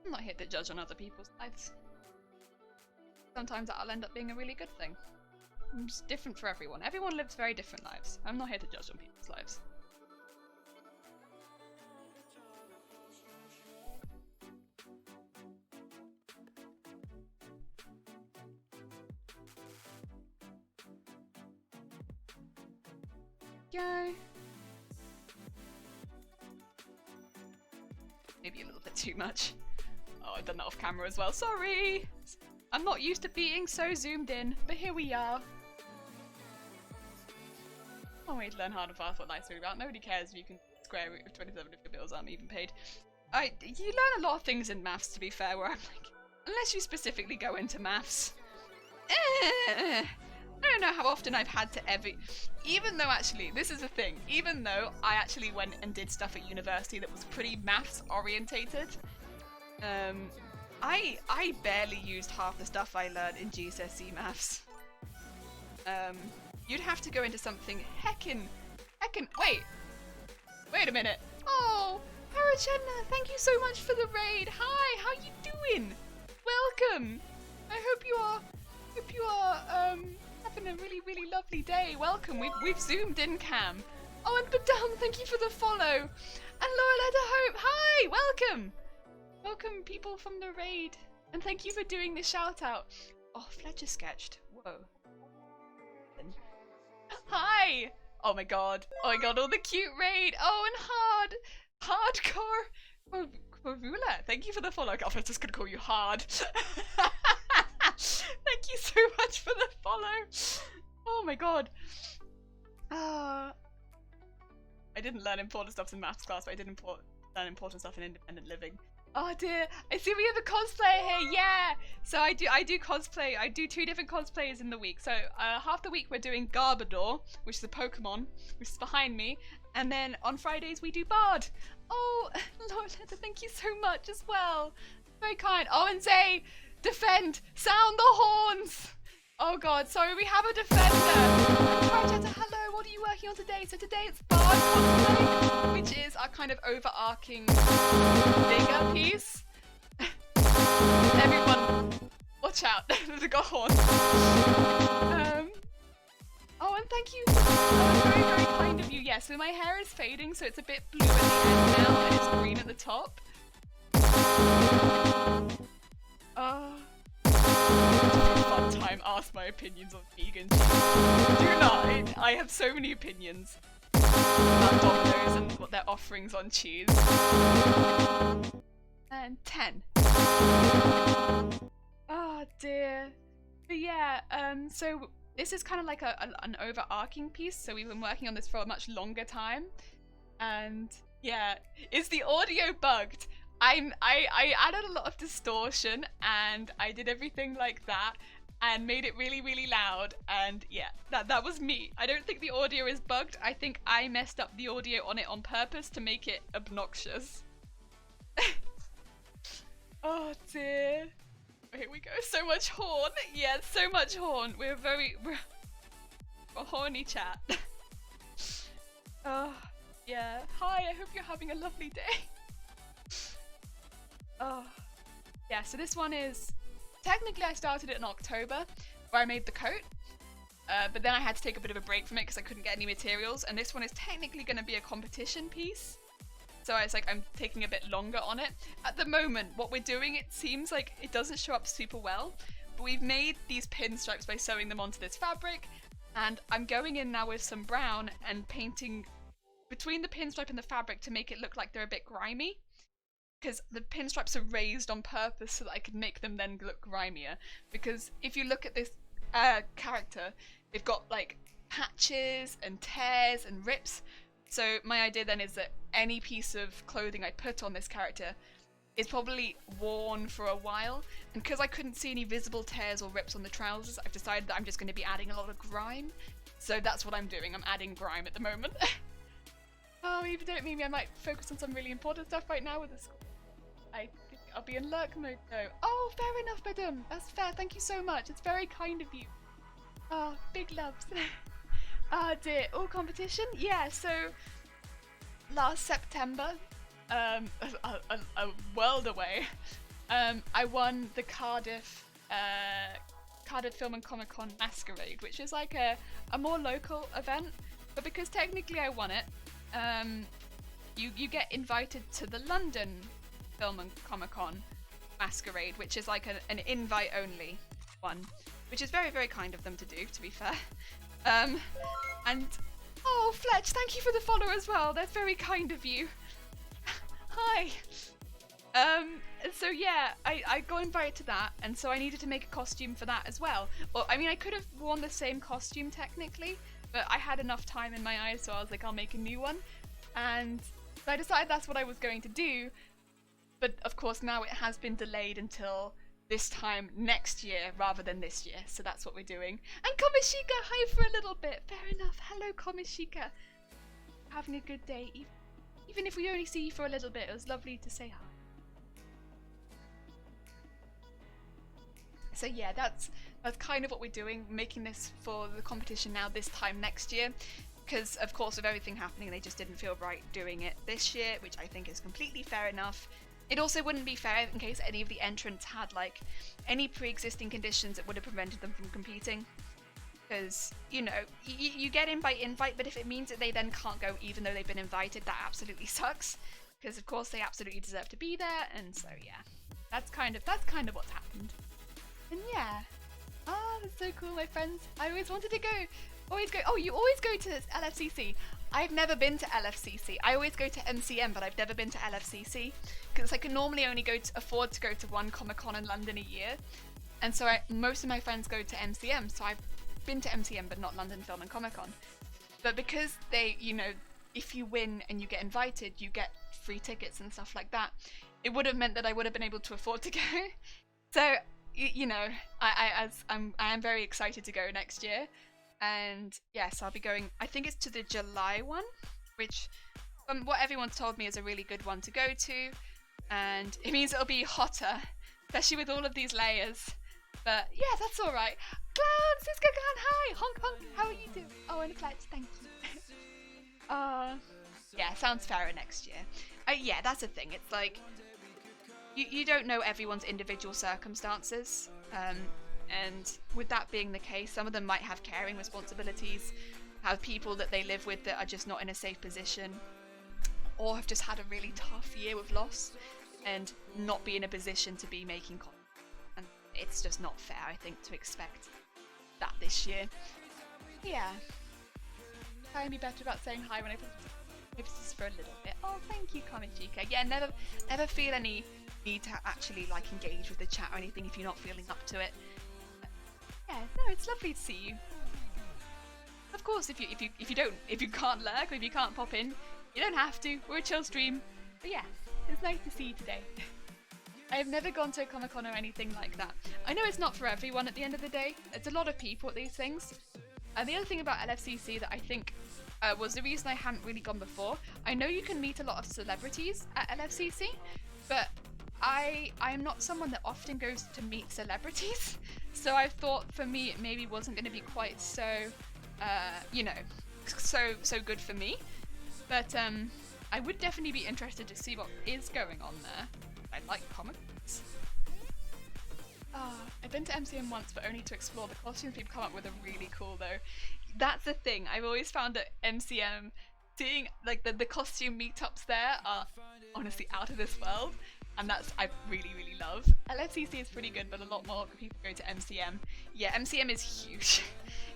I'm not here to judge on other people's lives. Sometimes that'll end up being a really good thing. It's different for everyone. Everyone lives very different lives. I'm not here to judge on people's lives. Go. Maybe a little bit too much. Oh, I've done that off camera as well. Sorry! I'm not used to being so zoomed in, but here we are. One way to learn hard and fast what life's really about. Nobody cares if you can square root of 27 if your bills aren't even paid. You learn a lot of things in maths, to be fair, where I'm like, unless you specifically go into maths, I don't know how often I've had to ever, even though actually, this is the thing, even though I actually went and did stuff at university that was pretty maths orientated, I barely used half the stuff I learned in GCSE maths. You'd have to go into something heckin', wait a minute. Oh, Parachenna, thank you so much for the raid. Hi, how you doing? Welcome. I hope you are having a really, really lovely day. Welcome. We've zoomed in, Cam. Oh, and Badam, thank you for the follow. And Loreletta Hope, hi, welcome. Welcome, people from the raid. And thank you for doing the shout out. Oh, Fletcher sketched. Whoa. Hi. Oh my god, all the cute raid. Oh, and hardcore Corvula, thank you for the follow. God, I'm just gonna call you hard. Thank you so much for the follow. Oh my god. I didn't learn important stuff in maths class, but I did learn important stuff in independent living. Oh dear, I see we have a cosplayer here, yeah! So I do cosplay, I do 2 different cosplays in the week. So half the week we're doing Garbodor, which is a Pokemon, which is behind me. And then on Fridays we do Bard. Oh, Loretta, thank you so much as well. Very kind. Oh, and Zay, defend, sound the horns! Oh god, sorry, we have a defender. Parachetta, hello, what are you working on today? So today it's Bard Cosplay, which is our kind of overarching bigger piece. Everyone, watch out, there's a horn. Oh, and thank you. Very, very kind of you. Yeah, so my hair is fading, so it's a bit blue at the end now, and it's green at the top. Fun time, ask my opinions on vegan cheese. Do not, I have so many opinions about Domino's and what their offerings on cheese. And 10. Oh dear. But yeah, so this is kind of like an overarching piece, so we've been working on this for a much longer time. And yeah, is the audio bugged? I added a lot of distortion and I did everything like that and made it really, really loud, and yeah, that was me. I don't think the audio is bugged. I think I messed up the audio on it on purpose to make it obnoxious. Oh dear. Here we go. So much horn. Yeah, so much horn. We're a horny chat. Oh, yeah. Hi, I hope you're having a lovely day. Oh, yeah, so this one is, technically I started it in October, where I made the coat, but then I had to take a bit of a break from it because I couldn't get any materials, and this one is technically going to be a competition piece, so I was like, I'm taking a bit longer on it. At the moment, what we're doing, it seems like it doesn't show up super well, but we've made these pinstripes by sewing them onto this fabric, and I'm going in now with some brown and painting between the pinstripe and the fabric to make it look like they're a bit grimy. Because the pinstripes are raised on purpose so that I could make them then look grimier. Because if you look at this character, they've got like patches and tears and rips. So my idea then is that any piece of clothing I put on this character is probably worn for a while. And because I couldn't see any visible tears or rips on the trousers, I've decided that I'm just going to be adding a lot of grime. So that's what I'm doing. I'm adding grime at the moment. Oh, if you don't mean me, I might focus on some really important stuff right now with this. I think I'll be in lurk mode though. Oh, fair enough, madam. That's fair. Thank you so much. It's very kind of you. Oh, big loves. Ah dear. All competition? Yeah, so last September, a world away, I won the Cardiff Film and Comic Con Masquerade, which is like a more local event. But because technically I won it, you get invited to the London Film and Comic Con Masquerade, which is like an invite only one, which is very, very kind of them to do, to be fair. And oh, Fletch, thank you for the follow as well. That's very kind of you. Hi. So yeah, I got invited to that, and so I needed to make a costume for that as well. Well, I mean, I could have worn the same costume technically, but I had enough time in my eyes, so I was like, I'll make a new one. And so I decided that's what I was going to do. But of course now it has been delayed until this time next year rather than this year. So that's what we're doing. And Komishika, hi for a little bit. Fair enough. Hello, Komishika. Having a good day. Even if we only see you for a little bit, it was lovely to say hi. So yeah, that's kind of what we're doing, making this for the competition now this time next year. Because of course with everything happening, they just didn't feel right doing it this year, which I think is completely fair enough. It also wouldn't be fair in case any of the entrants had like any pre-existing conditions that would have prevented them from competing. Because, you know, you get in by invite, but if it means that they then can't go even though they've been invited, that absolutely sucks. Because of course they absolutely deserve to be there, and so yeah, that's kind of what's happened. And yeah, that's so cool, my friends. I always wanted to go. Oh, you always go to LFCC. I've never been to LFCC. I always go to MCM, but I've never been to LFCC because I can normally only afford to go to one Comic-Con in London a year, and so most of my friends go to MCM. So I've been to MCM, but not London Film and Comic-Con. But because they, you know, if you win and you get invited, you get free tickets and stuff like that. It would have meant that I would have been able to afford to go. So you know, I am very excited to go next year. And yes, I'll be going, I think it's to the July one, which from what everyone's told me is a really good one to go to. And it means it'll be hotter, especially with all of these layers. But yeah, that's all right. Clown, Cisco Clown, hi! Honk honk, how are you doing? Oh, and a pledge, thank you. Yeah, sounds fairer next year. Yeah, that's the thing. It's like, you don't know everyone's individual circumstances. And with that being the case, some of them might have caring responsibilities, have people that they live with that are just not in a safe position, or have just had a really tough year with loss and not be in a position to be making content. And it's just not fair, I think, to expect that this year. Yeah. Try and be better about saying hi when I post this for a little bit. Oh, thank you, Kamichika. Yeah, never feel any need to actually like engage with the chat or anything if you're not feeling up to it. Yeah, no, it's lovely to see you. Of course, if you can't lurk or if you can't pop in, you don't have to. We're a chill stream. But yeah, it's nice to see you today. I have never gone to a Comic-Con or anything like that. I know it's not for everyone at the end of the day. It's a lot of people at these things. And the other thing about LFCC that I think was the reason I hadn't really gone before, I know you can meet a lot of celebrities at LFCC, but I am not someone that often goes to meet celebrities, so I thought for me it maybe wasn't going to be quite so, you know, so good for me. But I would definitely be interested to see what is going on there. I like comics. I've been to MCM once, but only to explore. The costumes people come up with are really cool, though. That's the thing. I've always found at MCM, seeing like the costume meetups there are honestly out of this world. And that's I really love. LFCC is pretty good, but a lot more people go to MCM. Yeah, MCM is huge.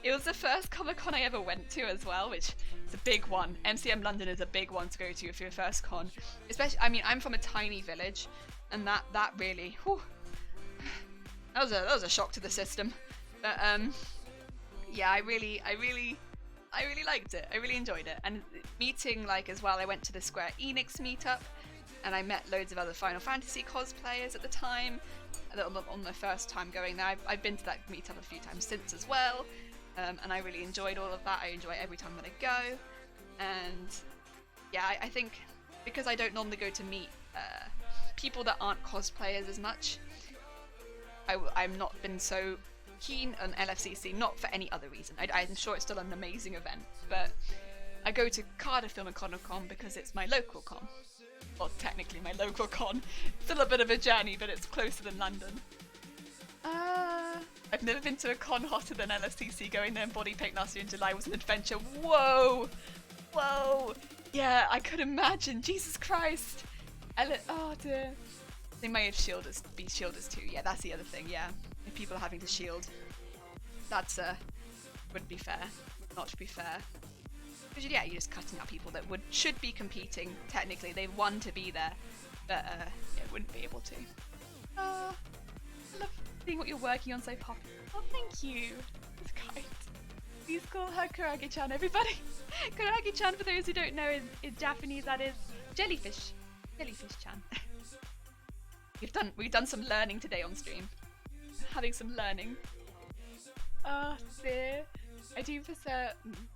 It was the first Comic-Con I ever went to as well, which is a big one. MCM London is a big one to go to if you're a first con. Especially, I mean, I'm from a tiny village, and that really, whew, that was a shock to the system. But yeah, I really liked it. I really enjoyed it. And meeting like as well, I went to the Square Enix meetup. And I met loads of other Final Fantasy cosplayers at the time, on my first time going there. I've been to that meetup a few times since as well, and I really enjoyed all of that. I enjoy it every time that I go, and yeah, I think because I don't normally go to meet people that aren't cosplayers as much, I've not been so keen on LFCC, not for any other reason. I'm sure it's still an amazing event, but I go to Cardiff Film and Comic-Con because it's my local con. Well, technically my local con. Still a bit of a journey, but it's closer than London. I've never been to a con hotter than LFCC. Going there in body paint last year in July was an adventure. Whoa! Yeah, I could imagine. Jesus Christ! Oh dear. They may have be shielders too. Yeah, that's the other thing, yeah. If people are having to shield. That's, wouldn't be fair. Not to be fair. Because yeah, you're just cutting out people that should be competing. Technically, they've won to be there, but yeah, wouldn't be able to. I love seeing what you're working on so popular. Oh, thank you. That's kind. Please call her Kurage-chan, everybody. Kurage-chan, for those who don't know, is Japanese. That is jellyfish. Jellyfish-chan. We've done some learning today on stream. having some learning. Oh dear. I do prefer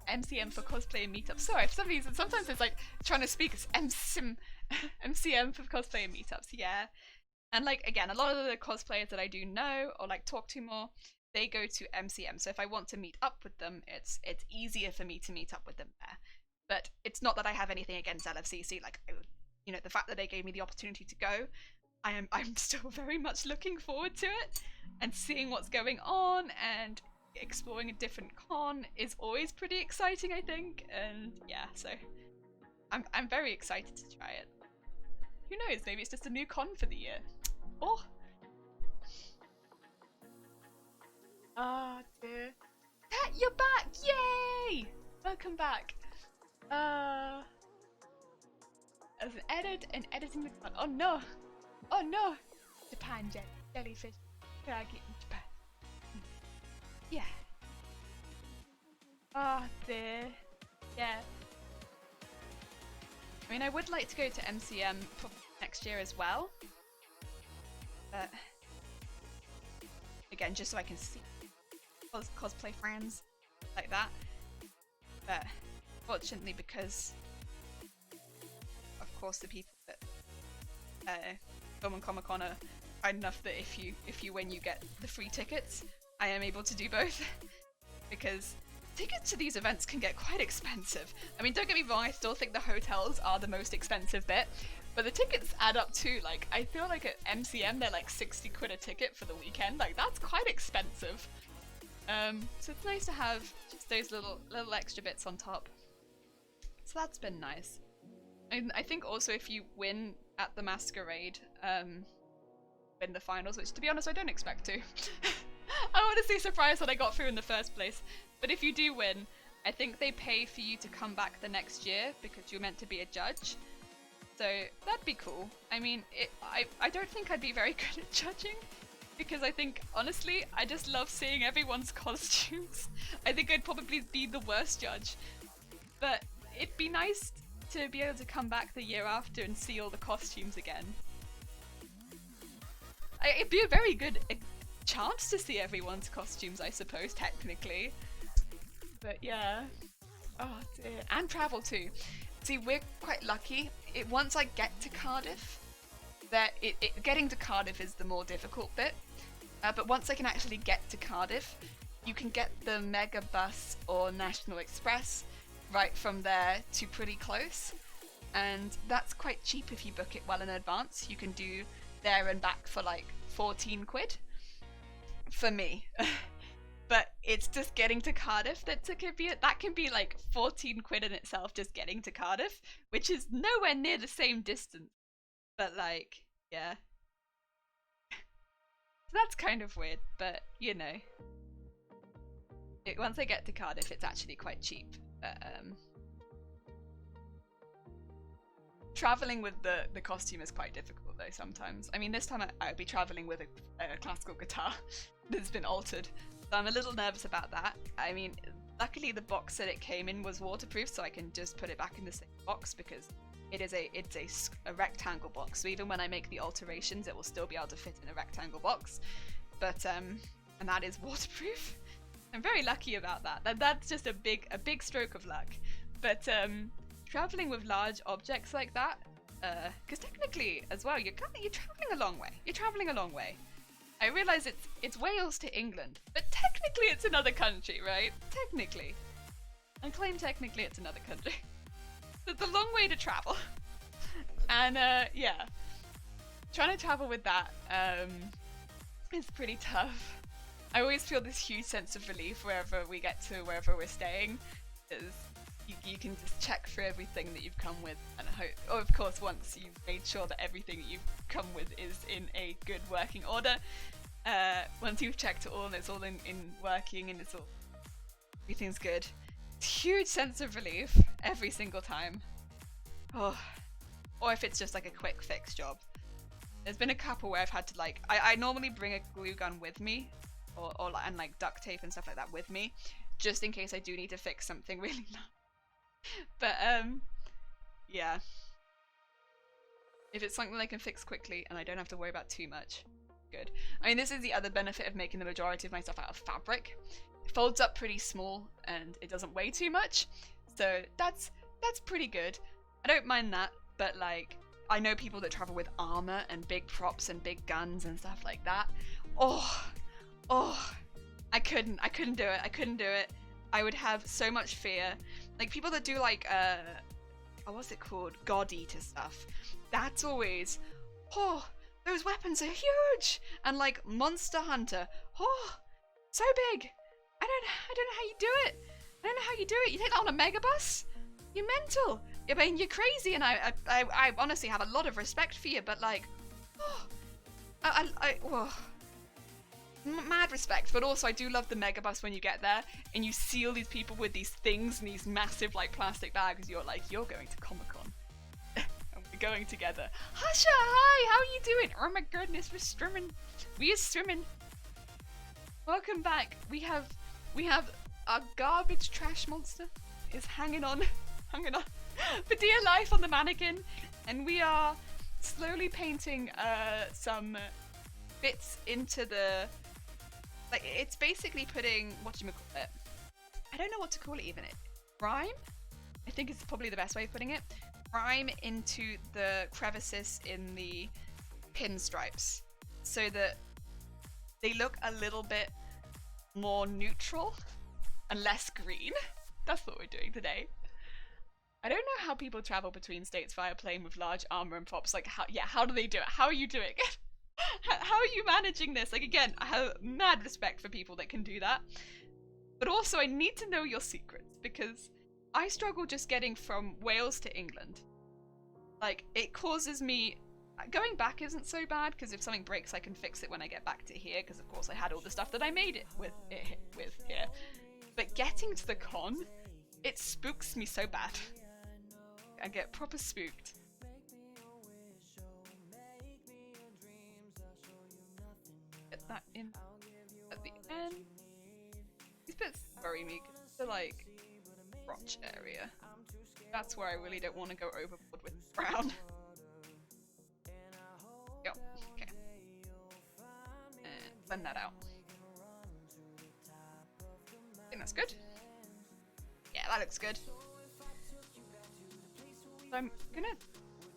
MCM for cosplay and meetups. Sorry, for some reason, sometimes it's like trying to speak, it's MCM for cosplay and meetups, yeah. And like, again, a lot of the cosplayers that I do know or like talk to more, they go to MCM. So if I want to meet up with them, it's easier for me to meet up with them there. But it's not that I have anything against LFCC. Like, you know, the fact that they gave me the opportunity to go, I'm still very much looking forward to it, and seeing what's going on and exploring a different con is always pretty exciting, I think. And yeah, so I'm very excited to try it. Who knows, maybe it's just a new con for the year. Oh! Ah, dear. Kat, you're back! Yay! Welcome back. As an edit and editing the con. Oh no! Oh no! Japan jellyfish. Drag it in Japan. Yeah. Oh dear. Yeah. I mean, I would like to go to MCM probably next year as well. But again, just so I can see cosplay friends like that. But fortunately, because of course the people that Film and Comic Con are kind enough that if you win, you get the free tickets. I am able to do both because tickets to these events can get quite expensive. I mean, don't get me wrong, I still think the hotels are the most expensive bit, but the tickets add up too. Like, I feel like at MCM they're like 60 quid a ticket for the weekend. Like, that's quite expensive. So it's nice to have just those little extra bits on top. So that's been nice. And I think also if you win at the Masquerade, win the finals, which to be honest I don't expect to. I'm honestly surprised that I got through in the first place. But if you do win, I think they pay for you to come back the next year because you're meant to be a judge. So that'd be cool. I mean, I don't think I'd be very good at judging because I think, honestly, I just love seeing everyone's costumes. I think I'd probably be the worst judge. But it'd be nice to be able to come back the year after and see all the costumes again. It'd be a very good chance to see everyone's costumes, I suppose, technically. But yeah. Oh dear. And travel too. See, we're quite lucky. Once I get to Cardiff, getting to Cardiff is the more difficult bit. But once I can actually get to Cardiff, you can get the Mega Bus or National Express right from there to pretty close. And that's quite cheap if you book it well in advance. You can do there and back for like 14 quid. For me. But it's just getting to Cardiff that can be like 14 quid in itself, just getting to Cardiff, which is nowhere near the same distance. But like, yeah. So that's kind of weird, but you know. Once I get to Cardiff, it's actually quite cheap. But traveling with the costume is quite difficult though sometimes. I mean, this time I would be traveling with a classical guitar that's been altered. So I'm a little nervous about that. I mean, luckily the box that it came in was waterproof, so I can just put it back in the same box because it's a rectangle box. So even when I make the alterations, it will still be able to fit in a rectangle box. But and that is waterproof. I'm very lucky about that. That's just a big stroke of luck. But traveling with large objects like that, because technically as well, you're traveling a long way. You're traveling a long way. I realise it's Wales to England, but technically it's another country, right? Technically. I claim technically it's another country. So it's a long way to travel. And yeah. Trying to travel with that is pretty tough. I always feel this huge sense of relief wherever we get to, wherever we're staying. Because you can just check through everything that you've come with and hope, or of course once you've made sure that everything that you've come with is in a good working order, once you've checked it all and it's all in working and everything's good, it's a huge sense of relief every single time. Oh, or if it's just like a quick fix job. There's been a couple where I've had to like, I normally bring a glue gun with me and like duct tape and stuff like that with me, just in case I do need to fix something really loud. But yeah, if it's something I can fix quickly and I don't have to worry about too much, good. I mean, this is the other benefit of making the majority of my stuff out of fabric. It folds up pretty small and it doesn't weigh too much, so that's pretty good. I don't mind that, but like, I know people that travel with armor and big props and big guns and stuff like that. Oh, I couldn't do it. I couldn't do it. I would have so much fear. Like people that do like, what's it called? God Eater stuff. That's always, those weapons are huge. And like Monster Hunter, so big. I don't know how you do it. I don't know how you do it. You take that on a megabus? You're mental. I mean, you're crazy, and I honestly have a lot of respect for you, but like, mad respect. But also, I do love the megabus when you get there and you seal these people with these things and these massive like plastic bags. You're like, you're going to Comic-Con, and we're going together. Hasha, hi, how are you doing? Oh my goodness, we're swimming. We are swimming. Welcome back. We have our garbage trash monster is hanging on for dear life on the mannequin, and we are slowly painting some bits into the, like, it's basically putting, whatchamacallit, I don't know what to call it even, rime? I think it's probably the best way of putting it. Rime into the crevices in the pinstripes so that they look a little bit more neutral and less green. That's what we're doing today. I don't know how people travel between states via plane with large armor and props. Like, how do they do it? How are you doing it? How are you managing this? Like, again, I have mad respect for people that can do that. But also, I need to know your secrets, because I struggle just getting from Wales to England. Like, it causes me... Going back isn't so bad, because if something breaks, I can fix it when I get back to here, because of course I had all the stuff that I made it with here. But getting to the con, it spooks me so bad. I get proper spooked. Get that in at the end. These bits worry me because it's the like crotch area. That's where I really don't want to go overboard with brown. Yo, okay. And blend that out. I think that's good. Yeah, that looks good. So I'm gonna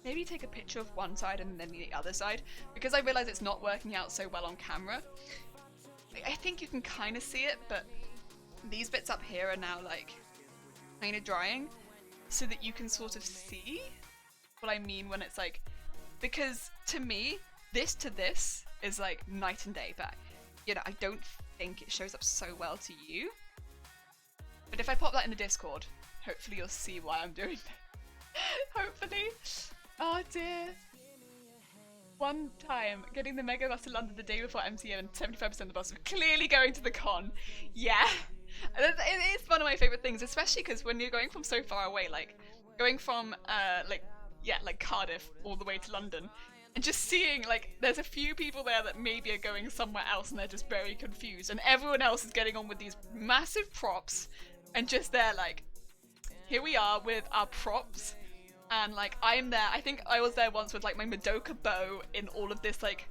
maybe take a picture of one side and then the other side, because I realise it's not working out so well on camera. I think you can kind of see it, but these bits up here are now like kind of drying, so that you can sort of see what I mean when it's like, because to me, this to this is like night and day, but you know, I don't think it shows up so well to you. But if I pop that in the Discord, hopefully you'll see why I'm doing that. Hopefully. Oh dear. One time, getting the mega bus to London the day before MCM and 75% of the bus was clearly going to the con. Yeah. It is one of my favourite things, especially because when you're going from so far away, like going from like Cardiff all the way to London, and just seeing like there's a few people there that maybe are going somewhere else and they're just very confused, and everyone else is getting on with these massive props, and just there like, here we are with our props, and like I'm there. I think I was there once with like my Madoka bow in all of this like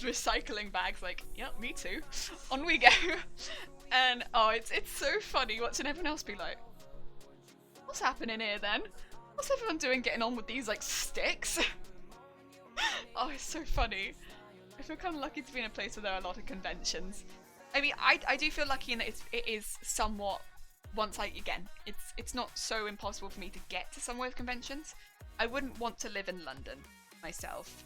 recycling bags, like, yep, me too. On we go. And oh, it's so funny watching everyone else be like, what's happening here then? What's everyone doing getting on with these like sticks? Oh, it's so funny. I feel kind of lucky to be in a place where there are a lot of conventions. I mean, I do feel lucky in that it is somewhat, once I, again, it's not so impossible for me to get to somewhere with conventions. I wouldn't want to live in London myself,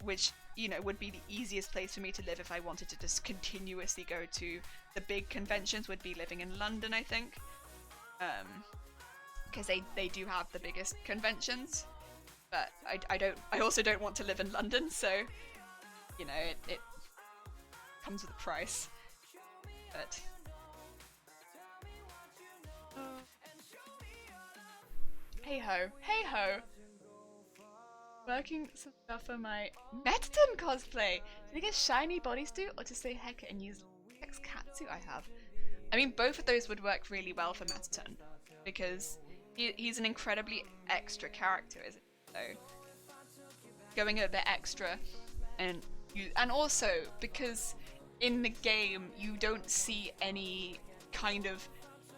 which, you know, would be the easiest place for me to live if I wanted to just continuously go to the big conventions, would be living in London, I think. Because they do have the biggest conventions, but I also don't want to live in London, so, you know, it comes with a price. But hey ho. Working some stuff for my Metaton cosplay. Did I get shiny bodysuit or to say heck and use Lex catsuit I have? I mean, both of those would work really well for Metaton, because he's an incredibly extra character, isn't he? So going a bit extra and also because in the game you don't see any kind of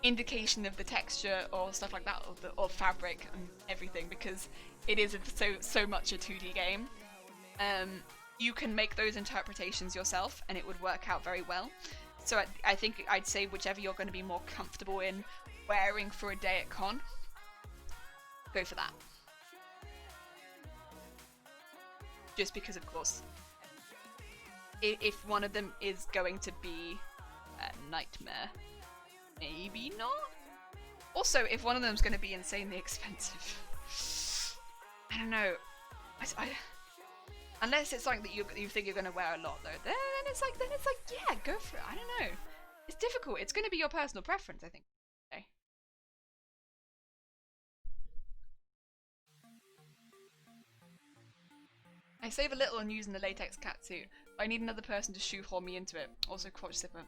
indication of the texture or stuff like that, or fabric and everything, because it is so much a 2D game. You can make those interpretations yourself and it would work out very well. So I think I'd say whichever you're going to be more comfortable in wearing for a day at con, go for that. Just because, of course, if one of them is going to be a nightmare, maybe not. Also, if one of them's going to be insanely expensive, I don't know. Unless it's something that you think you're going to wear a lot, though, then it's like, yeah, go for it. I don't know. It's difficult. It's going to be your personal preference, I think. Okay. I save a little on using the latex catsuit, but I need another person to shoehorn me into it. Also, crotch zipper.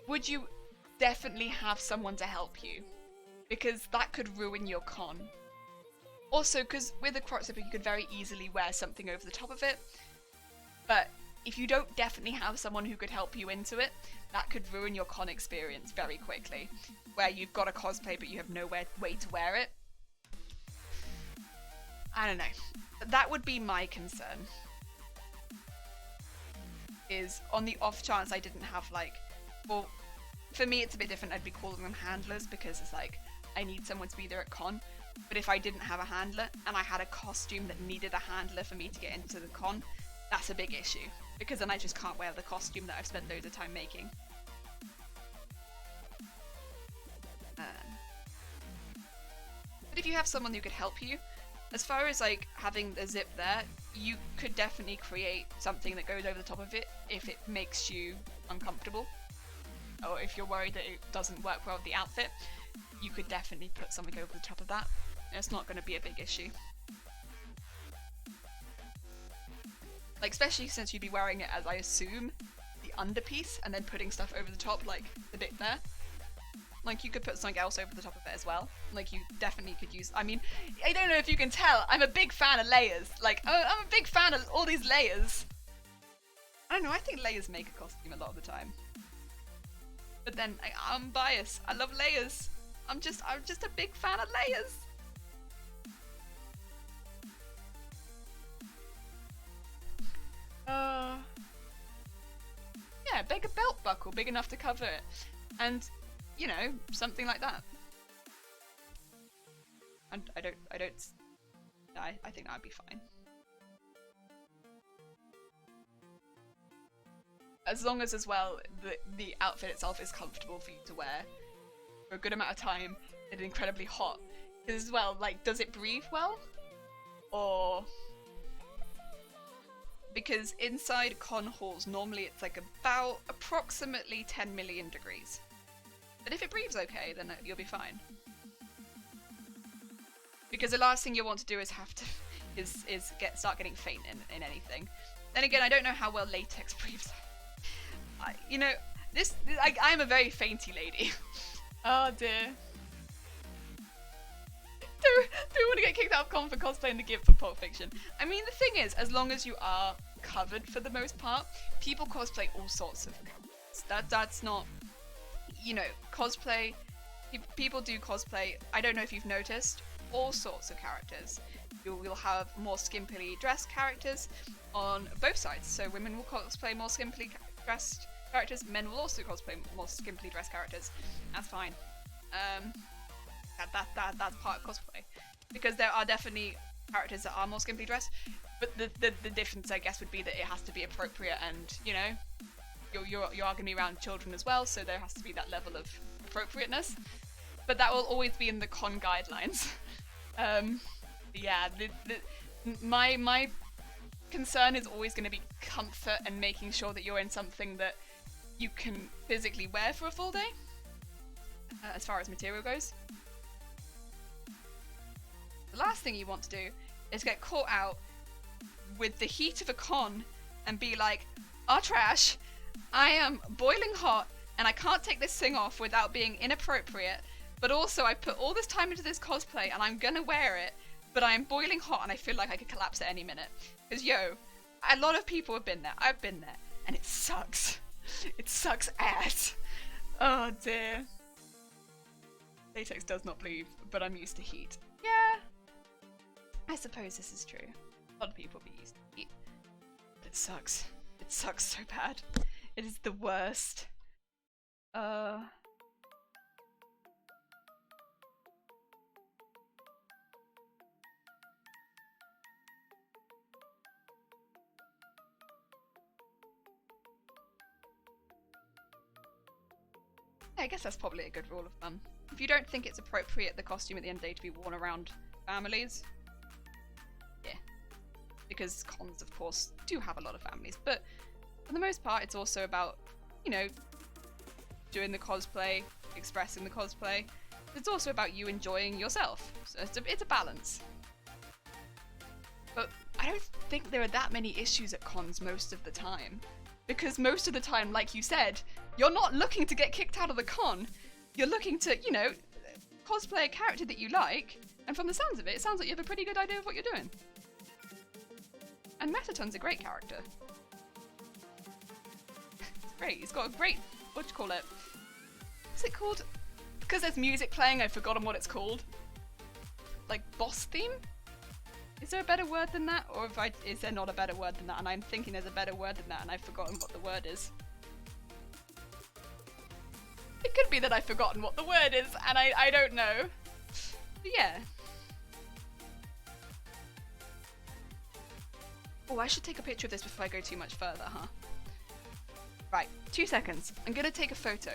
Would you definitely have someone to help you? Because that could ruin your con. Also, because with a crotch zipper you could very easily wear something over the top of it, but if you don't definitely have someone who could help you into it, that could ruin your con experience very quickly, where you've got a cosplay but you have no way to wear it. I don't know. That would be my concern. Is on the off chance I didn't have, like, well, for me it's a bit different. I'd be calling them handlers, because it's like, I need someone to be there at con. But if I didn't have a handler and I had a costume that needed a handler for me to get into the con, that's a big issue, because then I just can't wear the costume that I've spent loads of time making. But if you have someone who could help you, as far as like having the zip there, you could definitely create something that goes over the top of it if it makes you uncomfortable, or if you're worried that it doesn't work well with the outfit. You could definitely put something over the top of that. It's not going to be a big issue. Like, especially since you'd be wearing it as, I assume, the underpiece, and then putting stuff over the top, like the bit there. Like, you could put something else over the top of it as well. Like, you definitely could use, I mean, I don't know if you can tell, I'm a big fan of layers. Like, I'm a big fan of all these layers. I don't know, I think layers make a costume a lot of the time. But then, I'm biased. I love layers. I'm just a big fan of layers. Yeah, make a belt buckle big enough to cover it, and you know, something like that. And I think that'd be fine. As long as, well, the outfit itself is comfortable for you to wear for a good amount of time and incredibly hot. Because, well, like, does it breathe well? Or... because inside con halls, normally it's like about approximately 10 million degrees. But if it breathes okay, then you'll be fine. Because the last thing you want to do is have to start getting faint in anything. Then again, I don't know how well latex breathes. You know, I'm a very fainty lady. Oh dear. Do we want to get kicked out of con for cosplaying the GIF for Pulp Fiction? I mean, the thing is, as long as you are covered for the most part, people cosplay all sorts of things. That's not, you know, cosplay. People do cosplay. I don't know if you've noticed, all sorts of characters. You'll have more skimpily dressed characters on both sides. So women will cosplay more skimpily dressed characters. Men will also cosplay more skimpily dressed characters. That's fine. That's part of cosplay, because there are definitely characters that are more skimpily dressed, but the difference, I guess, would be that it has to be appropriate, and you know, you are going to be around children as well, so there has to be that level of appropriateness. But that will always be in the con guidelines. Yeah, my concern is always going to be comfort and making sure that you're in something that you can physically wear for a full day, as far as material goes. The last thing you want to do is get caught out with the heat of a con and be like, "Oh trash, I am boiling hot and I can't take this thing off without being inappropriate, but also I put all this time into this cosplay and I'm gonna wear it, but I am boiling hot and I feel like I could collapse at any minute. Because, yo, a lot of people have been there. I've been there. And it sucks. It sucks ass. Oh, dear. Latex does not bleed, but I'm used to heat. Yeah. I suppose this is true. A lot of people be used to heat. But it sucks. It sucks so bad. It is the worst. I guess that's probably a good rule of thumb. If you don't think it's appropriate the costume at the end of the day to be worn around families, yeah. Because cons, of course, do have a lot of families, but for the most part, it's also about, you know, doing the cosplay, expressing the cosplay. It's also about you enjoying yourself. So it's a balance. But I don't think there are that many issues at cons most of the time. Because most of the time, like you said, you're not looking to get kicked out of the con. You're looking to, you know, cosplay a character that you like, and from the sounds of it, it sounds like you have a pretty good idea of what you're doing. And Metaton's a great character. It's great. He's got a great, what do you call it? What's it called? Because there's music playing, I've forgotten what it's called. Like, boss theme? Is there a better word than that? Or is there not a better word than that? And I'm thinking there's a better word than that and I've forgotten what the word is. It could be that I've forgotten what the word is and I don't know. But yeah. Oh, I should take a picture of this before I go too much further, huh? Right, 2 seconds. I'm gonna take a photo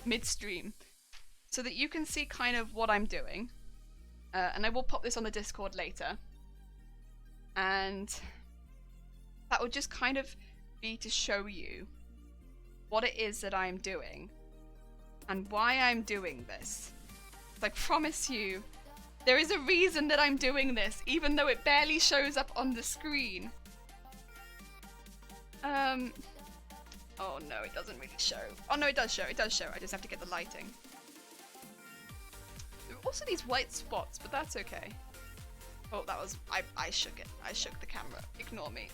midstream so that you can see kind of what I'm doing. And I will pop this on the Discord later. And that will just kind of be to show you what it is that I'm doing and why I'm doing this. I promise you, there is a reason that I'm doing this, even though it barely shows up on the screen. Oh no, it doesn't really show. Oh no, it does show, it does show. I just have to get the lighting. There are also these white spots, but that's okay. Oh, that was, I shook it. I shook the camera. Ignore me.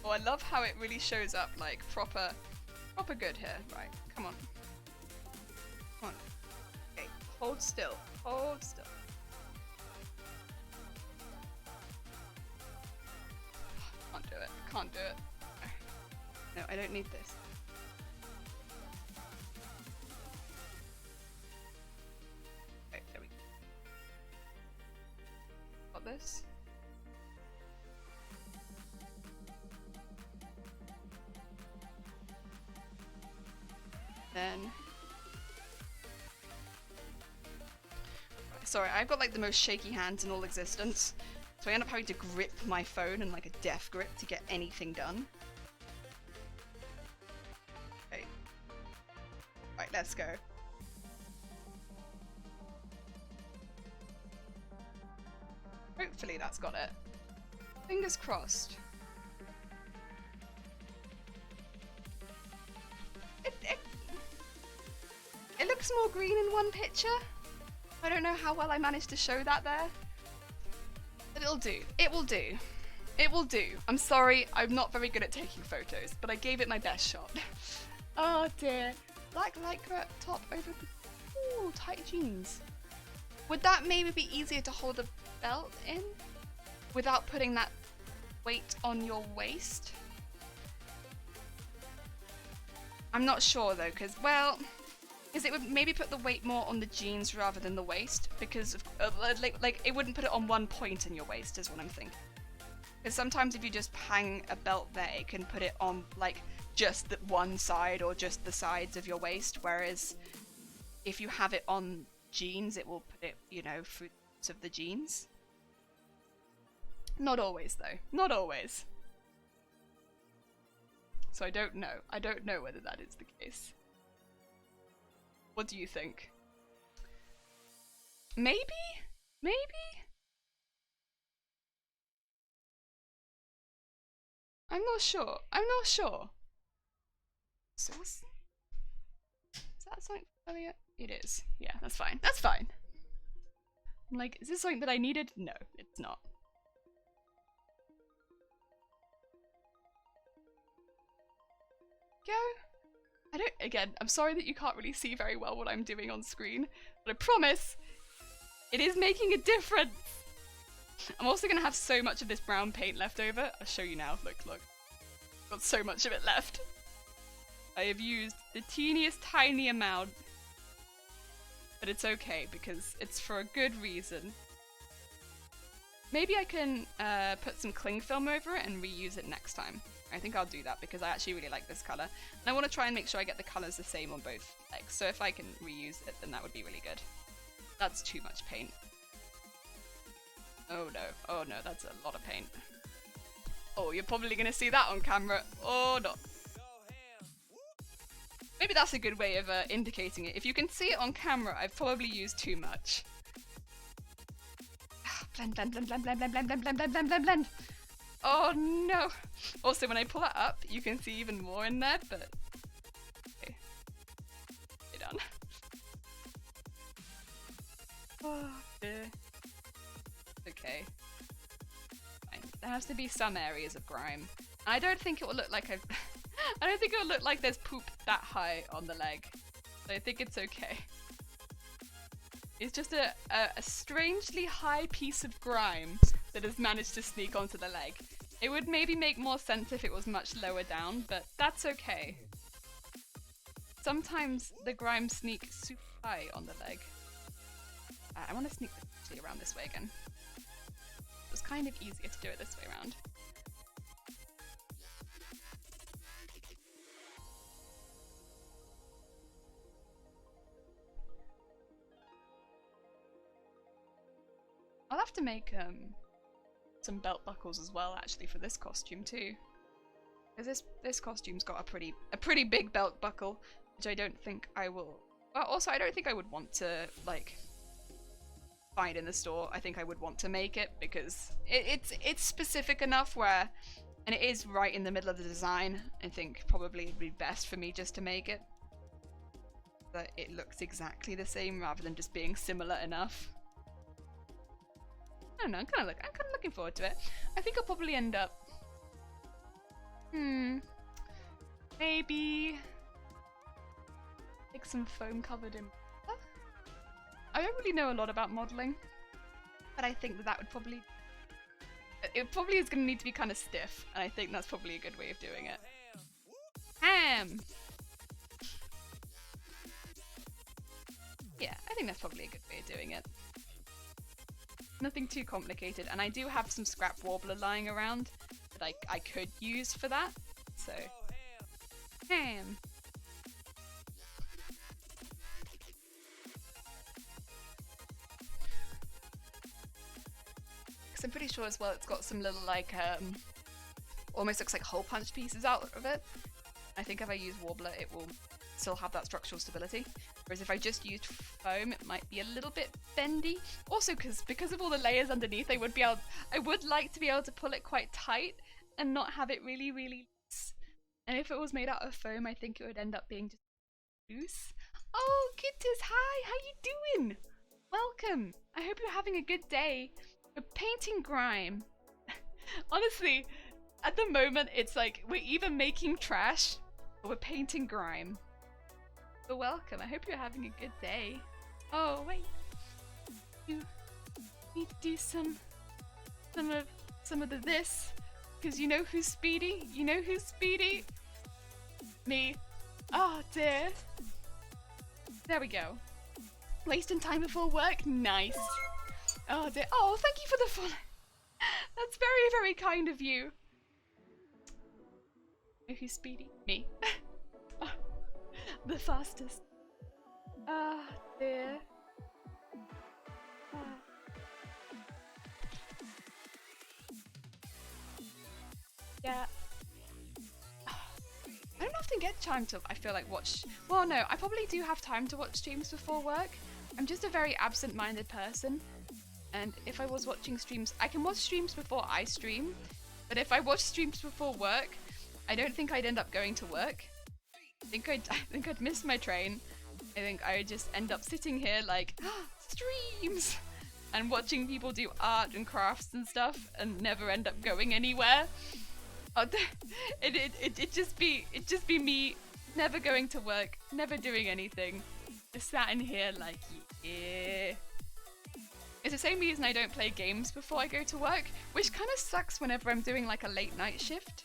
Oh, I love how it really shows up like proper good here. Right, come on. Come on. Okay, hold still. Hold still. Can't do it. Can't do it. No, I don't need this. Okay, there we go. Got this. Then sorry, I've got like the most shaky hands in all existence, so I end up having to grip my phone in like a death grip to get anything done. Okay. Right, let's go. Hopefully that's got it. Fingers crossed. It looks more green in one picture. I don't know how well I managed to show that there. But it'll do. It will do. It will do. I'm sorry, I'm not very good at taking photos, but I gave it my best shot. Oh dear. Black lycra top over the... Ooh, tight jeans. Would that maybe be easier to hold a belt in without putting that weight on your waist? I'm not sure though, because, well, it would maybe put the weight more on the jeans rather than the waist, because of, like it wouldn't put it on one point in your waist is what I'm thinking. Because sometimes if you just hang a belt there, it can put it on like just the one side or just the sides of your waist, whereas if you have it on jeans, it will put it, you know, through of the jeans. Not always though, not always. So I don't know. I don't know whether that is the case. What do you think? Maybe? Maybe? I'm not sure. I'm not sure. Sauce? Is that something familiar? It is. Yeah, that's fine. That's fine. I'm like, is this something that I needed? No, it's not. Go. Again, I'm sorry that you can't really see very well what I'm doing on screen, but I promise it is making a difference. I'm also gonna have so much of this brown paint left over. I'll show you now. Look, look. Got so much of it left. I have used the teeniest tiny amount, but it's okay because it's for a good reason. Maybe I can put some cling film over it and reuse it next time. I think I'll do that because I actually really like this colour. And I want to try and make sure I get the colours the same on both legs. So if I can reuse it, then that would be really good. That's too much paint. Oh no, that's a lot of paint. Oh, you're probably going to see that on camera. Oh no. Maybe that's a good way of indicating it. If you can see it on camera, I've probably used too much. Blend, blend, blend, blend, blend, blend, blend, blend, blend, blend, blend, blend. Oh no! Also, when I pull that up, you can see even more in there, but... Okay. Stay down. Oh dear. Okay. Fine. There has to be some areas of grime. I don't think it will look like I've... I don't think it will look like there's poop that high on the leg. So I think it's okay. It's just a strangely high piece of grime that has managed to sneak onto the leg. It would maybe make more sense if it was much lower down, but that's okay. Sometimes the grime sneaks super high on the leg. I want to sneak around this way again. It was kind of easier to do it this way around. I'll have to make some belt buckles as well, actually, for this costume too, because this costume's got a pretty big belt buckle, which I don't think I will. Well, also I don't think I would want to like find in the store. I think I would want to make it because it's specific enough where, and it is right in the middle of the design. I think probably it'd be best for me just to make it that it looks exactly the same rather than just being similar enough. I don't know, I'm kind of looking forward to it. I think I'll probably end up... maybe... like some foam covered in... I don't really know a lot about modelling, but I think that would probably... It probably is going to need to be kind of stiff, and I think that's probably a good way of doing it. Ham! Yeah, I think that's probably a good way of doing it. Nothing too complicated, and I do have some scrap warbler lying around that I could use for that, so... Ham! Because I'm pretty sure as well it's got some little like, almost looks like hole punch pieces out of it. I think if I use warbler it will still have that structural stability. Whereas if I just used foam, it might be a little bit bendy. Also, because of all the layers underneath, I would like to be able to pull it quite tight and not have it really, really loose. And if it was made out of foam, I think it would end up being just loose. Oh, Kittis, hi, how you doing? Welcome. I hope you're having a good day. We're painting grime. Honestly, at the moment, it's like we're either making trash or we're painting grime. But welcome, I hope you're having a good day. Oh wait, you need to do some of this, because you know who's speedy? You know who's speedy? Me. Oh dear. There we go. Wasting time before work? Nice. Oh dear. Oh, thank you for the follow. That's very, very kind of you. Know who's speedy? Me. Oh, the fastest. Ah, dear. Ah. Yeah. I don't often get time to, I feel like, watch... Well, no, I probably do have time to watch streams before work. I'm just a very absent-minded person. And if I was watching streams... I can watch streams before I stream. But if I watch streams before work, I don't think I'd end up going to work. I think I'd miss my train. I think I would just end up sitting here like, streams! and watching people do art and crafts and stuff and never end up going anywhere. It'd just be me never going to work, never doing anything, just sat in here like, yeah. It's the same reason I don't play games before I go to work, which kind of sucks whenever I'm doing like a late night shift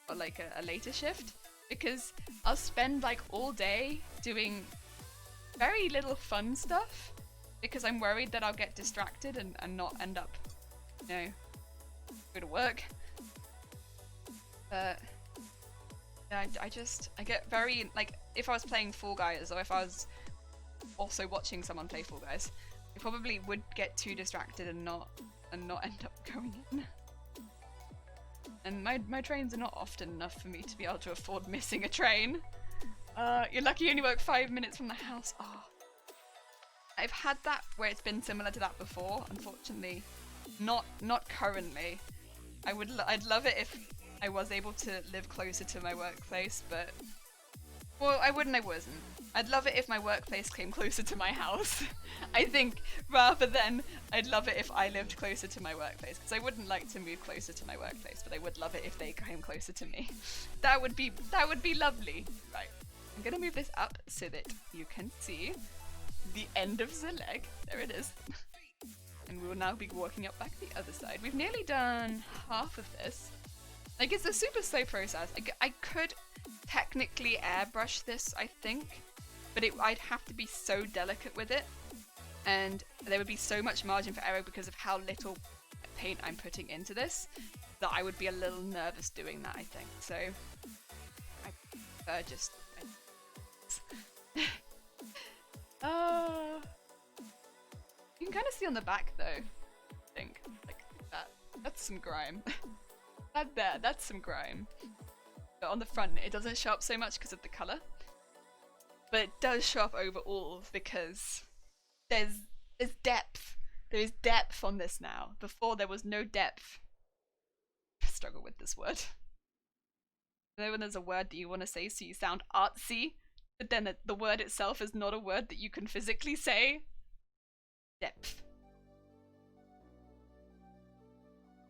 or like a later shift, because I'll spend like all day doing very little fun stuff because I'm worried that I'll get distracted and not end up, you know, go to work. But yeah, I get very, like, if I was playing Fall Guys or if I was also watching someone play Fall Guys, I probably would get too distracted and not end up going in. And my trains are not often enough for me to be able to afford missing a train. You're lucky you only work 5 minutes from the house. Oh. I've had that where it's been similar to that before. Unfortunately, not currently. I'd love it if I was able to live closer to my workplace, but well, I wasn't. I'd love it if my workplace came closer to my house. I think, rather than I'd love it if I lived closer to my workplace, because I wouldn't like to move closer to my workplace, but I would love it if they came closer to me. That would be lovely. Right, I'm gonna move this up so that you can see the end of the leg. There it is. And we will now be walking up back the other side. We've nearly done half of this. Like, it's a super slow process. I could technically airbrush this, I think, but I'd have to be so delicate with it, and there would be so much margin for error because of how little paint I'm putting into this that I would be a little nervous doing that, I think. So I prefer just you can kind of see on the back though, I think, like that. That's some grime. That's some grime. But on the front, it doesn't show up so much because of the colour. But it does show up overall because there's depth. There is depth on this now. Before there was no depth. I struggle with this word. You know when there's a word that you want to say so you sound artsy, but then the word itself is not a word that you can physically say? Depth.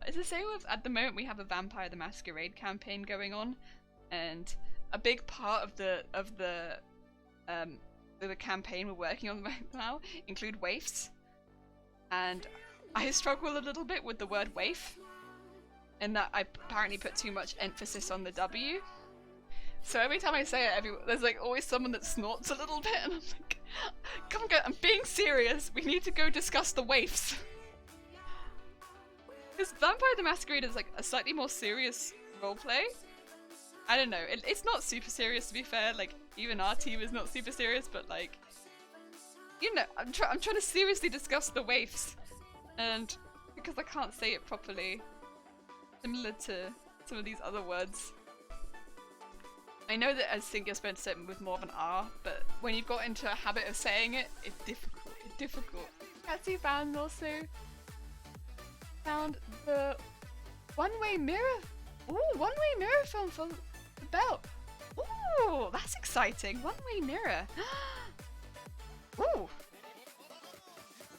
It's the same with, at the moment we have a Vampire the Masquerade campaign going on, and a big part of the campaign we're working on right now include waifs, and I struggle a little bit with the word waif, in that I apparently put too much emphasis on the W. So every time I say it, there's like always someone that snorts a little bit, and I'm like, come on, I'm being serious. We need to go discuss the waifs. Because Vampire the Masquerade is like a slightly more serious roleplay. I don't know, it's not super serious to be fair, like even our team is not super serious, but like, you know, I'm trying to seriously discuss the waifs, and because I can't say it properly, similar to some of these other words. I know that I think you're supposed to say it with more of an R, but when you've got into a habit of saying it, it's difficult. Patsy found the one-way mirror. Ooh, one-way mirror film for the belt. Ooh, that's exciting. One-way mirror. Ooh,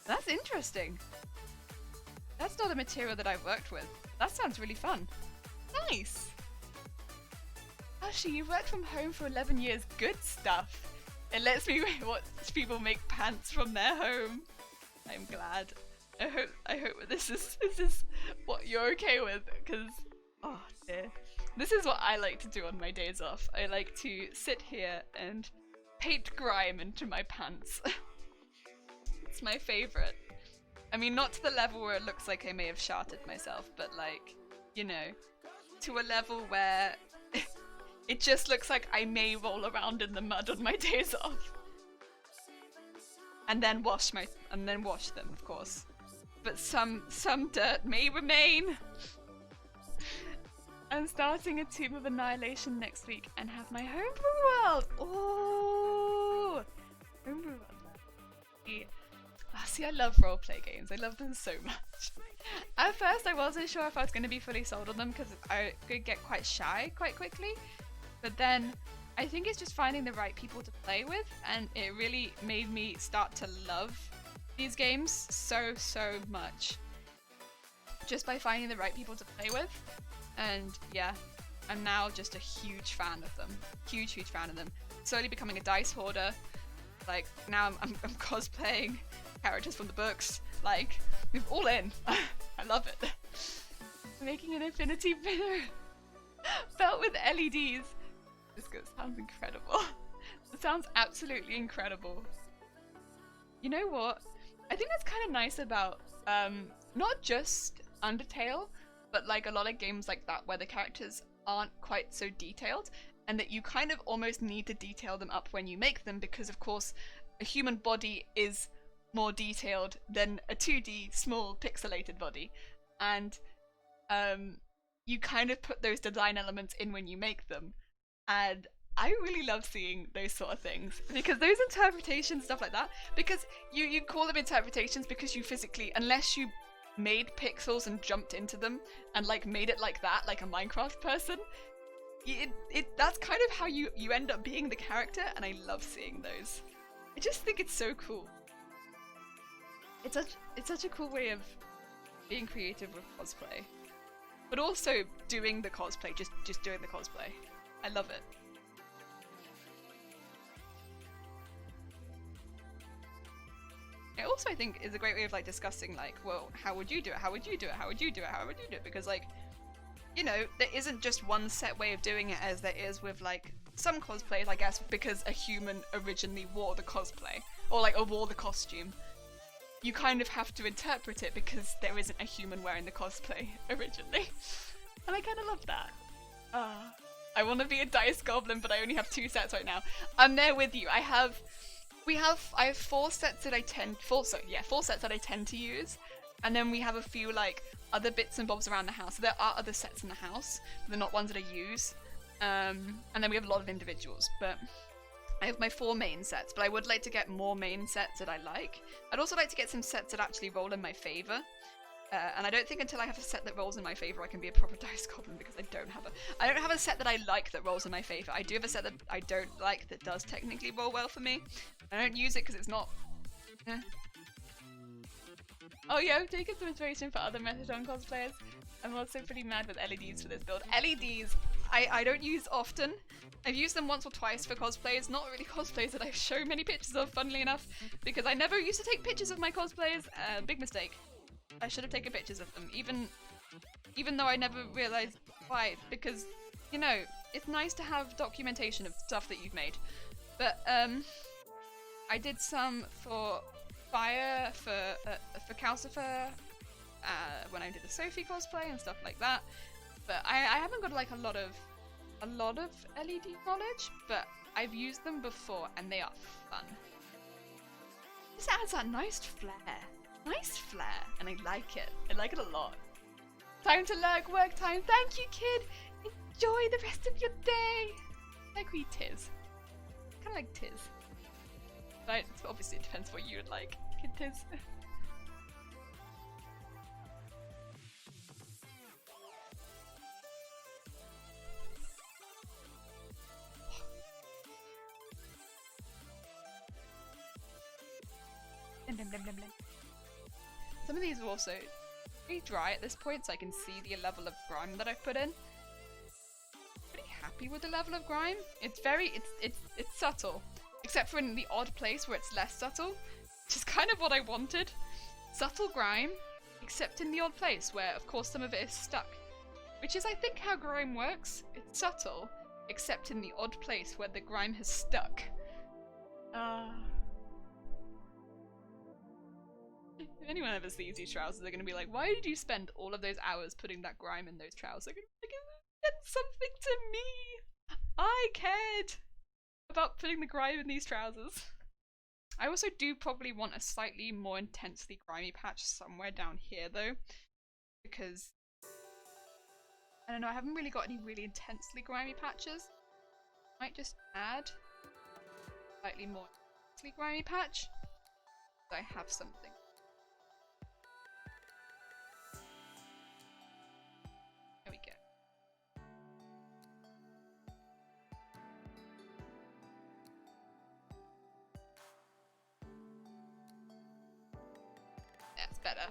that's interesting. That's not a material that I've worked with. That sounds really fun. Nice. Actually, you've worked from home for 11 years. Good stuff. It lets me watch people make pants from their home. I'm glad. I hope this is what you're okay with, because oh dear. This is what I like to do on my days off. I like to sit here and paint grime into my pants. It's my favourite. I mean, not to the level where it looks like I may have sharted myself, but like, you know, to a level where it just looks like I may roll around in the mud on my days off. And then wash them, of course. But some dirt may remain. I'm starting a Tomb of Annihilation next week and have my homebrew world. Oh, homebrew world. See, I love roleplay games. I love them so much. At first, I wasn't sure if I was going to be fully sold on them because I could get quite shy quite quickly. But then I think it's just finding the right people to play with, and it really made me start to love these games so much just by finding the right people to play with, and yeah, I'm now just a huge fan of them. Huge fan of them. Slowly becoming a dice hoarder. Like now I'm cosplaying characters from the books. Like we're all in. I love it. Making an infinity belt with LEDs. This sounds incredible. It sounds absolutely incredible. You know what? I think that's kind of nice about not just Undertale, but like a lot of games like that where the characters aren't quite so detailed, and that you kind of almost need to detail them up when you make them, because of course a human body is more detailed than a 2D small pixelated body, and you kind of put those design elements in when you make them, and I really love seeing those sort of things, because those interpretations, stuff like that, because you call them interpretations because you physically, unless you made pixels and jumped into them and like made it like that, like a Minecraft person, that's kind of how you end up being the character, and I love seeing those. I just think it's so cool. It's such a cool way of being creative with cosplay, but also doing the cosplay, just doing the cosplay. I love it. It also, I think, is a great way of like discussing like, well, how would you do it? How would you do it? How would you do it? How would you do it? Because like, you know, there isn't just one set way of doing it as there is with like some cosplays, I guess, because a human originally wore the cosplay or like wore the costume. You kind of have to interpret it because there isn't a human wearing the cosplay originally. And I kind of love that. I want to be a dice goblin, but I only have 2 sets right now. I'm there with you. I have 4 sets that I tend 4 sets that I tend to use, and then we have a few like other bits and bobs around the house. So there are other sets in the house, but they're not ones that I use. And then we have a lot of individuals, but I have my 4 main sets, but I would like to get more main sets that I like. I'd also like to get some sets that actually roll in my favor. And I don't think until I have a set that rolls in my favor I can be a proper dice goblin, because I don't have a set that I like that rolls in my favor. I do have a set that I don't like that does technically roll well for me. I don't use it because it's not. Oh yeah, I've taken some inspiration for other Methadone cosplayers. I'm also pretty mad with LEDs for this build. LEDs, I don't use often. I've used them once or twice for cosplays, not really cosplays that I show many pictures of, funnily enough, because I never used to take pictures of my cosplays. Big mistake. I should have taken pictures of them, even though I never realized why, because, you know, it's nice to have documentation of stuff that you've made. But, I did some for Fire, for Calcifer, when I did the Sophie cosplay and stuff like that. But I haven't got like a lot of LED knowledge, but I've used them before and they are fun. This adds that nice flair. Nice flair, and I like it. I like it a lot. Time to lurk, work time. Thank you, kid. Enjoy the rest of your day. Like we Tiz. Kind of like Tiz. Right? Obviously, it depends what you would like, kid Tiz. Some of these are also pretty dry at this point, so I can see the level of grime that I've put in. Pretty happy with the level of grime. It's subtle, except for in the odd place where it's less subtle, which is kind of what I wanted. Subtle grime, except in the odd place where, of course, some of it is stuck. Which is, I think, how grime works. It's subtle, except in the odd place where the grime has stuck. If anyone ever sees these trousers, they're gonna be like, why did you spend all of those hours putting that grime in those trousers? They're gonna be like, it meant something to me! I cared about putting the grime in these trousers. I also do probably want a slightly more intensely grimy patch somewhere down here though, because I don't know, I haven't really got any really intensely grimy patches. Might just add a slightly more intensely grimy patch so I have something. There we go. better.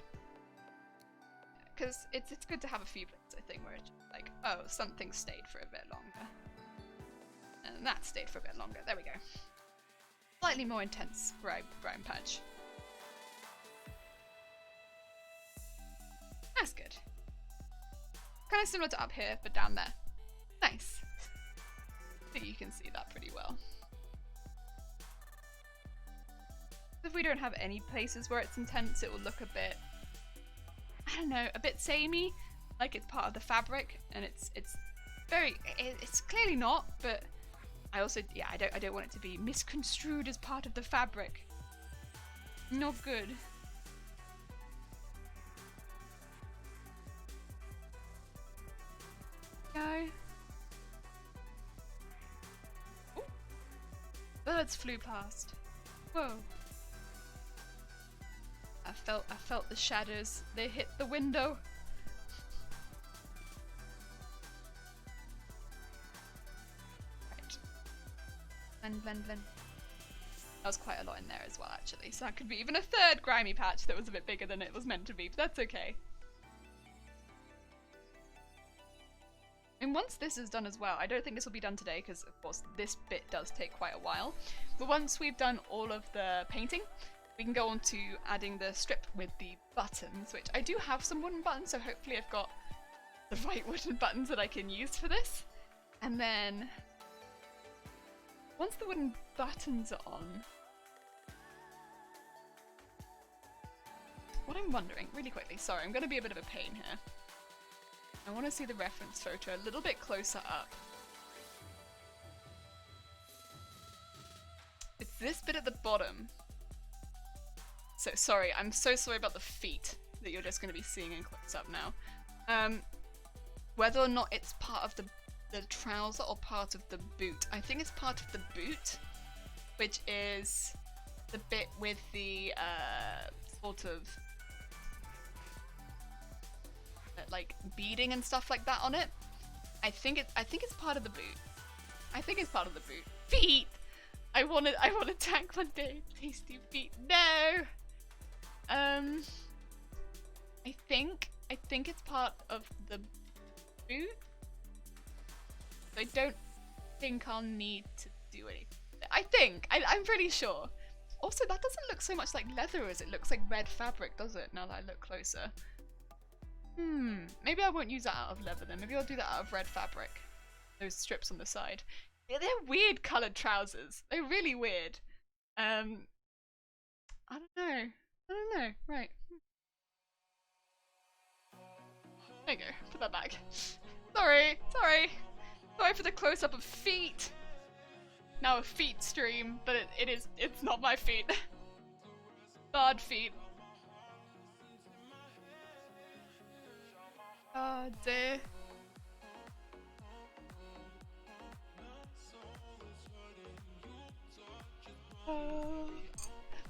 Because it's good to have a few bits, I think, where it's just like, oh, something stayed for a bit longer. And that stayed for a bit longer. There we go. Slightly more intense brown patch. That's good. Kind of similar to up here, but down there. Nice. I think you can see that pretty well. If we don't have any places where it's intense, it will look a bit, I don't know, a bit samey, like it's part of the fabric, and it's clearly not, but I also, yeah, I don't want it to be misconstrued as part of the fabric. Not good. Go. Ooh. Birds flew past. Whoa. I felt the shadows. They hit the window. Right. Blend. That was quite a lot in there as well, actually. So that could be even a third grimy patch that was a bit bigger than it was meant to be, but that's okay. And once this is done as well, I don't think this will be done today because, of course, this bit does take quite a while. But once we've done all of the painting, we can go on to adding the strip with the buttons, which I do have some wooden buttons, so hopefully I've got the right wooden buttons that I can use for this. And then, once the wooden buttons are on, what I'm wondering, really quickly, sorry, I'm going to be a bit of a pain here. I want to see the reference photo a little bit closer up. It's this bit at the bottom. So sorry, I'm so sorry about the feet that you're just going to be seeing in close up now. Whether or not it's part of the trouser or part of the boot. I think it's part of the boot, which is the bit with the sort of like beading and stuff like that on it. I think it's part of the boot. I think it's part of the boot. Feet. I want to tank one day. Please do feet. No. I think it's part of the boot. I don't think I'll need to do anything. I'm pretty sure. Also, that doesn't look so much like leather as it looks like red fabric, does it? Now that I look closer. Maybe I won't use that out of leather then. Maybe I'll do that out of red fabric. Those strips on the side. Yeah, they're weird coloured trousers. They're really weird. I don't know. Right. There you go. Put that back. Sorry for the close-up of feet. Now a feet stream, but it's not my feet. Bard feet. Oh dear.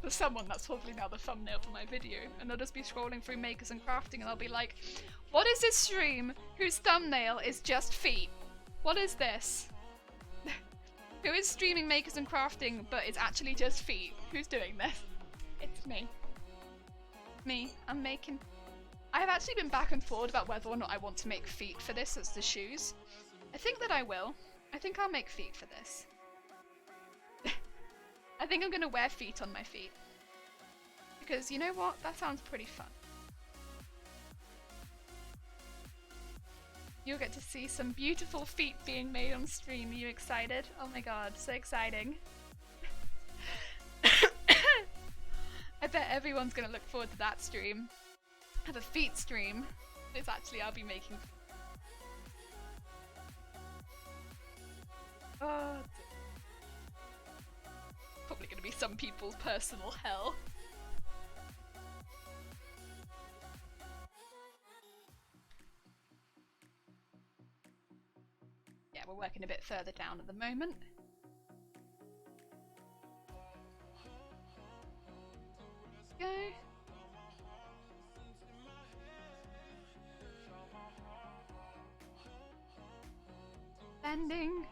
For someone, that's probably now the thumbnail for my video, and they'll just be scrolling through Makers and Crafting and they'll be like, what is this stream whose thumbnail is just feet? What is this? Who is streaming Makers and Crafting but it's actually just feet? Who's doing this? It's me. I have actually been back and forth about whether or not I want to make feet for this as the shoes. I think that I will. I think I'll make feet for this. I think I'm going to wear feet on my feet. Because you know what? That sounds pretty fun. You'll get to see some beautiful feet being made on stream. Are you excited? Oh my god, so exciting. I bet everyone's going to look forward to that stream. Have a feet stream. It's actually, I'll be making. Oh, probably going to be some people's personal hell. Yeah, we're working a bit further down at the moment. Go. Bending.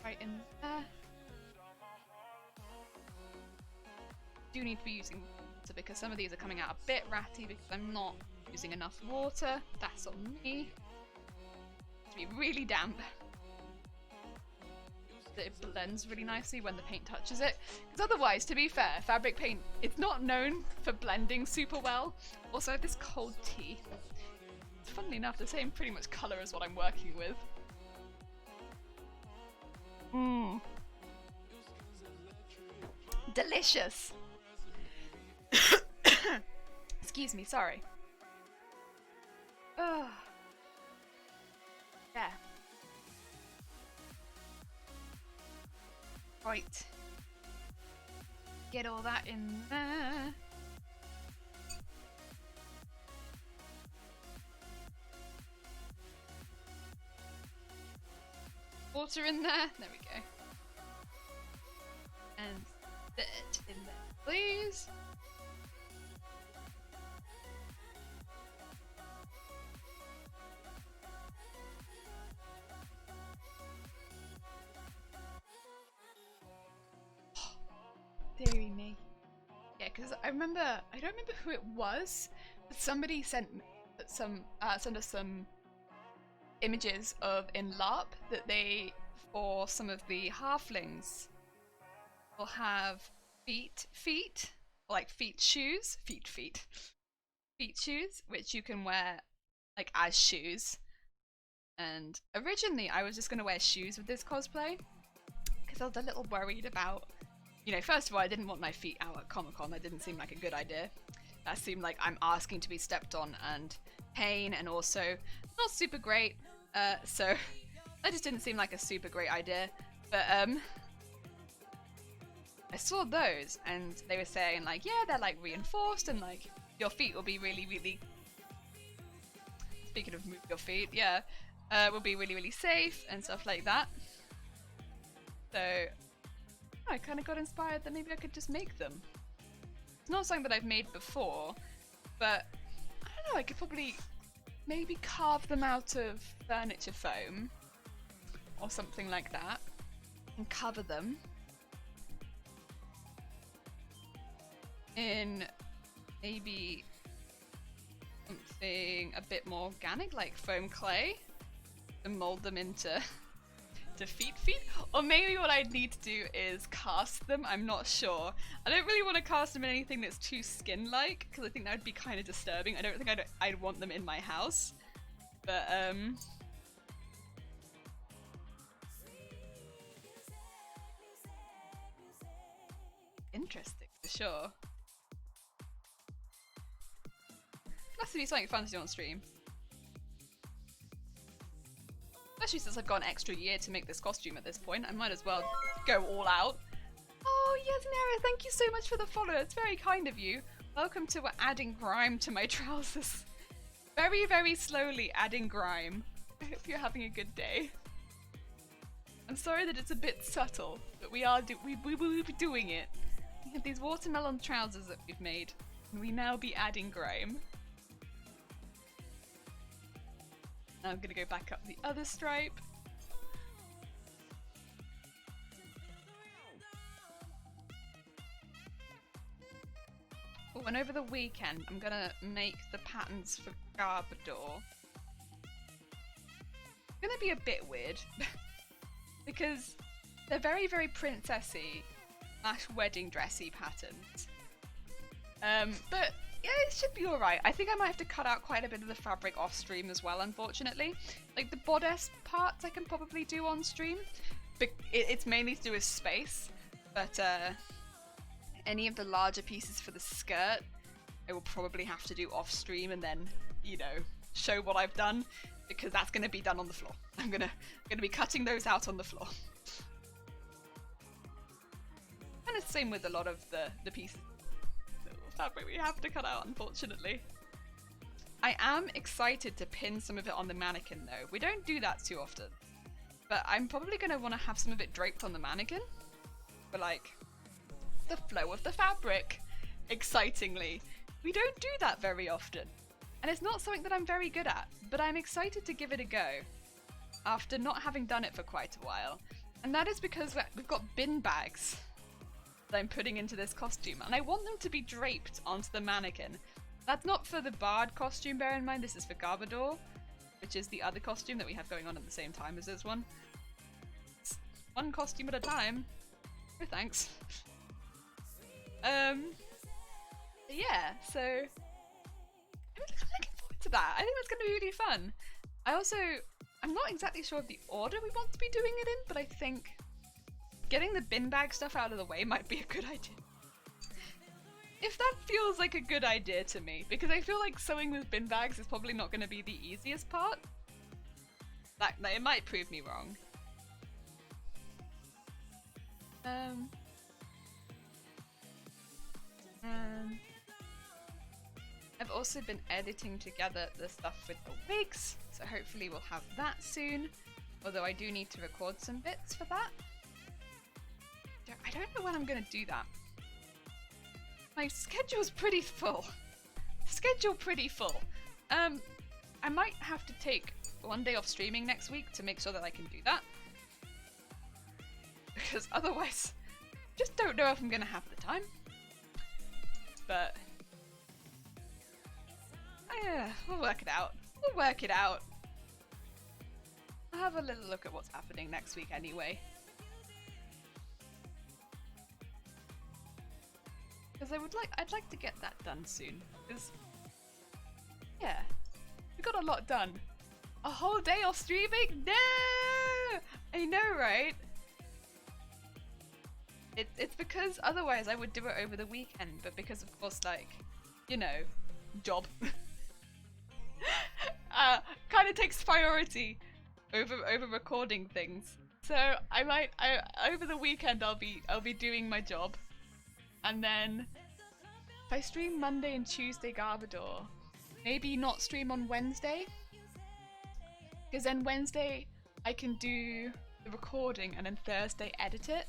Right in there. Do need to be using water because some of these are coming out a bit ratty because I'm not using enough water. That's on me. To be really damp. That it blends really nicely when the paint touches it. Because otherwise, to be fair, fabric paint, it's not known for blending super well. Also, I have this cold tea. It's funnily enough the same pretty much colour as what I'm working with. Mmm. Delicious! Excuse me, sorry. Ugh. Yeah. Right. Get all that in there. Water in there. There we go. And that in there, please. Deary me. Yeah, because I don't remember who it was, but somebody sent us some images of in LARP that they, for some of the halflings, will have feet shoes, which you can wear like as shoes. And originally I was just going to wear shoes with this cosplay because I was a little worried about, you know, first of all, I didn't want my feet out at Comic-Con. That didn't seem like a good idea. That seemed like I'm asking to be stepped on and pain, and also not super great. So that just didn't seem like a super great idea. But I saw those, and they were saying like, yeah, they're like reinforced, and like your feet will be really, really. Speaking of move your feet, yeah, will be really, really safe and stuff like that. So I kind of got inspired that maybe I could just make them. It's not something that I've made before, but I don't know, I could probably maybe carve them out of furniture foam or something like that and cover them in maybe something a bit more organic like foam clay and mold them into feet, or maybe what I'd need to do is cast them. I'm not sure. I don't really want to cast them in anything that's too skin-like because I think that would be kind of disturbing. I don't think I'd want them in my house, but interesting for sure. That's to be something fun to do on stream. Especially since I've got an extra year to make this costume at this point, I might as well go all out. Oh yes, Nera, thank you so much for the follow. It's very kind of you. Welcome to adding grime to my trousers. Very, very slowly adding grime. I hope you're having a good day. I'm sorry that it's a bit subtle, but we will be doing it. We have these watermelon trousers that we've made, and we now be adding grime. Now I'm gonna go back up the other stripe. Oh, and over the weekend I'm gonna make the patterns for Garbador. It's gonna be a bit weird because they're very, very princessy / wedding dressy patterns. But yeah, it should be alright. I think I might have to cut out quite a bit of the fabric off stream as well, unfortunately. Like the bodice parts I can probably do on stream. But it's mainly to do with space. But any of the larger pieces for the skirt, I will probably have to do off stream and then, you know, show what I've done. Because that's going to be done on the floor. I'm gonna be cutting those out on the floor. And it's the same with a lot of the pieces. Fabric we have to cut out, unfortunately. I am excited to pin some of it on the mannequin though. We don't do that too often. But I'm probably going to want to have some of it draped on the mannequin. For like, the flow of the fabric. Excitingly. We don't do that very often. And it's not something that I'm very good at. But I'm excited to give it a go. After not having done it for quite a while. And that is because we've got bin bags. that I'm putting into this costume, and I want them to be draped onto the mannequin. That's not for the Bard costume, bear in mind, this is for Garbodor, which is the other costume that we have going on at the same time as this one. It's one costume at a time. No thanks. Yeah, so I'm looking forward to that. I think that's going to be really fun. I'm not exactly sure of the order we want to be doing it in, but I think getting the bin bag stuff out of the way might be a good idea. If that feels like a good idea to me, because I feel like sewing with bin bags is probably not going to be the easiest part. That it might prove me wrong. I've also been editing together the stuff with the wigs, so hopefully we'll have that soon. Although I do need to record some bits for that. I don't know when I'm gonna do that. My schedule's pretty full. I might have to take one day off streaming next week to make sure that I can do that. Because otherwise, just don't know if I'm gonna have the time. But yeah, we'll work it out. I'll have a little look at what's happening next week anyway. Because I'd like to get that done soon. Because yeah, we got a lot done. A whole day off streaming? No! I know, right? It's because otherwise I would do it over the weekend, but because of course, like, you know, job kind of takes priority over recording things. So I over the weekend I'll be doing my job, and then if I stream Monday and Tuesday Garbodor, maybe not stream on Wednesday, because then Wednesday I can do the recording and then Thursday edit it.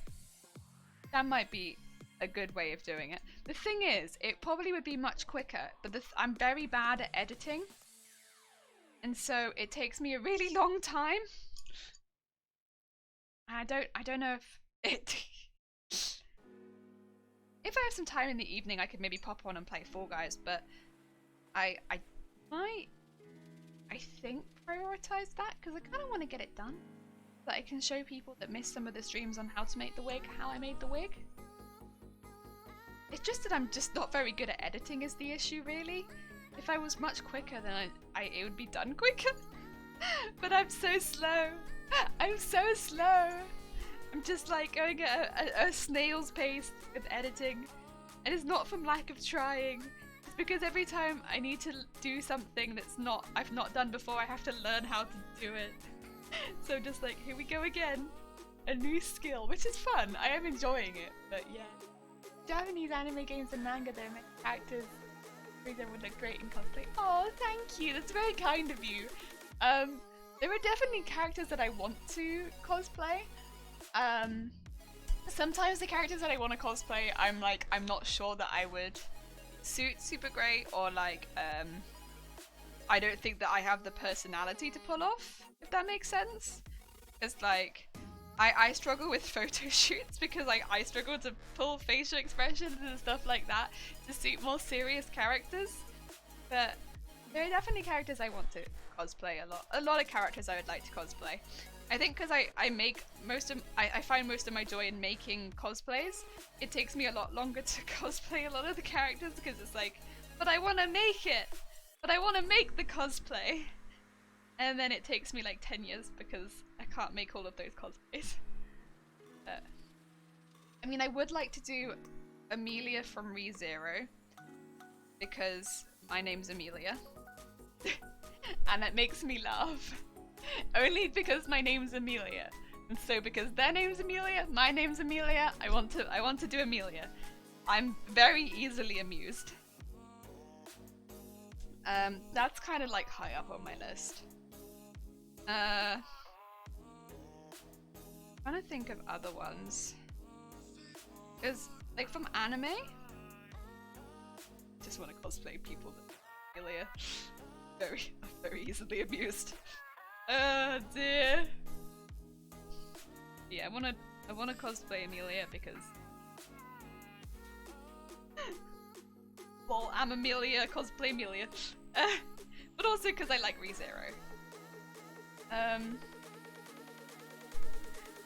That might be a good way of doing it. The thing is, it probably would be much quicker, but I'm very bad at editing, and so it takes me a really long time. I don't know if it. If I have some time in the evening, I could maybe pop on and play Fall Guys, but I might, I think, prioritize that because I kind of want to get it done, so that I can show people that missed some of the streams on how to make the wig, how I made the wig. It's just that I'm just not very good at editing is the issue, really. If I was much quicker, then it would be done quicker. But I'm so slow. I'm so slow. I'm just like going at a snail's pace with editing. And it's not from lack of trying. It's because every time I need to do something I've not done before, I have to learn how to do it. So just like, here we go again. A new skill, which is fun. I am enjoying it, but yeah. Japanese anime games and manga, their characters would look great in cosplay. Oh, thank you. That's very kind of you. There are definitely characters that I want to cosplay. Sometimes the characters that I want to cosplay, I'm not sure that I would suit super great, or like, I don't think that I have the personality to pull off, if that makes sense. It's like, I struggle with photo shoots because like I struggle to pull facial expressions and stuff like that to suit more serious characters. But there are definitely characters I want to cosplay a lot. A lot of characters I would like to cosplay. I think because I find most of my joy in making cosplays. It takes me a lot longer to cosplay a lot of the characters because it's like, but I want to make it! But I want to make the cosplay! And then it takes me like 10 years because I can't make all of those cosplays. I mean, I would like to do Amelia from ReZero because my name's Amelia. And it makes me laugh. Only because my name's Amelia. And so because their name's Amelia, my name's Amelia, I want to do Amelia. I'm very easily amused. That's kind of like high up on my list. I'm trying to think of other ones. Because, like, from anime, just want to cosplay people that Amelia. Very easily amused. Oh dear. Yeah, I wanna cosplay Amelia because Well, I'm Amelia, cosplay Amelia. But also because I like ReZero.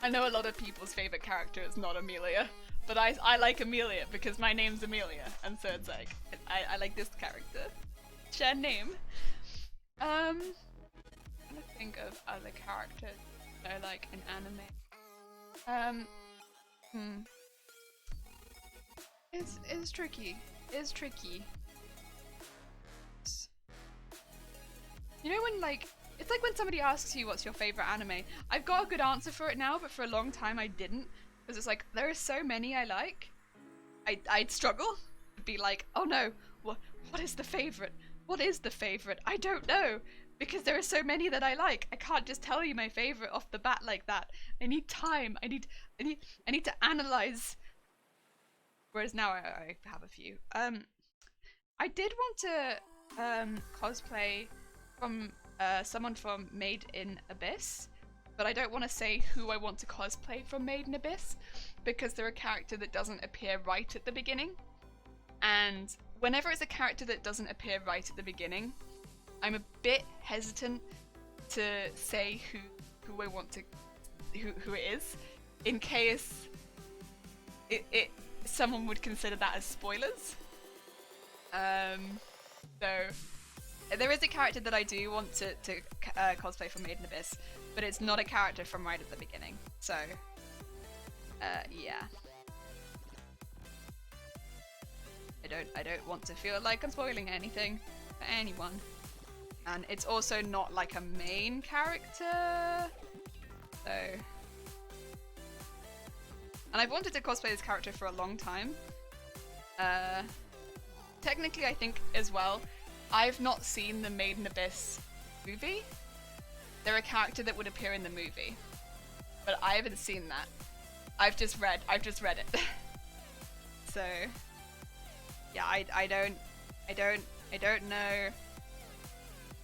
I know a lot of people's favorite character is not Amelia, but I like Amelia because my name's Amelia, and so it's like, I like this character. Shared name. I'm trying to think of other characters that I like in anime. It's tricky. It's tricky. You know when like, it's like when somebody asks you what's your favorite anime. I've got a good answer for it now, but for a long time I didn't. Because it's like, there are so many I like. I'd struggle. I'd be like, oh no, what is the favorite? What is the favorite? I don't know. Because there are so many that I like. I can't just tell you my favorite off the bat like that. I need time. I need to analyze. Whereas now I have a few. I did want to cosplay from someone from Made in Abyss, but I don't want to say who I want to cosplay from Made in Abyss because they're a character that doesn't appear right at the beginning. And whenever it's a character that doesn't appear right at the beginning, I'm a bit hesitant to say who I want to who it is, in case someone would consider that as spoilers. So there is a character that I do want to cosplay from Made in Abyss, but it's not a character from right at the beginning. So yeah. I don't want to feel like I'm spoiling anything for anyone. And it's also not like a main character. So, and I've wanted to cosplay this character for a long time. Technically, I think as well, I've not seen the Made in Abyss movie. They're a character that would appear in the movie, but I haven't seen that. I've just read it. So, yeah, I don't know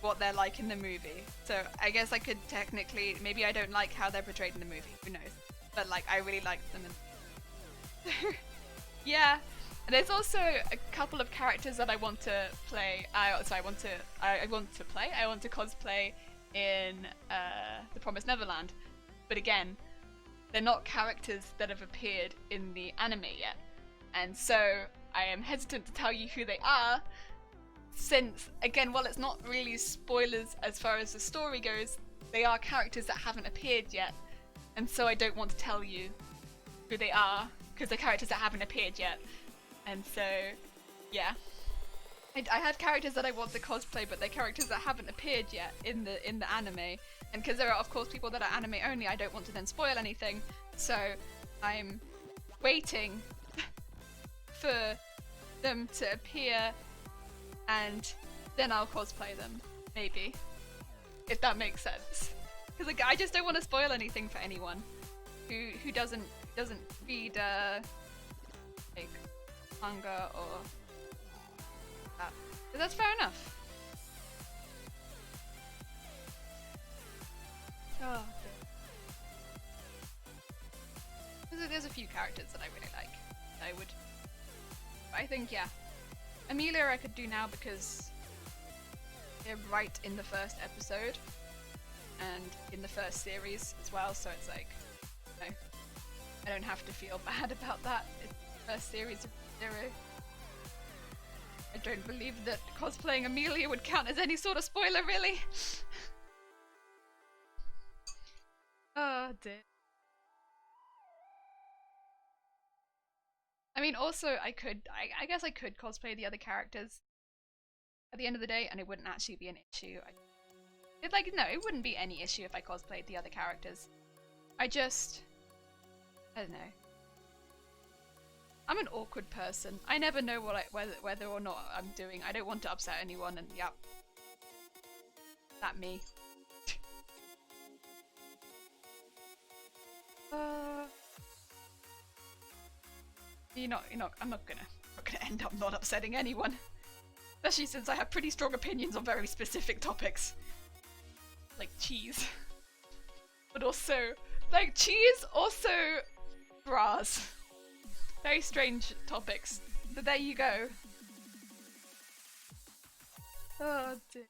what they're like in the movie. So I guess I could technically, maybe I don't like how they're portrayed in the movie. Who knows? But like, I really liked them. Yeah. And there's also a couple of characters that I want to play. I want to cosplay in The Promised Neverland. But again, they're not characters that have appeared in the anime yet. And so I am hesitant to tell you who they are, since, again, while it's not really spoilers as far as the story goes, they are characters that haven't appeared yet. And so I don't want to tell you who they are, because they're characters that haven't appeared yet. And so, yeah. I have characters that I want to cosplay, but they're characters that haven't appeared yet in the anime. And because there are, of course, people that are anime only, I don't want to then spoil anything. So I'm waiting for them to appear, and then I'll cosplay them, maybe. If that makes sense. Because like, I just don't want to spoil anything for anyone who doesn't read like manga or that. But that's fair enough. Oh, there's a few characters that I really like. I think, yeah. Amelia I could do now because they're right in the first episode and in the first series as well, so it's like, no, I don't have to feel bad about that. It's the first series of Zero. I don't believe that cosplaying Amelia would count as any sort of spoiler, really. Oh dear. I mean, also, I guess I could cosplay the other characters at the end of the day, and it wouldn't actually be an issue. It wouldn't be any issue if I cosplayed the other characters. I don't know. I'm an awkward person. I never know whether or not I'm doing. I don't want to upset anyone, and yeah. That me. I'm not gonna end up not upsetting anyone. Especially since I have pretty strong opinions on very specific topics. Like cheese. But also, like cheese, also bras. Very strange topics. But there you go. Oh dear.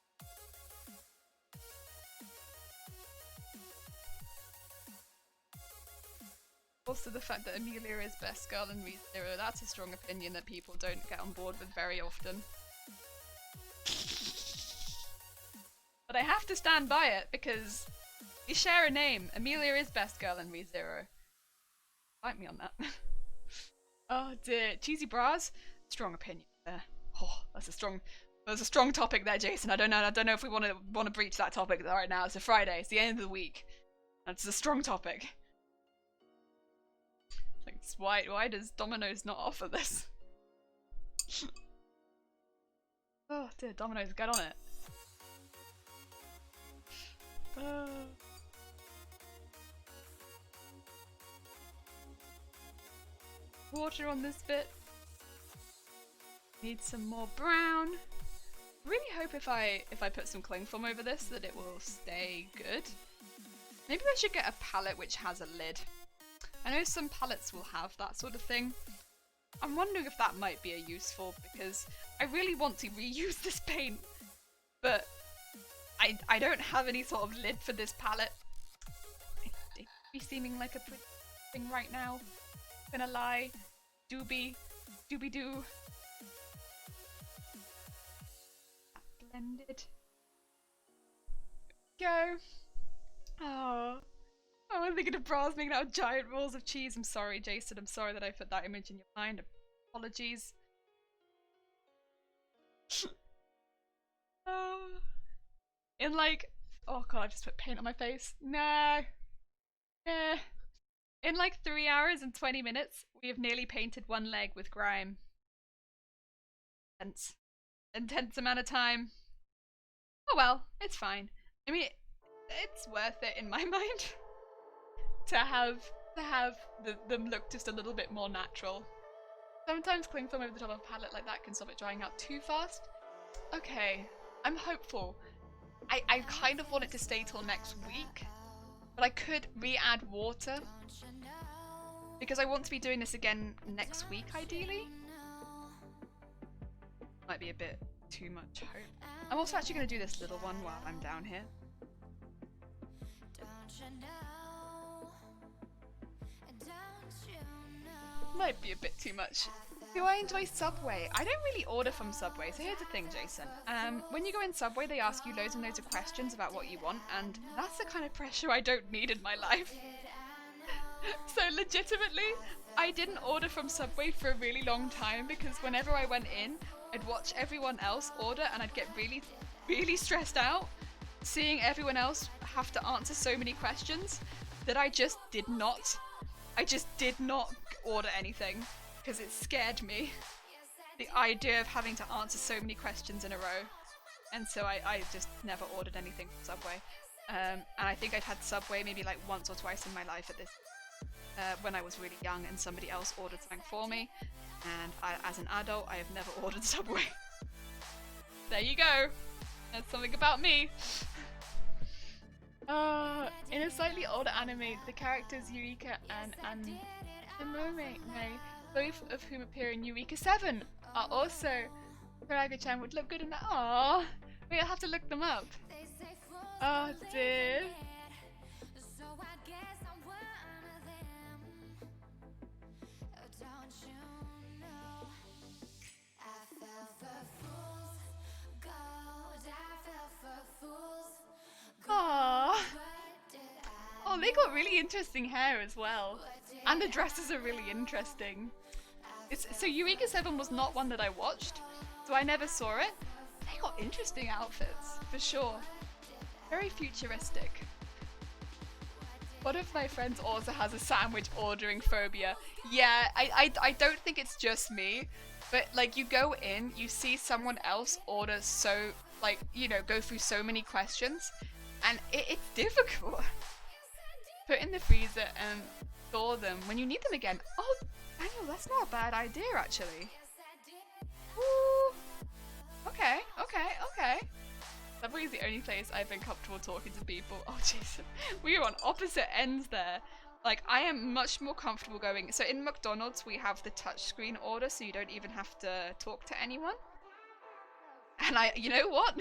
Also the fact that Amelia is best girl in ReZero, that's a strong opinion that people don't get on board with very often. But I have to stand by it because we share a name. Amelia is best girl in ReZero. Fight me on that. Oh dear. Cheesy bras? Strong opinion there. Oh, that's a strong topic there, Jason. I don't know if we want to breach that topic right now. It's a Friday. It's the end of the week. That's a strong topic. Like, why does Domino's not offer this? Oh dear, Domino's, get on it. Water on this bit. Need some more brown. Really hope if I put some cling film over this that it will stay good. Maybe I should get a palette which has a lid. I know some palettes will have that sort of thing. I'm wondering if that might be useful because I really want to reuse this paint, but I don't have any sort of lid for this palette. It be seeming like a pretty thing right now. Gonna lie, doobie doo. Blended. Go. Oh. I'm thinking of bras making out of giant rolls of cheese. I'm sorry, Jason. I'm sorry that I put that image in your mind. Apologies. In like, oh god, I just put paint on my face. No. In like 3 hours and 20 minutes, we have nearly painted one leg with grime. Intense amount of time. Oh well, it's fine. I mean, it's worth it in my mind. To have them look just a little bit more natural. Sometimes cling film over the top of a palette like that can stop it drying out too fast. Okay, I'm hopeful. I kind of want it to stay till next week, but I could re-add water because I want to be doing this again next week ideally. Might be a bit too much hope. I'm also actually going to do this little one while I'm down here. Might be a bit too much. Do I enjoy Subway? I don't really order from Subway, so here's the thing, Jason. When you go in Subway, they ask you loads and loads of questions about what you want, and that's the kind of pressure I don't need in my life. So legitimately, I didn't order from Subway for a really long time because whenever I went in, I'd watch everyone else order and I'd get really, really stressed out seeing everyone else have to answer so many questions that I just did not order anything because it scared me, the idea of having to answer so many questions in a row, and so I just never ordered anything from Subway. And I think I've had Subway maybe like once or twice in my life at this when I was really young and somebody else ordered something for me, and as an adult I have never ordered Subway. There you go, that's something about me. In a slightly older anime, the characters Eureka and Anamome, both of whom appear in Eureka 7, are also Karaga-chan would look good in that. Aww, wait, I'll have to look them up. Oh dear. Aww. Oh, they got really interesting hair as well. And the dresses are really interesting. So Eureka 7 was not one that I watched, so I never saw it. They got interesting outfits, for sure. Very futuristic. One of my friends also has a sandwich ordering phobia. Yeah, I don't think it's just me, but like you go in, you see someone else order so, like, you know, go through so many questions, and it's difficult. Put in the freezer and store them when you need them again. Oh, Daniel, that's not a bad idea actually. Ooh. Okay. Subway is the only place I've been comfortable talking to people. Oh, Jason, we are on opposite ends there. Like, I am much more comfortable going. So in McDonald's, we have the touchscreen order, so you don't even have to talk to anyone. And you know what?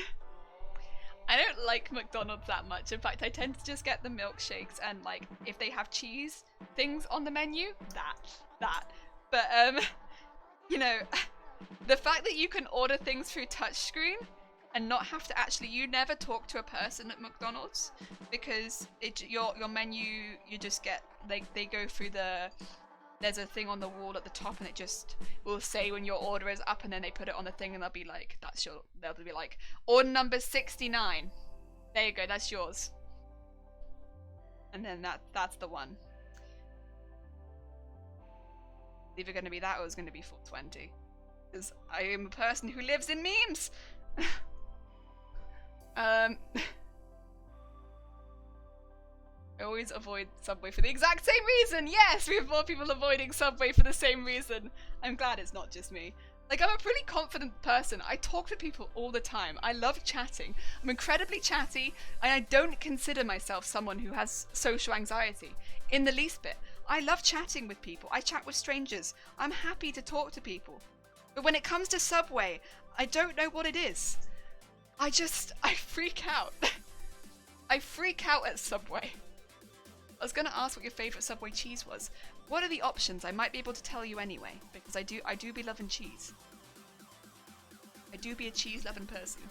I don't like McDonald's that much. In fact, I tend to just get the milkshakes and, like, if they have cheese things on the menu, that. But, you know, the fact that you can order things through touchscreen and not have to actually, you never talk to a person at McDonald's because your menu, you just get, they go through there's a thing on the wall at the top and it just will say when your order is up and then they put it on the thing and they'll be like, they'll be like, order number 69. There you go, that's yours. And then that's the one. It's either going to be that or it's going to be 420. Because I am a person who lives in memes! I always avoid Subway for the exact same reason! Yes! We have more people avoiding Subway for the same reason. I'm glad it's not just me. Like, I'm a pretty confident person. I talk to people all the time. I love chatting. I'm incredibly chatty, and I don't consider myself someone who has social anxiety. In the least bit. I love chatting with people. I chat with strangers. I'm happy to talk to people. But when it comes to Subway, I don't know what it is. I freak out. I freak out at Subway. I was gonna ask what your favourite Subway cheese was. What are the options? I might be able to tell you anyway, because I do be loving cheese. I do be a cheese-loving person.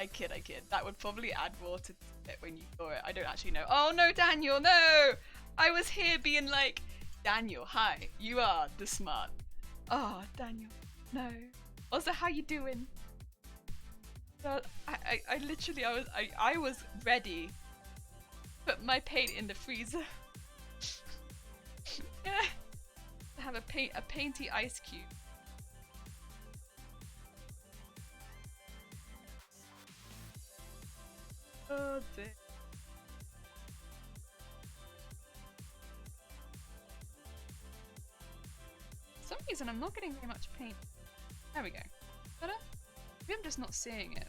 I kid. That would probably add water to it when you saw it. I don't actually know. Oh no, Daniel, no! I was here being like, Daniel, hi, you are the smart. Oh, Daniel, no. Also, how you doing? I literally, I was ready. Put my paint in the freezer. Yeah. To have a painty ice cube. Oh dear. For some reason I'm not getting very much paint. There we go. Better? Maybe I'm just not seeing it.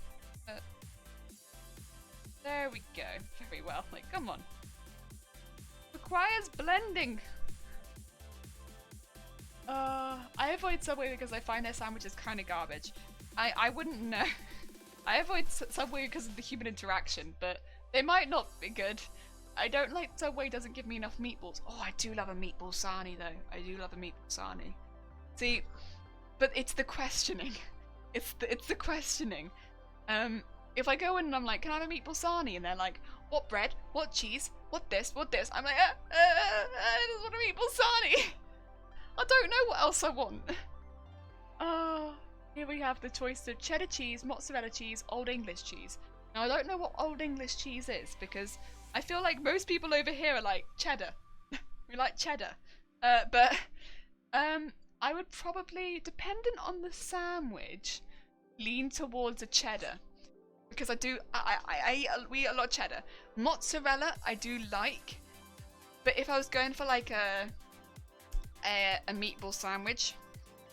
There we go. Very well. Like, come on. Requires blending. I avoid Subway because I find their sandwiches kind of garbage. I wouldn't know. I avoid Subway because of the human interaction, but they might not be good. I don't like Subway doesn't give me enough meatballs. Oh, I do love a meatball sarnie though. I do love a meatball sarnie. See, but it's the questioning. It's the questioning. If I go in and I'm like, can I have a meatball sarnie? And they're like, what bread? What cheese? What this? What this? I'm like, I just want a meatball sarnie. I don't know what else I want. Here we have the choice of cheddar cheese, mozzarella cheese, Old English cheese. Now I don't know what Old English cheese is because I feel like most people over here are like cheddar. We like cheddar. But I would probably, dependent on the sandwich, lean towards a cheddar. Because I eat a lot of cheddar. Mozzarella I do like, but if I was going for like a meatball sandwich,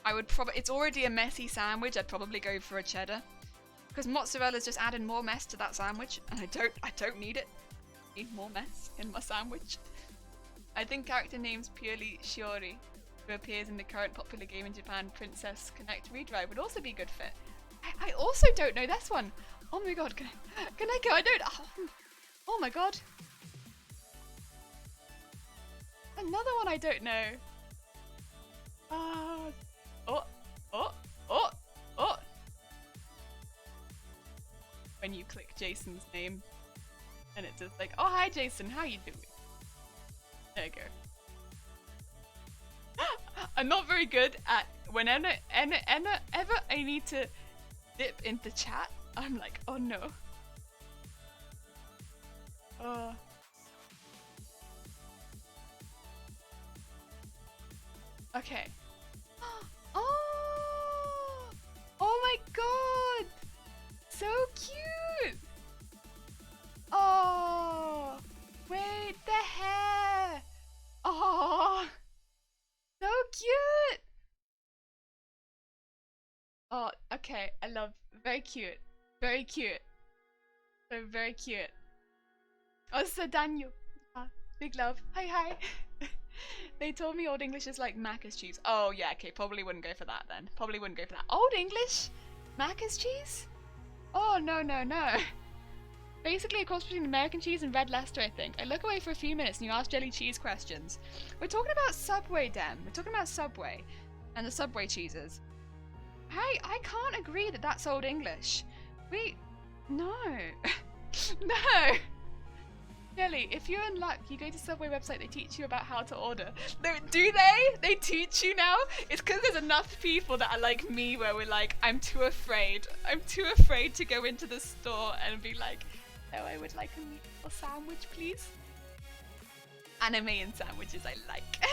I would probably, it's already a messy sandwich, I'd probably go for a cheddar. Because mozzarella's just adding more mess to that sandwich, and I don't need it. I need more mess in my sandwich. I think character names purely Shiori, who appears in the current popular game in Japan, Princess Connect Redrive, would also be a good fit. I also don't know this one. Oh my god, can I go? I don't. Oh my god. Another one I don't know. Oh. When you click Jason's name, and it's just like, oh hi Jason, how you doing? There you go. I'm not very good at whenever I need to dip into chat. I'm like, oh no. Okay. Oh! Oh my god! So cute! Oh! Wait, the hair! Oh! So cute! Oh, okay, I love, very cute. Very cute. So very cute. Oh, this is a Daniel. Big love. Hi, hi. They told me Old English is like Macca's cheese. Oh, yeah, okay, probably wouldn't go for that then. Probably wouldn't go for that. Old English? Macca's cheese? Oh, no, no, no. Basically a cross between American cheese and Red Leicester, I think. I look away for a few minutes and you ask jelly cheese questions. We're talking about Subway, Dem. We're talking about Subway and the Subway cheeses. I can't agree that that's Old English. No. No. Jelly, if you're in luck, you go to Subway website, they teach you about how to order. No, do they? They teach you now? It's because there's enough people that are like me where we're like, I'm too afraid. I'm too afraid to go into the store and be like, oh, I would like a meatball sandwich, please. Anime and sandwiches I like.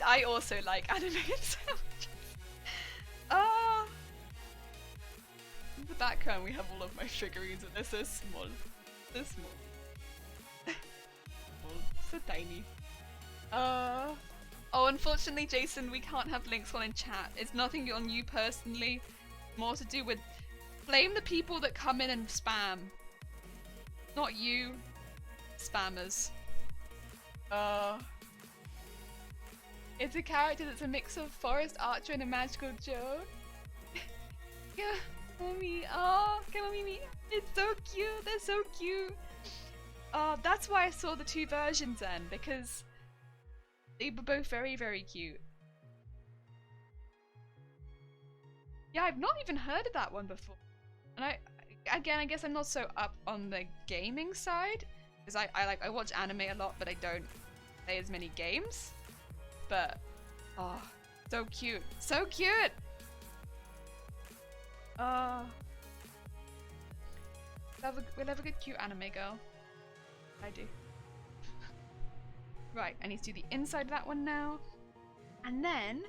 I also like anime and sandwiches. In the background we have all of my figurines and they're so small. So small. So tiny. Oh, unfortunately, Jason, we can't have links on in chat. It's nothing on you personally. More to do with blame the people that come in and spam. Not you, spammers. It's a character that's a mix of Forest Archer and a Magical Joe. Yeah, mommy. Oh, come on, Mimi. It's so cute. They're so cute. That's why I saw the two versions then, because they were both very, very cute. Yeah, I've not even heard of that one before. And I guess I'm not so up on the gaming side, because I watch anime a lot, but I don't play as many games. But, oh, so cute. So cute! We'll have a good cute anime girl. I do. Right, I need to do the inside of that one now. And then,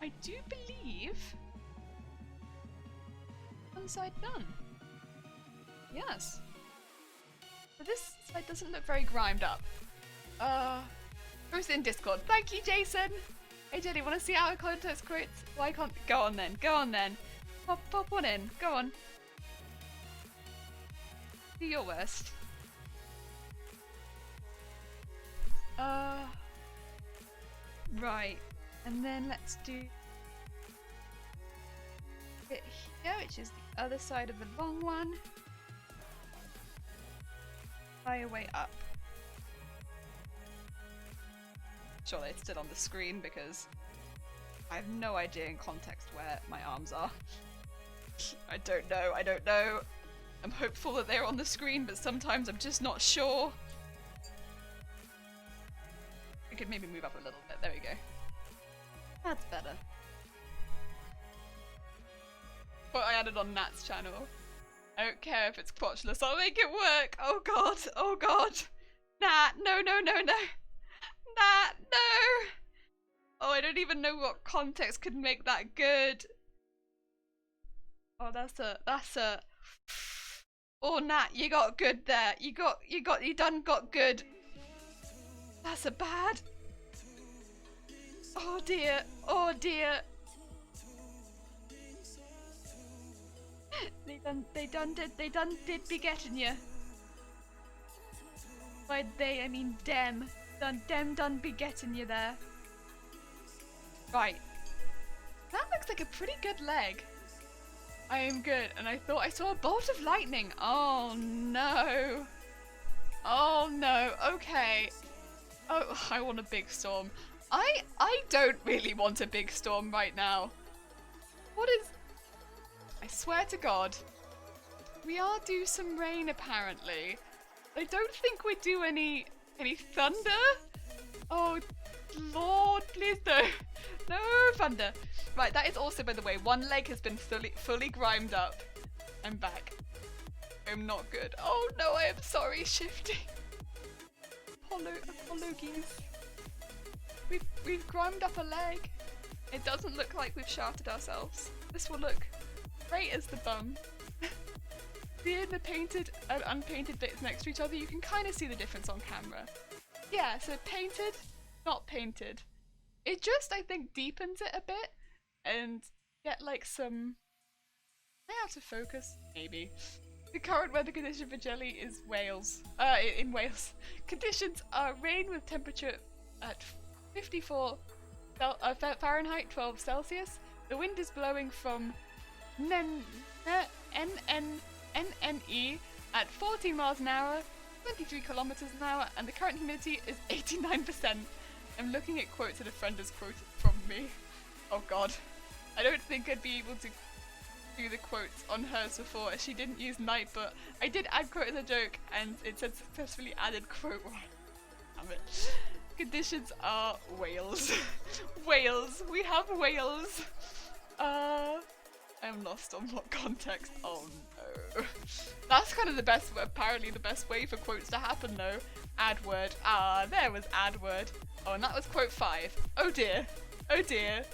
I do believe, one side done. Yes. But this side doesn't look very grimed up. Post it in Discord. Thank you, Jason! Hey Jenny, wanna see our context quotes? Why can't— Go on then, go on then. Pop one in, go on. Do your worst. Right, and then let's do it here, which is the other side of the long one. Fly your way up. Surely it's still on the screen because I have no idea in context where my arms are. I don't know. I'm hopeful that they're on the screen, but sometimes I'm just not sure. We could maybe move up a little bit. There we go. That's better. But I added on Nat's channel. I don't care if it's crotchless. I'll make it work. Oh god. Oh god. Nat. No. Nat. No. Oh, I don't even know what context could make that good. Oh, that's a. Oh, Nat, you got good there. You done got good. That's a bad. Oh dear. Oh dear. They done did be getting you. By they, I mean dem. Dem done be getting you there. Right. That looks like a pretty good leg. I am good, and I thought I saw a bolt of lightning. Oh no. Oh no. Okay. Oh, I want a big storm. I don't really want a big storm right now. What is... I swear to God. We are due some rain apparently. I don't think we're due any thunder. Oh Lord, please no. No thunder. Right, that is also, by the way, one leg has been fully grimed up. I'm back. I'm not good. Oh no, I am sorry, Shifty. Apologies. We've grimed up a leg. It doesn't look like we've shafted ourselves. This will look great as the bum. Seeing the painted and unpainted bits next to each other, you can kind of see the difference on camera. Yeah, so painted, not painted. It just, I think, deepens it a bit and get like some... Am I out of focus? Maybe. The current weather condition for jelly is Wales. In Wales. Conditions are rain with temperature at 54 Fahrenheit, 12 Celsius. The wind is blowing from NNE at 14 miles an hour, 23 kilometers an hour, and the current humidity is 89%. I'm looking at quotes that a friend has quoted from me. Oh god. I don't think I'd be able to do the quotes on hers before. She didn't use night, but I did add quote as a joke, and it said successfully added quote. Damn it. Conditions are Wales. Wales. We have Wales. I'm lost on what context. Oh no. That's kind of the best, apparently the best way for quotes to happen though. Add word. Ah, there was add word. Oh, and that was quote 5. Oh dear. Oh dear.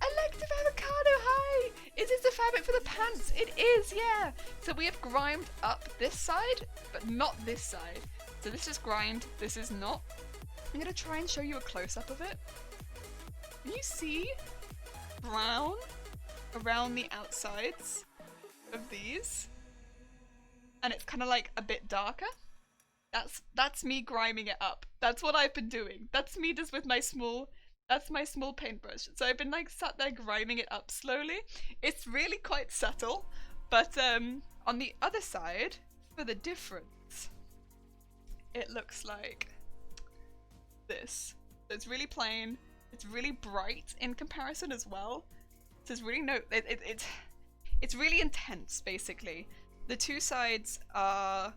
Elective avocado, hi! Is this the fabric for the pants? It is, yeah! So we have grimed up this side, but not this side. So this is grimed, this is not. I'm gonna try and show you a close-up of it. Can you see brown around the outsides of these? And it's kind of like a bit darker. That's me griming it up. That's what I've been doing. That's me just with my small... That's my small paintbrush. So I've been like sat there griming it up slowly. It's really quite subtle, but on the other side, for the difference, it looks like this. So it's really plain. It's really bright in comparison as well. So there's really no. It's really intense basically. The two sides are.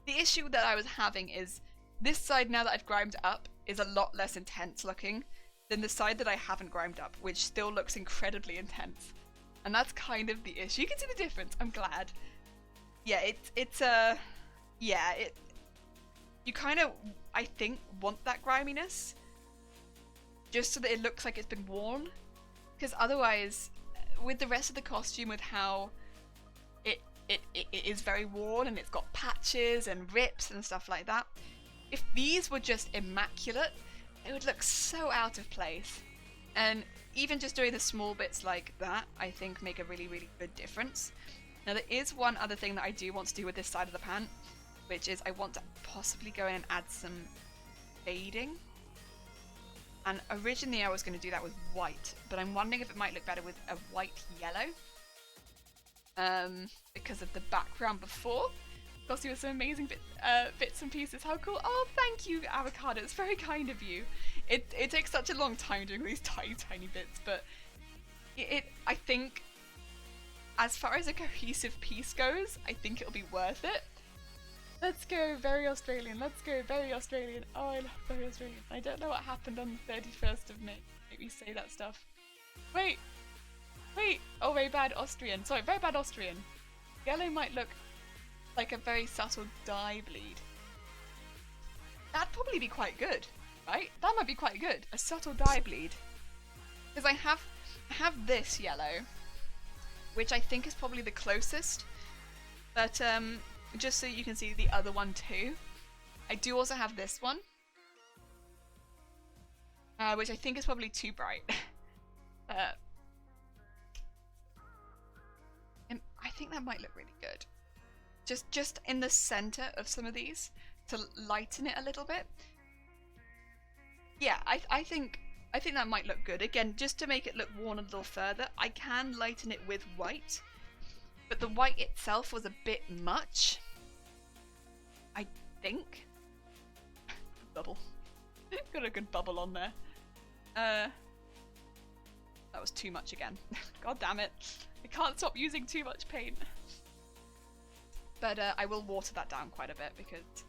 The issue that I was having is this side now that I've grimed up is a lot less intense looking than the side that I haven't grimed up, which still looks incredibly intense. And that's kind of the issue. You can see the difference, I'm glad. Yeah, you kind of, I think, want that griminess, just so that it looks like it's been worn. Because otherwise, with the rest of the costume, with how it is very worn and it's got patches and rips and stuff like that, if these were just immaculate, it would look so out of place. And even just doing the small bits like that, I think make a really, really good difference. Now there is one other thing that I do want to do with this side of the pant, which is I want to possibly go in and add some fading. And originally I was going to do that with white, but I'm wondering if it might look better with a white yellow. Because of the background before. Got you with some amazing bits and pieces. How cool! Oh, thank you, Avocado. It's very kind of you. It takes such a long time doing these tiny bits, but I think as far as a cohesive piece goes, I think it'll be worth it. Let's go, very Australian. Let's go, very Australian. Oh, I love very Australian. I don't know what happened on the 31st of May. Make me say that stuff. Wait. Oh, very bad Austrian. Sorry, very bad Austrian. Yellow might look like a very subtle dye bleed. That'd probably be quite good, right? That might be quite good. A subtle dye bleed. Because I have this yellow, which I think is probably the closest. But just so you can see the other one too, I do also have this one, which I think is probably too bright. And I think that might look really good. Just in the center of some of these to lighten it a little bit. Yeah, I think that might look good. Again, just to make it look worn a little further, I can lighten it with white, but the white itself was a bit much, I think. Bubble. Got a good bubble on there. That was too much again. God damn it. I can't stop using too much paint. But I will water that down quite a bit because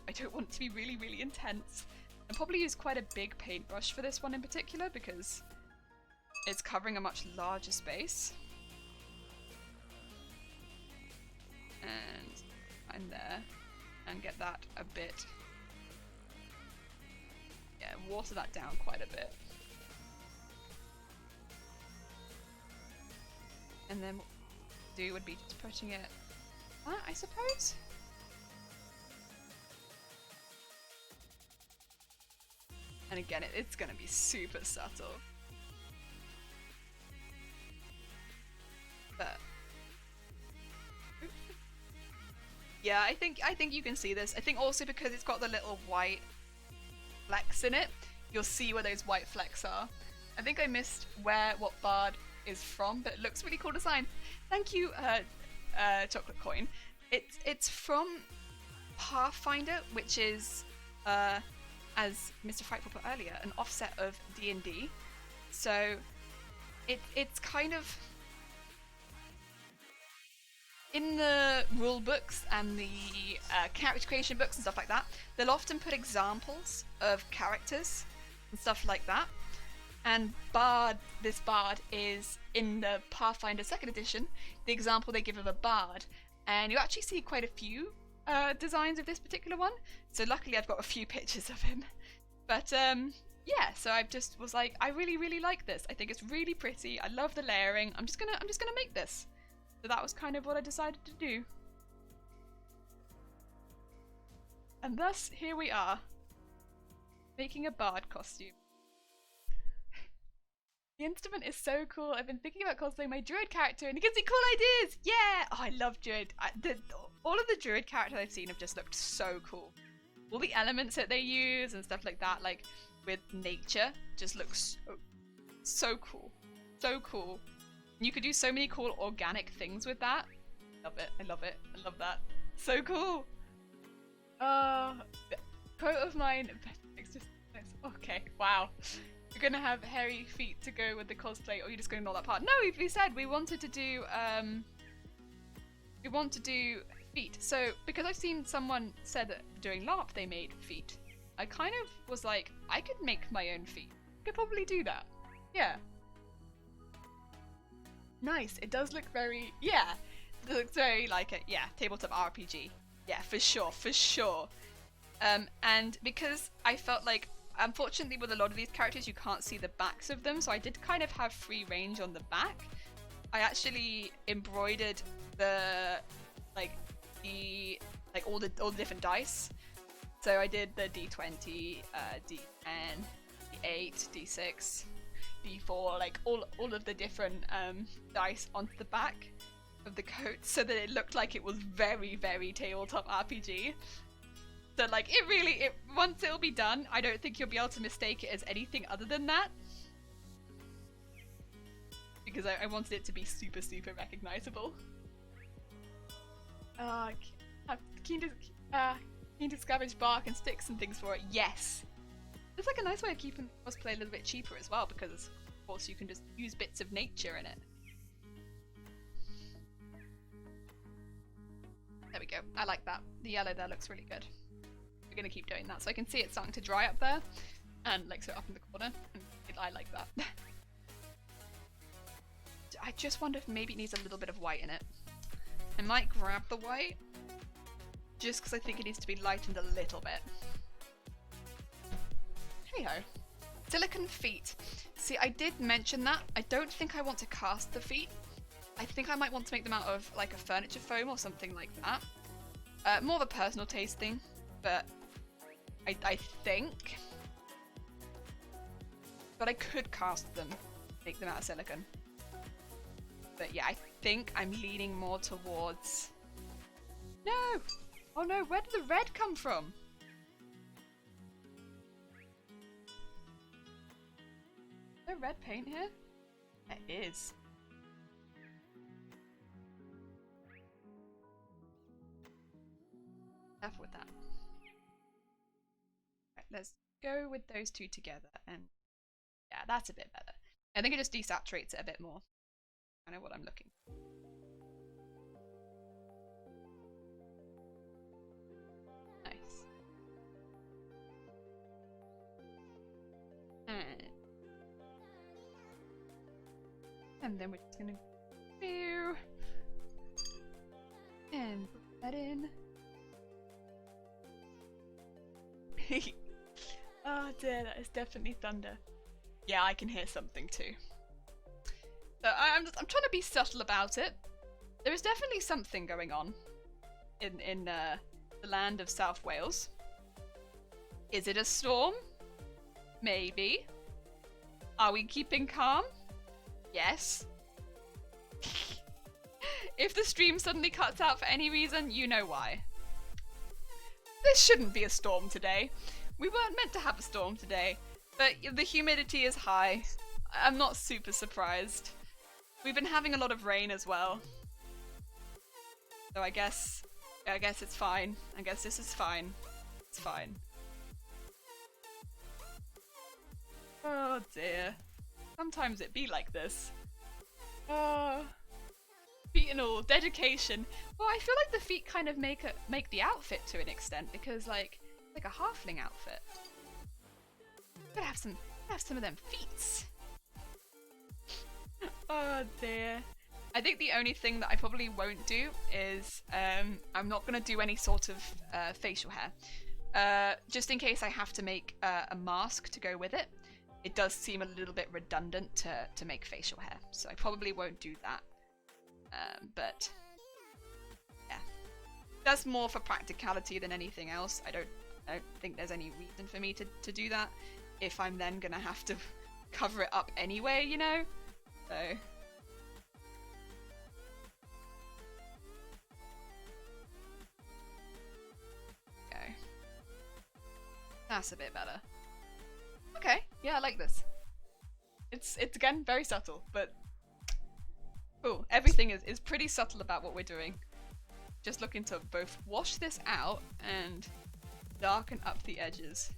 I don't want it to be really, really intense. I'll probably use quite a big paintbrush for this one in particular because it's covering a much larger space. And I'm there and get that a bit. Yeah, water that down quite a bit. And then do would be just putting it flat, I suppose. And again, it's gonna be super subtle. But Yeah, I think you can see this. I think also because it's got the little white flecks in it, you'll see where those white flecks are. I think I missed what Bard is from, but it looks really cool design. Thank you, Chocolate Coin. It's from Pathfinder, which is, as Mr. Frightful put earlier, an offset of D&D. So it's kind of in the rule books and the character creation books and stuff like that. They'll often put examples of characters and stuff like that. And this Bard is in the Pathfinder 2nd edition, the example they give of a Bard. And you actually see quite a few designs of this particular one. So luckily I've got a few pictures of him. But yeah, so I just was like, I really like this. I think it's really pretty. I love the layering. I'm just gonna make this. So that was kind of what I decided to do. And thus, here we are, making a Bard costume. The instrument is so cool. I've been thinking about cosplaying my Druid character and you can see cool ideas! Yeah! Oh, I love Druid. All of the Druid characters I've seen have just looked so cool. All the elements that they use and stuff like that, like with nature, just looks so cool. So cool. You could do so many cool organic things with that. Love it. I love it. I love that. So cool. Quote of mine. It's just okay. Wow. You're gonna have hairy feet to go with the cosplay, or you're just gonna ignore that part. No, we said we wanted to do feet. So because I've seen someone said that during LARP they made feet, I kind of was like, I could make my own feet. I could probably do that. Yeah. Nice. It does look very, yeah. It looks very like a, yeah, tabletop RPG. Yeah, for sure. And because I felt like, unfortunately with a lot of these characters you can't see the backs of them, so I did kind of have free range on the back. I actually embroidered all the different dice. So I did the D20, D10, D8, D6, D4, like all of the different dice onto the back of the coat, so that it looked like it was very tabletop RPG. So like it once it'll be done, I don't think you'll be able to mistake it as anything other than that, because I wanted it to be super recognizable. Keen to scavenge bark and sticks and things for it. Yes, it's like a nice way of keeping cosplay a little bit cheaper as well, because of course you can just use bits of nature in it. There we go. I like that. The yellow there looks really good. We're gonna keep doing that, so I can see it starting to dry up there, and like so up in the corner. And I like that. I just wonder if maybe it needs a little bit of white in it. I might grab the white, just because I think it needs to be lightened a little bit. Hey ho. Silicone feet. See, I did mention that. I don't think I want to cast the feet. I think I might want to make them out of like a furniture foam or something like that. More of a personal taste thing, but I think. But I could cast them, make them out of silicone. But yeah, I think I'm leaning more towards... No! Oh no, where did the red come from? Is there red paint here? There is. Careful with that. Right, let's go with those two together, and yeah, that's a bit better. I think it just desaturates it a bit more. I know what I'm looking for. Nice. And then we're just gonna do and put that in. Oh dear, that is definitely thunder. Yeah, I can hear something too. So I'm trying to be subtle about it. There is definitely something going on in the land of South Wales. Is it a storm? Maybe. Are we keeping calm? Yes. If the stream suddenly cuts out for any reason, you know why. this shouldn't be a storm today. We weren't meant to have a storm today, but the humidity is high. I'm not super surprised. We've been having a lot of rain as well. So I guess it's fine. I guess this is fine. It's fine. Oh dear. Sometimes it be like this. Feet and all, dedication. Well, I feel like the feet kind of make the outfit to an extent because like a halfling outfit. Gotta have some of them feet. Oh dear. I think the only thing that I probably won't do is I'm not gonna do any sort of facial hair. Just in case I have to make a mask to go with it. It does seem a little bit redundant to make facial hair, so I probably won't do that. But yeah, that's more for practicality than anything else. I don't think there's any reason for me to do that if I'm then gonna have to cover it up anyway, you know? So okay, that's a bit better. Okay, yeah, I like this. It's again very subtle, but cool. Everything is pretty subtle about what we're doing. Just looking to both wash this out and darken up the edges.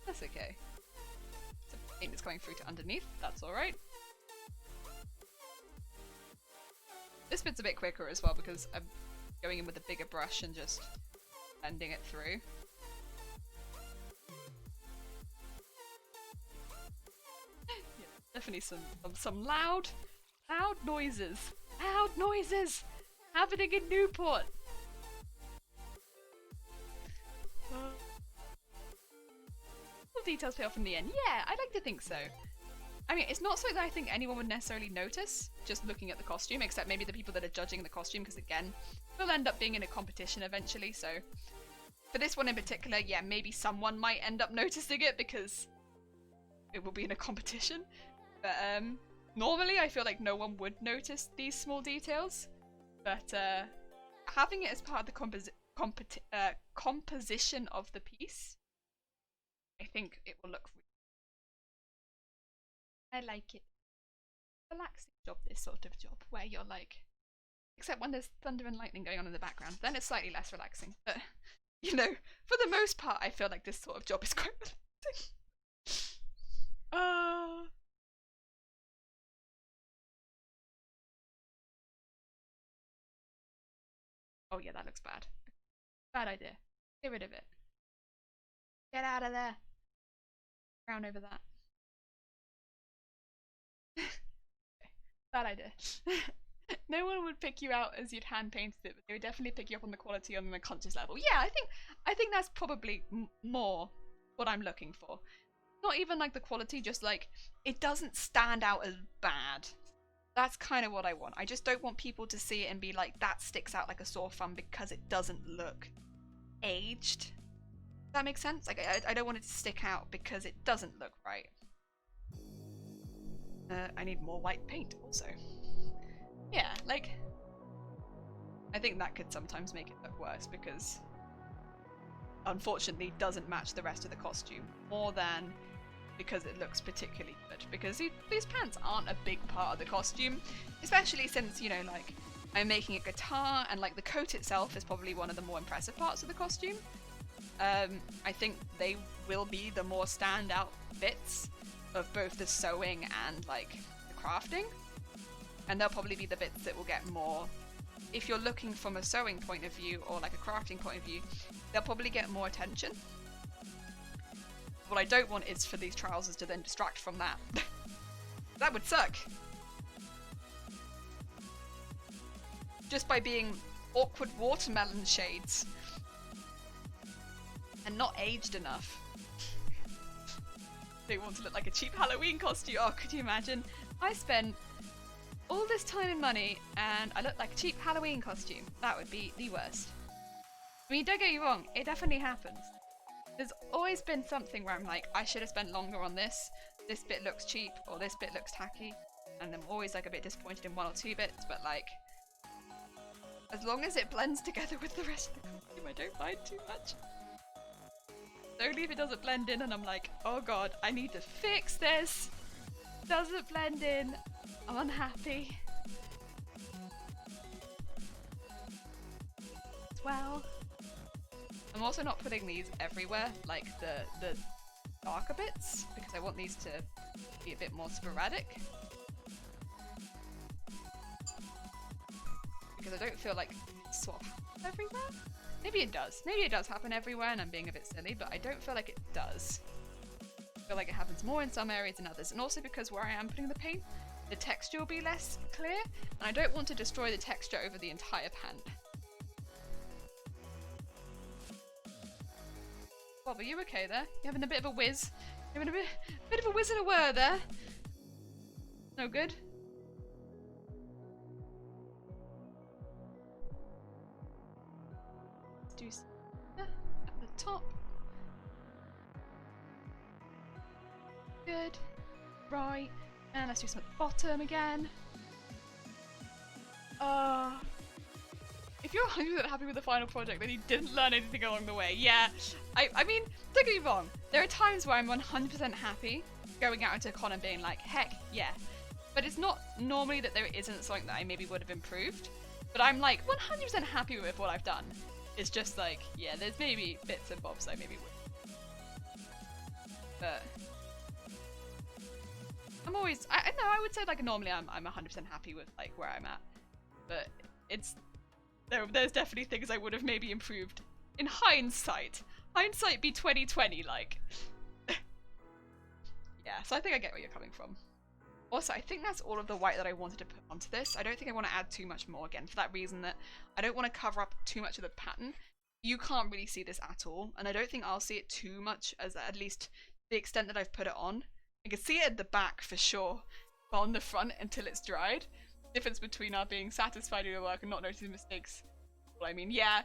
That's okay. Some paint is coming through to underneath, that's alright. This bit's a bit quicker as well because I'm going in with a bigger brush and just blending it through. Yeah, definitely some loud noises. Loud noises happening in Newport. Details pay off in the end. Yeah, I'd like to think so. I mean, it's not something that I think anyone would necessarily notice just looking at the costume, except maybe the people that are judging the costume, because again, we'll end up being in a competition eventually, so for this one in particular, yeah, maybe someone might end up noticing it because it will be in a competition. But normally I feel like no one would notice these small details, but having it as part of the composition of the piece, I think it will look really... I like it. Relaxing job, this sort of job, where you're like... Except when there's thunder and lightning going on in the background, then it's slightly less relaxing. But, you know, for the most part, I feel like this sort of job is quite relaxing. Oh yeah, that looks bad. Bad idea. Get rid of it. Get out of there. Brown over that. Bad idea. No one would pick you out as you'd hand painted it, but they would definitely pick you up on the quality on the conscious level. Yeah, I think that's probably more what I'm looking for. Not even like the quality, just like it doesn't stand out as bad. That's kind of what I want. I just don't want people to see it and be like, that sticks out like a sore thumb because it doesn't look aged. Does that make sense? Like, I don't want it to stick out because it doesn't look right. I need more white paint also. Yeah, like, I think that could sometimes make it look worse because unfortunately doesn't match the rest of the costume more than because it looks particularly good, because these pants aren't a big part of the costume, especially since, you know, like, I'm making a guitar and like the coat itself is probably one of the more impressive parts of the costume. I think they will be the more standout bits of both the sewing and like the crafting, and they'll probably be the bits that will get more, if you're looking from a sewing point of view or like a crafting point of view, they'll probably get more attention. What I don't want is for these trousers to then distract from that. That would suck. Just by being awkward watermelon shades and not aged enough. They want to look like a cheap Halloween costume. Oh, could you imagine? I spent all this time and money and I look like a cheap Halloween costume. That would be the worst. I mean, don't get me wrong, it definitely happens. There's always been something where I'm like, I should have spent longer on this. This bit looks cheap, or this bit looks tacky. And I'm always like a bit disappointed in one or two bits, but like, As long as it blends together with the rest of the costume, I don't mind too much. Only if it doesn't blend in and I'm like, oh god, I need to fix this. Doesn't blend in. I'm unhappy. Well, I'm also not putting these everywhere, like the darker bits, because I want these to be a bit more sporadic. Because I don't feel like swap happens everywhere. Maybe it does. Maybe it does happen everywhere and I'm being a bit silly, but I don't feel like it does. I feel like it happens more in some areas than others. And also because where I am putting the paint, the texture will be less clear, and I don't want to destroy the texture over the entire pan. Bob, are you okay there? You having a bit of a whiz? You having a bit of a whiz and a whir there? No good? Let's do at the top. Good. Right. And let's do some at the bottom again. If you're 100% happy with the final project, then you didn't learn anything along the way. Yeah, I mean, don't get me wrong. There are times where I'm 100% happy going out into a con and being like, heck, yeah. But it's not normally that there isn't something that I maybe would have improved. But I'm like 100% happy with what I've done. It's just like, yeah, there's maybe bits and bobs I maybe would. But I'm always, I know, I would say like normally I'm 100% happy with like where I'm at. But it's, there's definitely things I would have maybe improved in hindsight. Hindsight be 2020, like. Yeah, so I think I get where you're coming from. Also, I think that's all of the white that I wanted to put onto this. I don't think I want to add too much more, again, for that reason that I don't want to cover up too much of the pattern. You can't really see this at all, and I don't think I'll see it too much, as at least the extent that I've put it on. I can see it at the back for sure, but on the front until it's dried. Difference between our being satisfied with your work and not noticing mistakes. Well, I mean, yeah,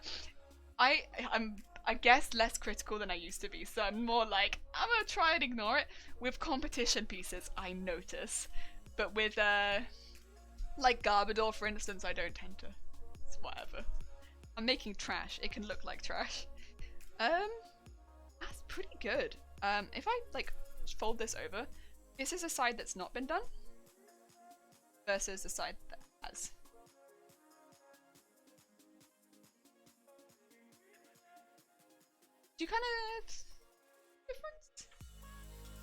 I'm I guess less critical than I used to be, so I'm more like, I'm gonna try and ignore it. With competition pieces, I notice, but with like Garbodor, for instance, I don't tend to. It's whatever. I'm making trash. It can look like trash. That's pretty good. If I like fold this over, this is a side that's not been done versus the side that has. Do you kind of difference?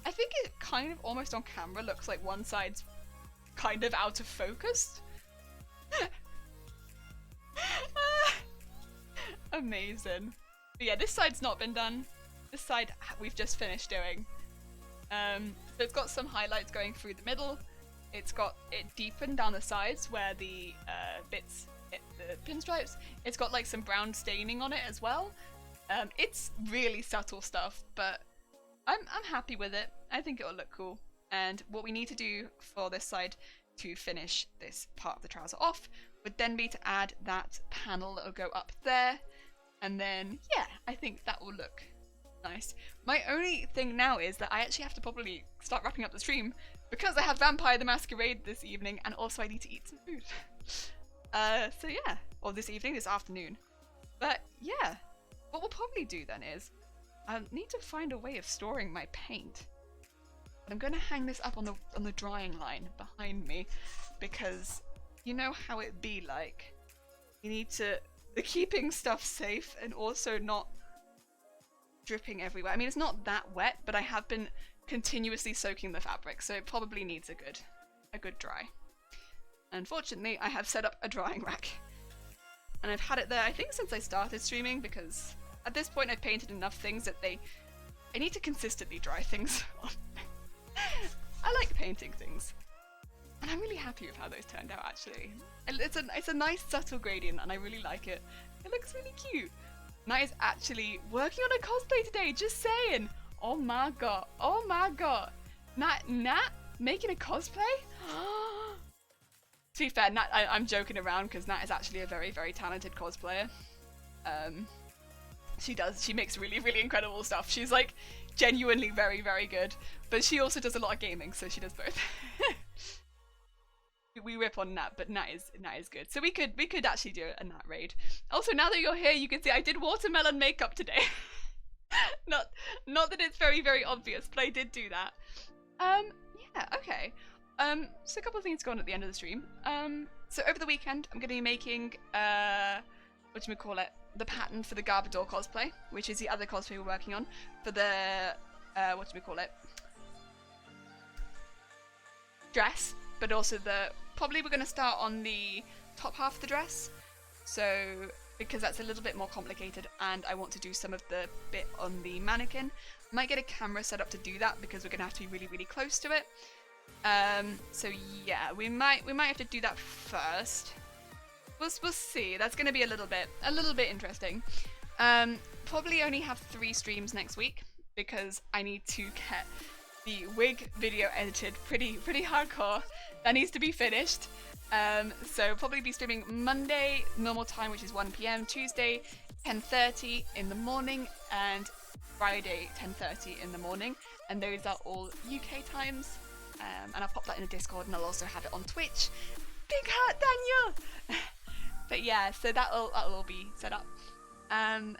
I think it kind of almost on camera looks like one side's kind of out of focus. Amazing. But yeah, this side's not been done. This side we've just finished doing. So it's got some highlights going through the middle. It's got it deepened down the sides where the bits hit the pinstripes. It's got like some brown staining on it as well. It's really subtle stuff, but I'm happy with it. I think it'll look cool. And what we need to do for this side to finish this part of the trouser off would then be to add that panel that'll go up there. And then, yeah, I think that will look nice. My only thing now is that I actually have to probably start wrapping up the stream because I have Vampire the Masquerade this evening, and also I need to eat some food. So yeah, or this evening, this afternoon. But yeah, what we'll probably do then is I need to find a way of storing my paint. But I'm going to hang this up on the drying line behind me because you know how it be like. You need to keeping stuff safe and also not dripping everywhere. I mean, it's not that wet, but I have been continuously soaking the fabric, so it probably needs a good dry. Unfortunately, I have set up a drying rack, and I've had it there I think since I started streaming, because at this point I've painted enough things that I need to consistently dry things on. I like painting things, and I'm really happy with how those turned out actually. It's a nice subtle gradient and I really like it. It looks really cute. Nat is actually working on a cosplay today, just saying. Oh my god, oh my god. Nat making a cosplay? To be fair, Nat, I'm joking around because Nat is actually a very, very talented cosplayer. She makes really, really incredible stuff. She's like genuinely very, very good. But she also does a lot of gaming, so she does both. we rip on Nat, but Nat is good. So we could actually do a Nat raid. Also, now that you're here, you can see I did watermelon makeup today. not that it's very, very obvious, but I did do that. Yeah, okay. So a couple of things going on at the end of the stream. So over the weekend, I'm going to be making, the pattern for the Garbador cosplay, which is the other cosplay we're working on, for the, dress, but also probably we're going to start on the top half of the dress, so, because that's a little bit more complicated, and I want to do some of the bit on the mannequin. Might get a camera set up to do that, because we're going to have to be really, really close to it. So yeah, we might have to do that first. We'll see. That's going to be a little bit interesting. Probably only have 3 streams next week because I need to get the wig video edited pretty hardcore. That needs to be finished. So probably be streaming Monday normal time, which is 1 PM, Tuesday 10:30 in the morning, and Friday 10:30 in the morning, and those are all UK times. And I'll pop that in the Discord, and I'll also have it on Twitch. Big heart, Daniel! But yeah, so that'll all be set up. And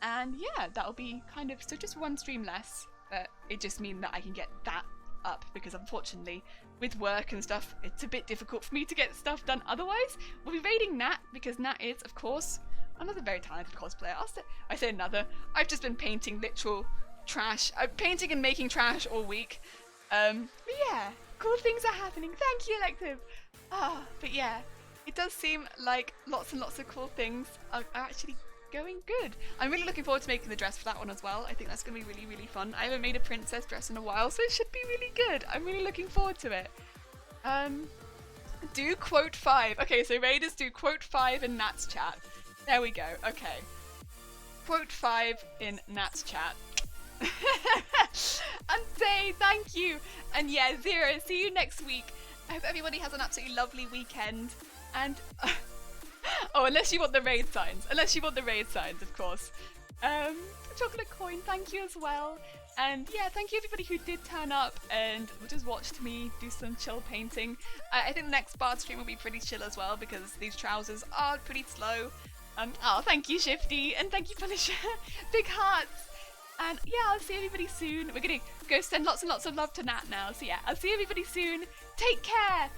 yeah, that'll be kind of, so just 1 stream less, but it just means that I can get that up, because unfortunately, with work and stuff, it's a bit difficult for me to get stuff done otherwise. We'll be raiding Nat, because Nat is, of course, another very talented cosplayer. I say another. I've just been painting literal trash. I'm painting and making trash all week. But yeah, cool things are happening. Thank you, Elective. But yeah, it does seem like lots and lots of cool things are actually going good. I'm really looking forward to making the dress for that one as well. I think that's going to be really, really fun. I haven't made a princess dress in a while, so it should be really good. I'm really looking forward to it. Do quote 5. Okay, so Raiders, do quote 5 in Nat's chat. There we go. Okay. Quote 5 in Nat's chat. And say thank you. And yeah, Zero, see you next week. I hope everybody has an absolutely lovely weekend. And oh, unless you want the raid signs. Of course. Chocolate coin, thank you as well. And yeah, thank you everybody who did turn up and just watched me do some chill painting. I think the next Bard stream will be pretty chill as well, because these trousers are pretty slow. Oh, thank you, Shifty, and thank you, Punisher. Big hearts. And yeah, I'll see everybody soon. We're gonna go send lots and lots of love to Nat now. So yeah, I'll see everybody soon. Take care.